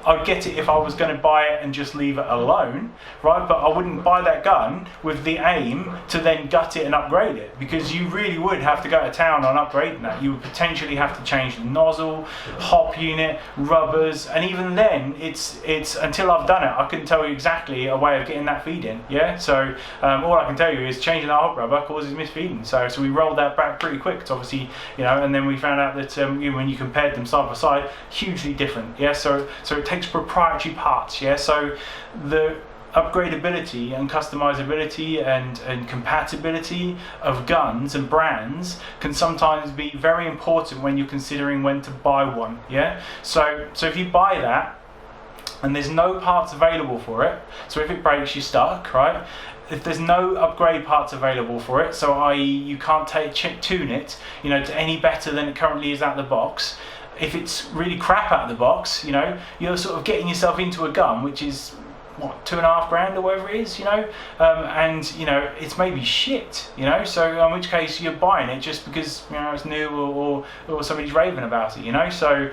I'd get it if I was going to buy it and just leave it alone, right, but I wouldn't buy that gun with the aim to then gut it and upgrade it, because you really would have to go to town on upgrading that. You would potentially have to change the nozzle, hop unit, rubbers, and even then, it's until I've done it, I couldn't tell you exactly a way of getting that feed in, so all I can tell you is changing that hop rubber causes misfeeding. So we rolled that back pretty quick. It's obviously, and then we found out that when you compared them side by side, hugely different. So it takes proprietary parts. So the upgradability and customizability and compatibility of guns and brands can sometimes be very important when you're considering when to buy one. So if you buy that and there's no parts available for it, so if it breaks, you're stuck, right? If there's no upgrade parts available for it, so i.e. you can't tune it, to any better than it currently is out of the box. If it's really crap out of the box, you're sort of getting yourself into a gun which is what, $2,500 or whatever it is, and it's maybe shit, so in which case you're buying it just because it's new or somebody's raving about it, so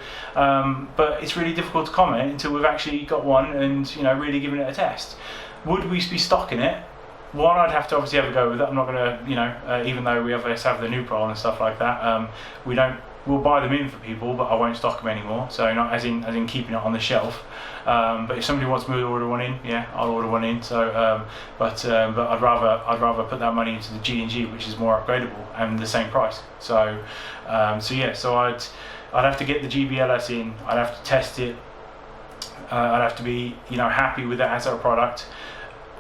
but it's really difficult to comment until we've actually got one and really given it a test. Would we be stocking it? One, I'd have to obviously have a go with it. I'm not going to, even though we have the new Pro and stuff like that, we'll buy them in for people, but I won't stock them anymore. So not as in keeping it on the shelf. But if somebody wants me to order one in, I'll order one in. So, but I'd rather put that money into the G&G, which is more upgradable and the same price. So I'd have to get the GBLS in. I'd have to test it. I'd have to be happy with it as a product.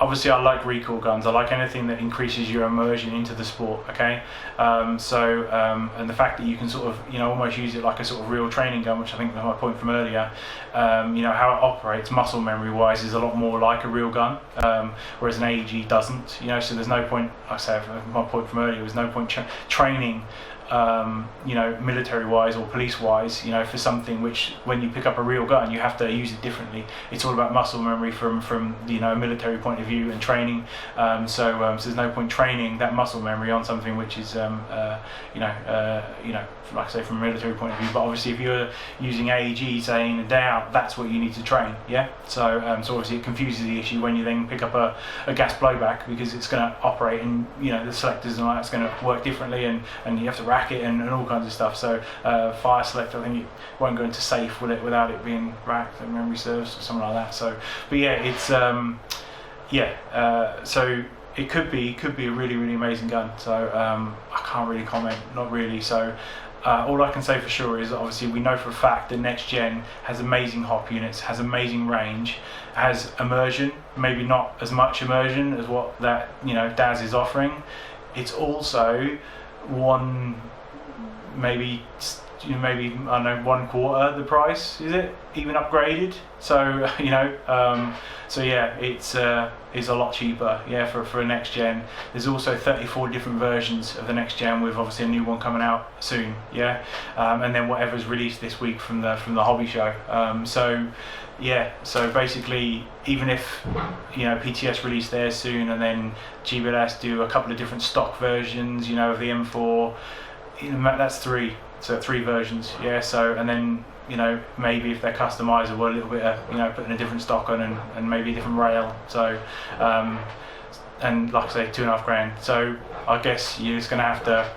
Obviously, I like recoil guns. I like anything that increases your immersion into the sport. Okay, and the fact that you can sort of almost use it like a sort of real training gun, which I think was my point from earlier. How it operates, muscle memory wise, is a lot more like a real gun, whereas an AEG doesn't. So there's no point. Like I say, my point from earlier was no point training. Military wise or police wise, for something which when you pick up a real gun you have to use it differently. It's all about muscle memory from a military point of view and training. So there's no point training that muscle memory on something which is like I say, from a military point of view. But obviously if you're using AEG day in and day out, that's what you need to train. So obviously it confuses the issue when you then pick up a gas blowback, because it's going to operate and the selectors and all that's going to work differently, and you have to rack it and all kinds of stuff. So fire selector, I think it won't go into safe will it without it being racked, and memory serves or something like that. So but it's so it could be a really, really amazing gun. So I can't really comment, not really. So all I can say for sure is that obviously we know for a fact that next gen has amazing hop units, has amazing range, has immersion, maybe not as much immersion as what that Daz is offering. It's also maybe I don't know, 1/4 the price, is it, even upgraded? So it's a lot cheaper for a next gen. There's also 34 different versions of the next gen, with obviously a new one coming out soon, and then whatever's released this week from the hobby show. So basically, even if PTS release theirs soon, and then GBLS do a couple of different stock versions of the M4, that's three. So 3 versions, so, and then maybe if they're customizable, a little bit of putting a different stock on and maybe a different rail. So and like I say, £2.5 grand. So I guess you're just gonna have to.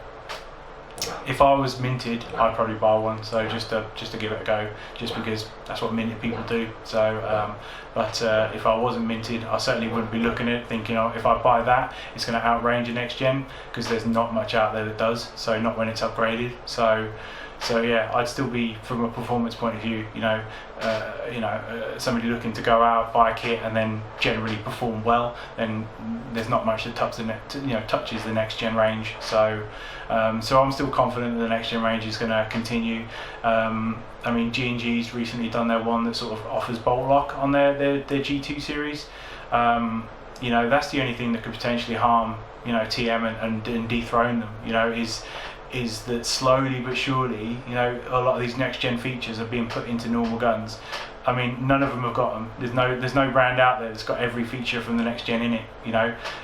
If I was minted, I'd probably buy one. So just to give it a go, just because that's what minted people do. So, but if I wasn't minted, I certainly wouldn't be looking at it thinking, oh, if I buy that, it's going to outrange the next gen, because there's not much out there that does. So not when it's upgraded. So yeah, I'd still be, from a performance point of view, somebody looking to go out, buy a kit, and then generally perform well. Then there's not much that touches the next gen range. So I'm still confident that the next gen range is going to continue. I mean, G&G's recently done their one that sort of offers bolt lock on their G2 series. That's the only thing that could potentially harm TM and dethrone them. Is that slowly but surely, a lot of these next gen features are being put into normal guns. I mean, none of them have got them. There's no brand out there that's got every feature from the next gen in it.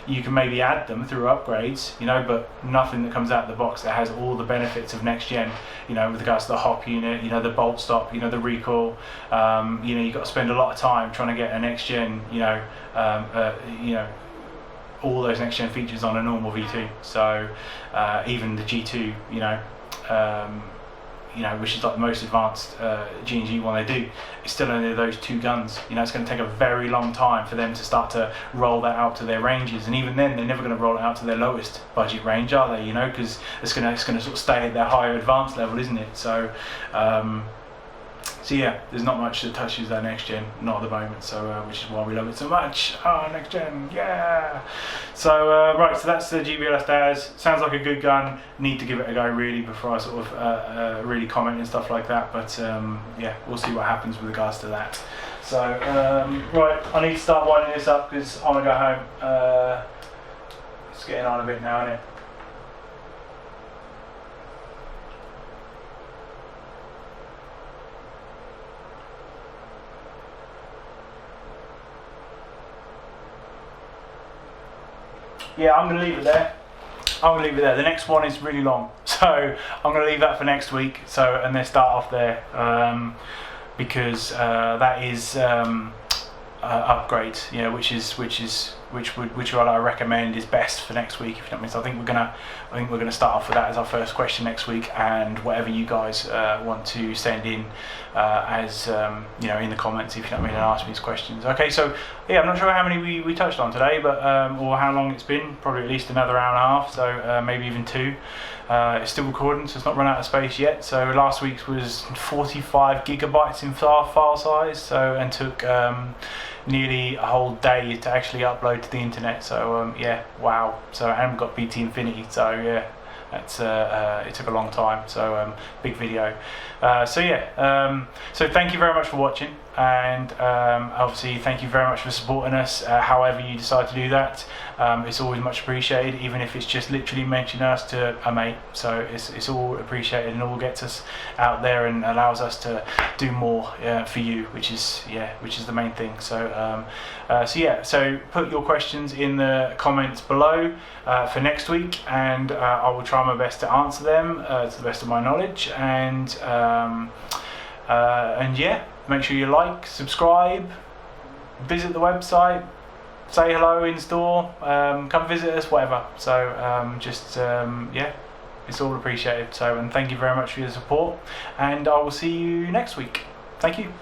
You can maybe add them through upgrades, but nothing that comes out of the box that has all the benefits of next gen. With regards to the hop unit, the bolt stop, the recoil. You've got to spend a lot of time trying to get a next gen, all those next gen features on a normal V2. So even the G2, which is like the most advanced G&G one they do, it's still only those two guns. It's going to take a very long time for them to start to roll that out to their ranges, and even then they're never going to roll it out to their lowest budget range, are they? Because it's going to sort of stay at their higher advanced level, isn't it? So yeah, there's not much that touches that next gen, not at the moment. So which is why we love it so much. Next gen, yeah. So right, so that's the GBLS Daz. Sounds like a good gun. Need to give it a go really before I sort of really comment and stuff like that. But yeah, we'll see what happens with regards to that. So right, I need to start winding this up because I want to go home. It's getting on a bit now, isn't it? Yeah, I'm going to leave it there. The next one is really long, so I'm going to leave that for next week. So, and then start off there because that is upgrade, which I recommend is best for next week. If you know what I mean. So I think we're gonna start off with that as our first question next week, and whatever you guys want to send in as in the comments, if you know what I mean, and ask me these questions. Okay, so yeah, I'm not sure how many we touched on today, but or how long it's been. Probably at least another hour and a half, so maybe even 2. It's still recording, so it's not run out of space yet. So last week's was 45 gigabytes in file size, so, and took nearly a whole day to actually upload to the internet. So yeah, wow. So I haven't got BT Infinity, so yeah, that's it took a long time. So big video. So yeah, so thank you very much for watching, and obviously thank you very much for supporting us, however you decide to do that. It's always much appreciated, even if it's just literally mentioning us to a mate. So it's all appreciated, and all gets us out there and allows us to do more for you, which is the main thing. So so put your questions in the comments below for next week, and I will try my best to answer them to the best of my knowledge. And yeah, make sure you like, subscribe, visit the website, say hello in store, come visit us, whatever. So yeah, it's all appreciated. So, and thank you very much for your support, and I will see you next week. Thank you.